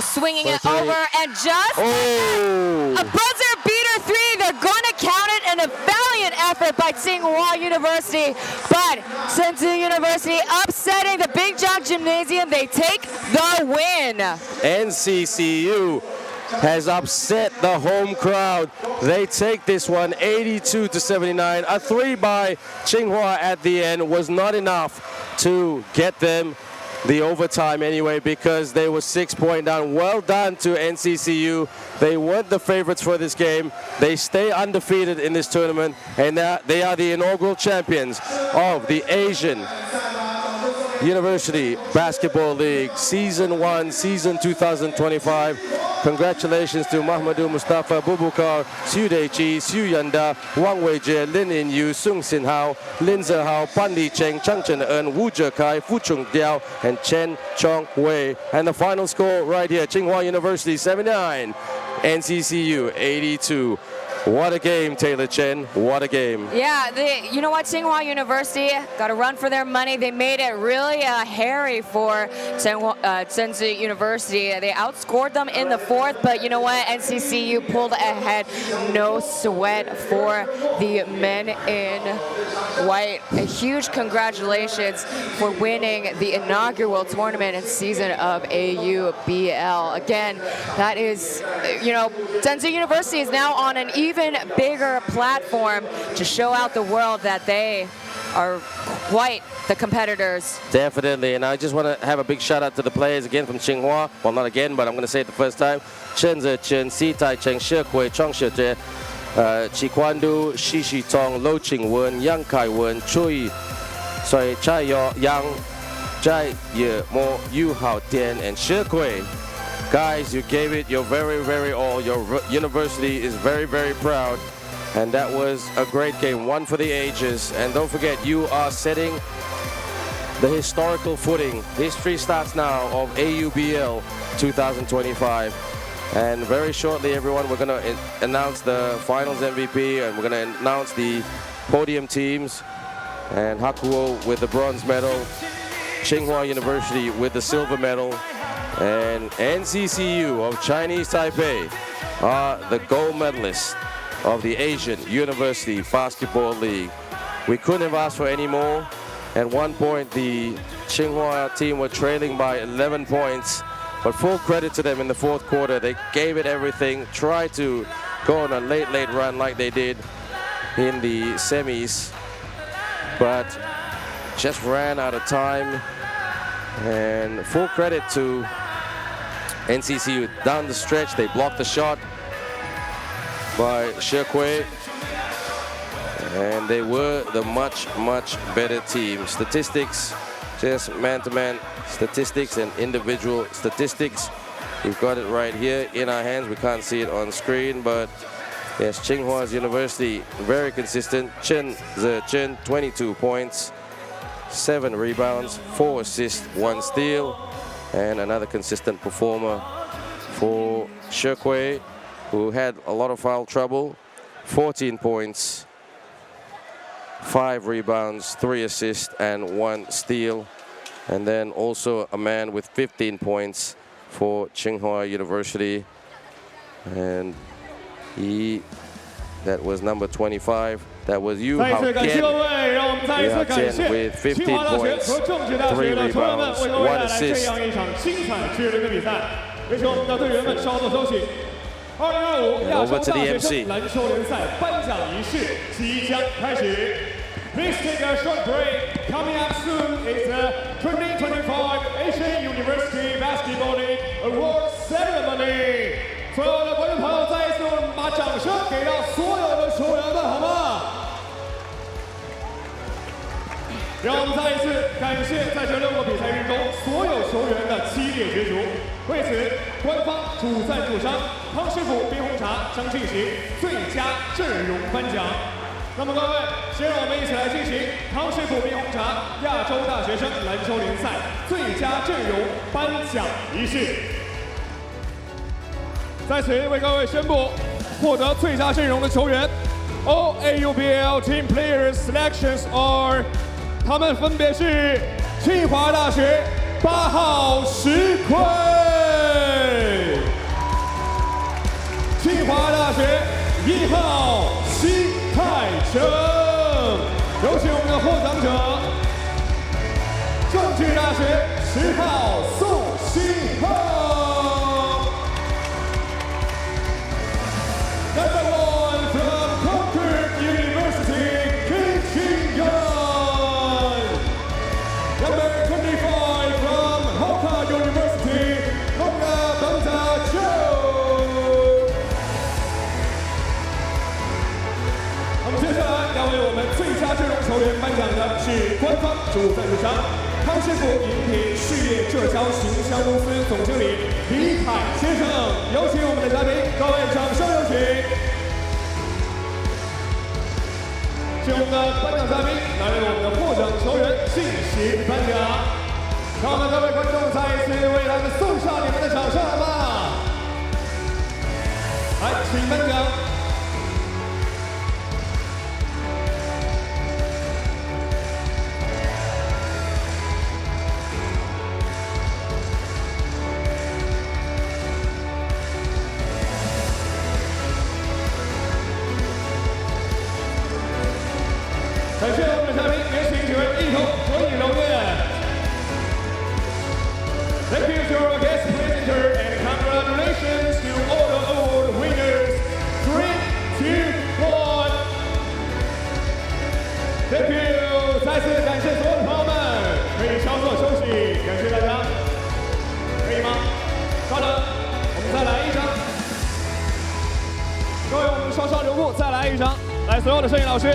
swinging it over, and just a buzzer beater 3. They're going to count it, and a valiant effort by Tsinghua University, but Shenzhen University upsetting the Big John Gymnasium. They take the win. NCCU has upset the home crowd. They take this one 82-79. A 3 by Tsinghua at the end was not enough to get them the overtime anyway, because they were 6-point down. Well done to NCCU. They weren't the favorites for this game. They stay undefeated in this tournament, and they are the inaugural champions of the Asian University Basketball League Season 1, Season 2025. Congratulations to Mahmoudou Mustafa, Bubukar, Xu Deiqi, Xu Yanda, Wang Weijie, Lin In-yu, Sung Sin Hao, Lin Zehao, Pan Li Cheng, Chang Chen-en, Wu Zhekai, Fu Chung Diao, and Chen Chong Wei. And the final score right here, Tsinghua University 79, NCCU 82. What a game, Taylor Chen. What a game. Yeah, you know what? Tsinghua University got to run for their money. They made it really hairy for Shenzhen University. They outscored them in the fourth, but you know what? NCCU pulled ahead. No sweat for the men in white. A huge congratulations for winning the inaugural tournament and season of AUBL. Again, that is, you know, Shenzhen University is now on an even bigger platform to show out the world that they are quite the competitors. Definitely, and I just want to have a big shout out to the players again from Tsinghua. Well, not again, but I'm going to say it the first time. Chen Zechen, Si Tai-cheng, Shekui, Chong Shejie, Chi Kwan-du, Shi Shi-tong, Lo Ching-wen, Yang Kai-wen, Chai Yo-yang, Zhai Ye-mo, Yu Hao-tian, and Shekui. Guys, you gave it your very, very all. Your university is very, very proud. And that was a great game, one for the ages. And don't forget, you are setting the historical footing. History starts now of AUBL 2025. And very shortly, everyone, we're going to announce the finals MVP, and we're going to announce the podium teams. And Hakuo with the bronze medal, Tsinghua University with the silver medal, and NCCU of Chinese Taipei are the gold medalists of the Asian University Basketball League. We couldn't have asked for any more. At one point, the Tsinghua team were trailing by 11 points, but full credit to them in the fourth quarter. They gave it everything, tried to go on a late run like they did in the semis, but just ran out of time. And full credit to NCCU. Down the stretch, they blocked the shot by Shekui, and they were the much better team. Statistics, just man-to-man statistics and individual statistics. We've got it right here in our hands. We can't see it on screen, but yes, Tsinghua University, very consistent. Chen Zhechen, 22 points, 7 rebounds, 4 assists, 1 steal, and another consistent performer for Shekui, who had a lot of foul trouble, 14 points, 5 rebounds, 3 assists, and 1 steal. And then also a man with 15 points for Tsinghua University. And that was number 25. That was Yu Hao Tian with 15 points, 3 rebounds, 1 assist. 2025亚洲大学生篮球联赛颁奖仪式即将开始。Please take a short break. Coming up soon is the 2025 Asian University Basketball League Award Ceremony. 所有的观众朋友，再一次把掌声给到所有的球员们，好吗？让我们再一次感谢在这6个比赛日中所有球员的激烈角逐。为此，官方主赞助商康师傅冰红茶将进行最佳阵容颁奖。那么各位，先让我们一起来进行康师傅冰红茶亚洲大学生篮球联赛最佳阵容颁奖仪式。在此为各位宣布，获得最佳阵容的球员 ，All AUBL team players selections are， 他们分别是清华大学8号石奎，清华大学1号奚泰成。有请我们的获奖者，政治大学10号宋新浩。Number 1 from Concord University, Kim Jin-young. Number 25 from Hoka University, Hoka Bangsa-Zhou. 那么接下来要为我们最佳阵容球员颁奖的是官方主赞助商康师傅饮品事业浙江行销公司总经理李凯先生。有请我们的嘉宾，各位掌声有请。请我们的颁奖嘉宾来为我们的获奖球员进行颁奖。让我们各位观众再一次为他们送上你们的掌声，好吗？来，请颁奖。感谢我们的嘉宾，也请几位一同合影留念。Thank you to our guest presenter and congratulations to all the award winners. 3, 2, 1. Thank you. 再次感谢所有的朋友们，可以稍作休息，感谢大家，可以吗？稍等，我们再来一张。各位，我们稍稍留步，再来一张。来，所有的摄影老师。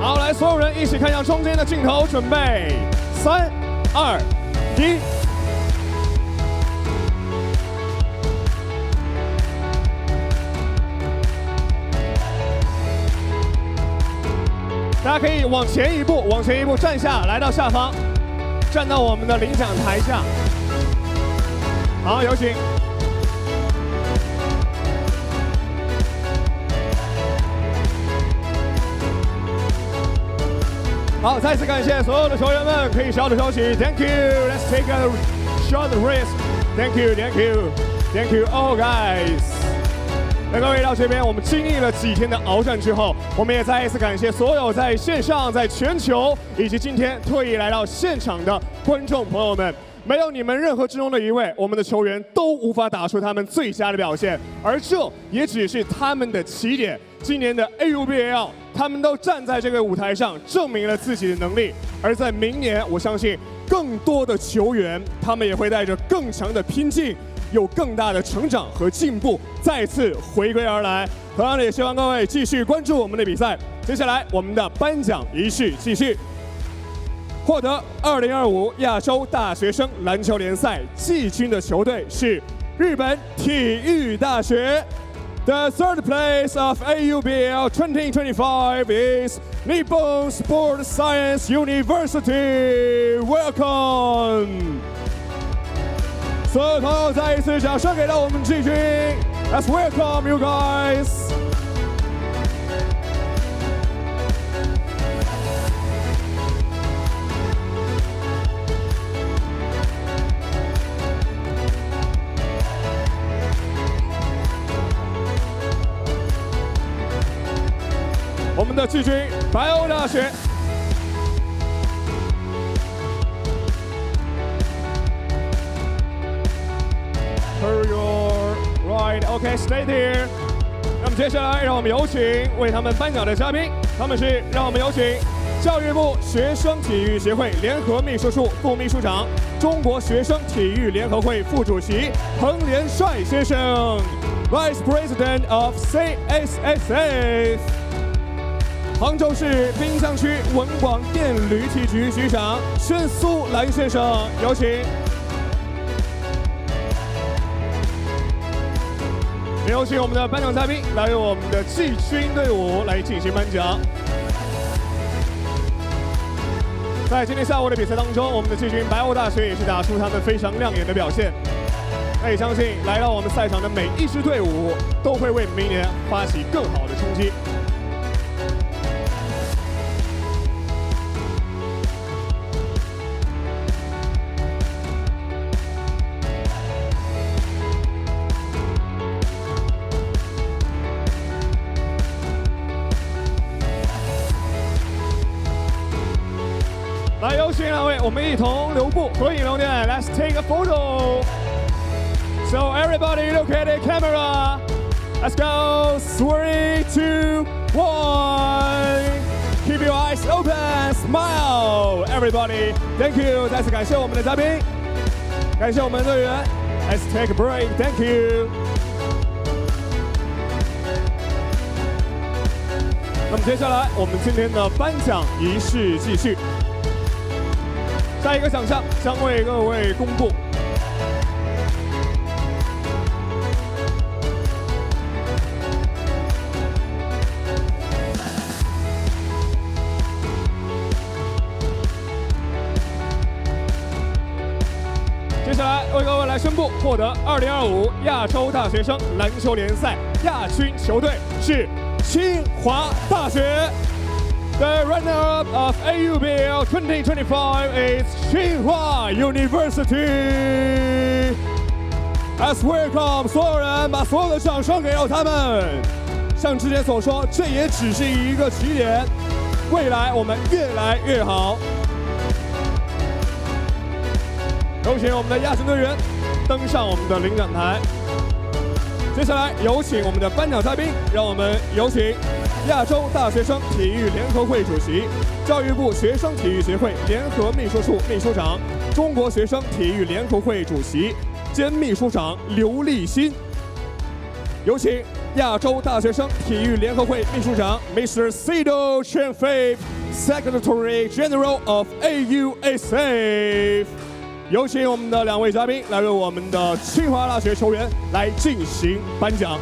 好，来，所有人一起看向中间的镜头，准备，3、2、1。大家可以往前一步，往前一步，站下，来到下方，站到我们的领奖台下。好，有请。好，再次感谢所有的球员们，可以稍作休息。Thank you. Let's take a short rest. Thank you, thank you, thank you, all guys. 那各位到这边，我们经历了几天的鏖战之后，我们也再一次感谢所有在线上、在全球以及今天特意来到现场的观众朋友们。没有你们任何之中的一位，我们的球员都无法打出他们最佳的表现，而这也只是他们的起点。今年的 AUBL， 他们都站在这个舞台上，证明了自己的能力。而在明年，我相信更多的球员，他们也会带着更强的拼劲，有更大的成长和进步，再次回归而来。同样的，也希望各位继续关注我们的比赛。接下来，我们的颁奖仪式继续。获得2025亚洲大学生篮球联赛季军的球队是日本体育大学。The third place of AUBL 2025 is Nippon Sports Science University. Welcome. 所有朋友再一次掌声给到我们季军。Let's welcome you guys. 我们的季军白欧大学。To your right, OK, stay there. 那么接下来，让我们有请为他们颁奖的嘉宾，他们是让我们有请教育部学生体育协会联合秘书处副秘书长、中国学生体育联合会副主席彭连帅先生 ，Vice President of CSPark。杭州市滨江区文广电旅体局局长宣苏兰先生，有请。有请我们的颁奖嘉宾来为我们的季军队伍来进行颁奖。在今天下午的比赛当中，我们的季军白欧大学也是打出他们非常亮眼的表现。那也相信来到我们赛场的每一支队伍都会为明年发起更好的冲击。来，有请两位，我们一同留步合影留念。Let's take a photo. So everybody look at the camera. Let's go. 3, 2, 1. Keep your eyes open. Smile, everybody. Thank you. 再次感谢我们的嘉宾，感谢我们的队员。Let's take a break. Thank you. 那么接下来，我们今天的颁奖仪式继续。下一个奖项将为各位公布。接下来为各位来宣布，获得2025亚洲大学生篮球联赛亚军球队是清华大学。The runner-up of AUBL 2025 is Tsinghua University. Let's welcome 所有人，把所有的掌声给到他们。像之前所说，这也只是一个起点，未来我们越来越好。有请我们的亚军队员登上我们的领奖台。接下来有请我们的颁奖嘉宾，让我们有请亚洲大学生体育联合会主席、教育部学生体育协会联合秘书处秘书长、中国学生体育联合会主席兼秘书长刘立新。有请亚洲大学生体育联合会秘书长 Mr. Sido Chenfei, Secretary General of AUSF。有请我们的两位嘉宾来为我们的清华大学球员来进行颁奖。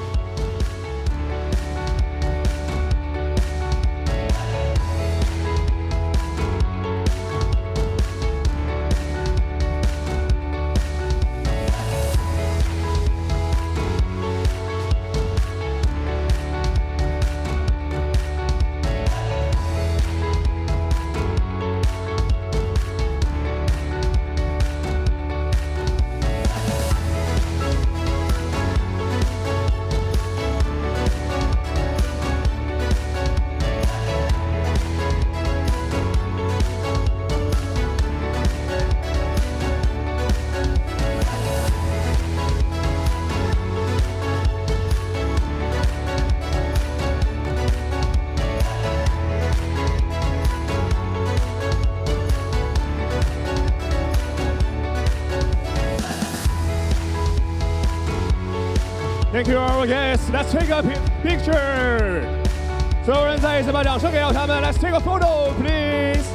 Thank you, our guests. Let's take a picture. 所有人再一次把掌声给到他们。Let's take a photo, please.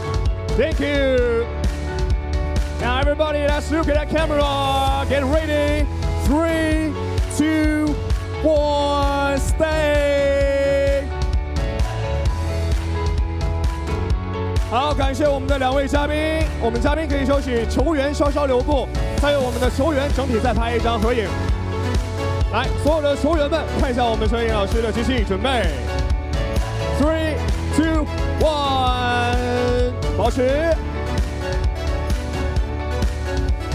Thank you. Now everybody, let's look at that camera. Get ready. 3, 2, 1, stay. 好，感谢我们的2位嘉宾。我们嘉宾可以休息，球员稍稍留步，再由我们的球员整体再拍一张合影。来，所有的球员们看一下我们摄影老师的机器，准备。3, 2, 1，保持。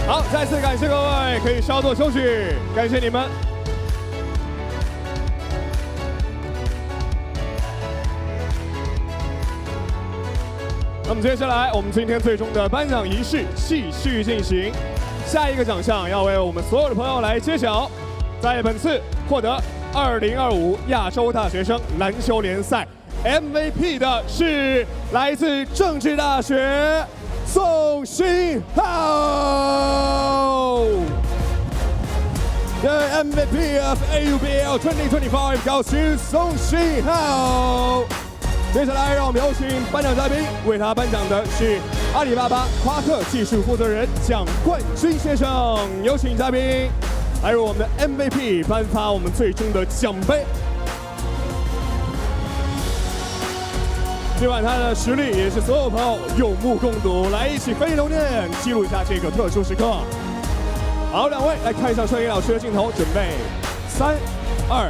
好，再次感谢各位，可以稍作休息，感谢你们。那么接下来，我们今天最终的颁奖仪式继续进行。下一个奖项要为我们所有的朋友来揭晓。在本次获得2025亚洲大学生篮球联赛 MVP 的是来自政治大学宋新浩。The MVP of AUBL 2025 goes to 宋新浩。接下来，让我们有请颁奖嘉宾，为他颁奖的是阿里巴巴夸克技术负责人蒋冠军先生。有请嘉宾来为我们的 MVP 颁发我们最终的奖杯。今晚他的实力也是所有朋友有目共睹，来一起合影留念，记录一下这个特殊时刻。好，2位来看一下摄影老师的镜头，准备，3、2、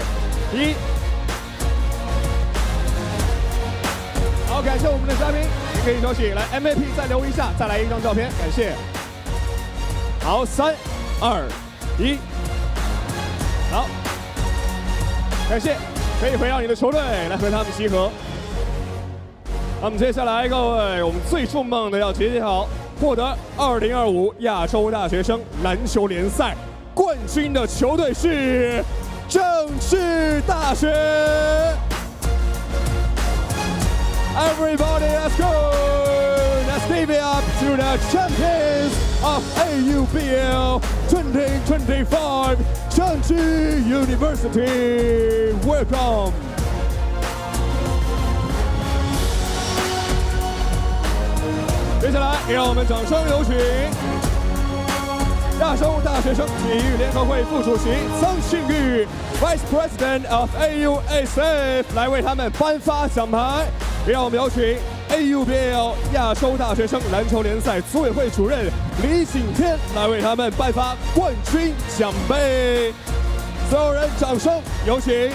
1。好，感谢我们的嘉宾，您可以休息。来 ，MVP 再留一下，再来一张照片，感谢。好，3、2、1。好，感谢，可以回到你的球队来和他们集合。那么接下来，各位，我们最重磅的要揭晓获得2025亚洲大学生篮球联赛冠军的球队是政治大学。Everybody, let's go! Let's give it up to the champions of AUBL 2025, Chengchi University. Welcome. 接下来，让我们掌声有请亚洲大学生体育联合会副主席曾庆玉 ，Vice President of AUSF 来为他们颁发奖牌。让我们有请 AUBL 亚洲大学生篮球联赛组委会主任李景天来为他们颁发冠军奖杯。所有人掌声有请。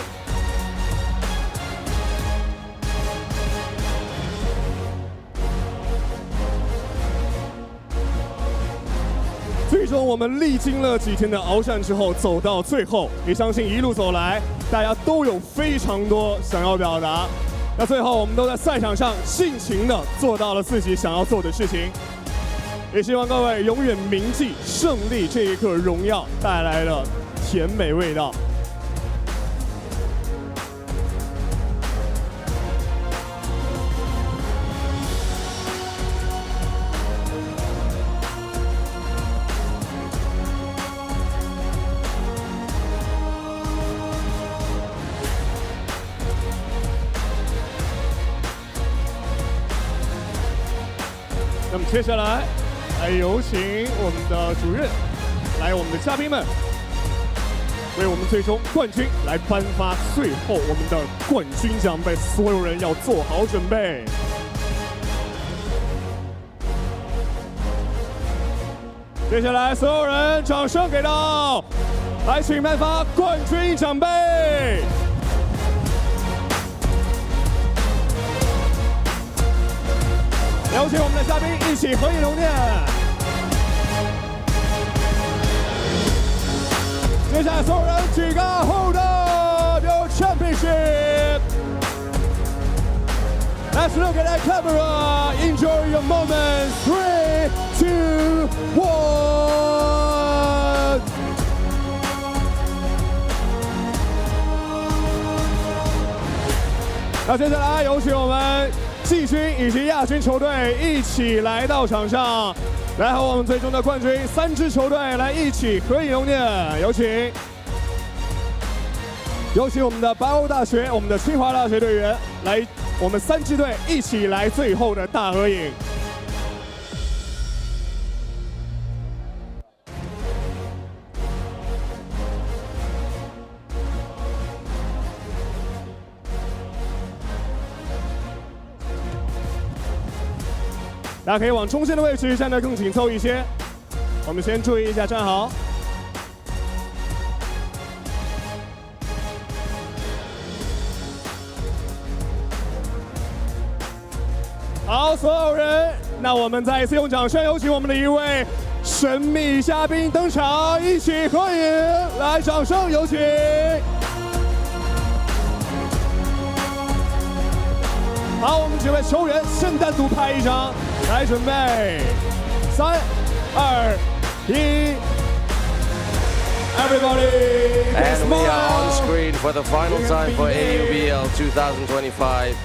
最终，我们历经了几天的鏖战之后，走到最后，也相信一路走来，大家都有非常多想要表达。那最后，我们都在赛场上尽情地做到了自己想要做的事情，也希望各位永远铭记胜利这一刻荣耀带来的甜美味道。那么接下来，来有请我们的主任，来我们的嘉宾们，为我们最终冠军来颁发最后我们的冠军奖杯。所有人要做好准备。接下来，所有人掌声给到，来请颁发冠军奖杯。有请我们的嘉宾一起合影留念。接下来，所有人举高 Hold up your championship. Let's look at that camera. Enjoy your moment. 3, 2, 1. 那接下来有请我们季军以及亚军球队一起来到场上，来和我们最终的冠军3支球队来一起合影留念。有请我们的白欧大学、我们的清华大学队员来，我们3支队一起来最后的大合影。大家可以往中间的位置站得更紧凑一些。我们先注意一下站好。好，所有人，那我们再一次用掌声有请我们的一位神秘嘉宾登场，一起合影，来，掌声有请。好，我们几位球员先单独拍一张，来准备，3、2、1 ，Everybody， And we are on screen for the final time for AUBL 2025.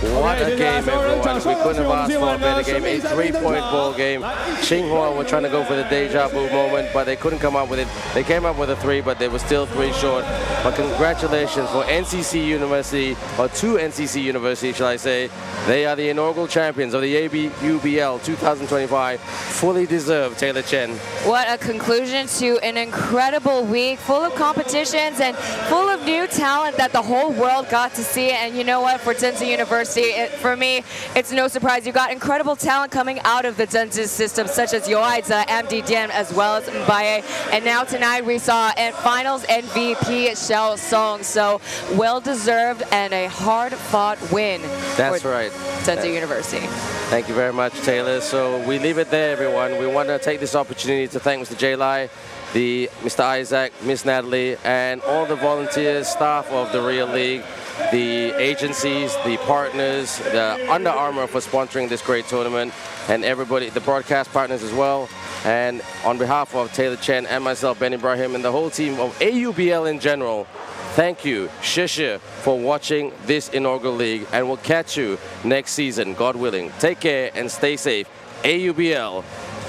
What a game, everyone. We couldn't have asked for a better game. A 3-point ball game. Tsinghua were trying to go for the deja vu moment, but they couldn't come up with it. They came up with a 3, but they were still 3 short. But congratulations for NCC University, or to NCC University, shall I say. They are the inaugural champions of the AUBL 2025. Fully deserved, Taylor Chen. What a conclusion to an incredible week, full of competitions and full of new talent that the whole world got to see. And you know what, for Tsinghua University, for me, it's no surprise. You got incredible talent coming out of the Tsinghua system, such as Yoaiza, MD Dian, as well as Mbaye. And now tonight we saw finals MVP Xiao Song. So well-deserved and a hard-fought win. That's right. Tsinghua University. Thank you very much, Taylor. So we leave it there, everyone. We want to take this opportunity to thank Mr. Jay Lai, Mr. Isaac, Miss Natalie, and all the volunteers, staff of the Real League, the agencies, the partners, the Under Armour for sponsoring this great tournament, and everybody, the broadcast partners as well. And on behalf of Taylor Chen and myself, Ben Ibrahim, and the whole team of AUBL in general, thank you, Shisha, for watching this inaugural league, and we'll catch you next season, God willing. Take care and stay safe. AUBL,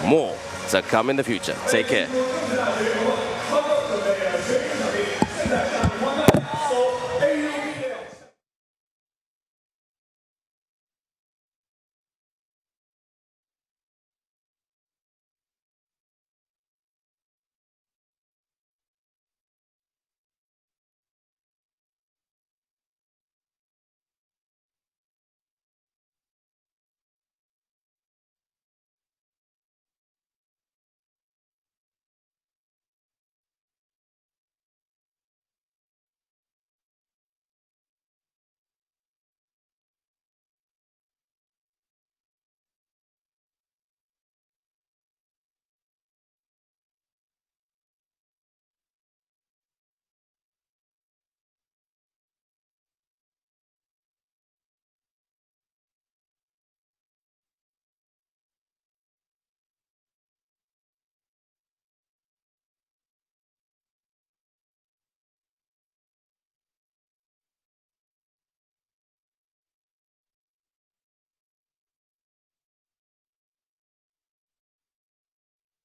more to come in the future. Take care.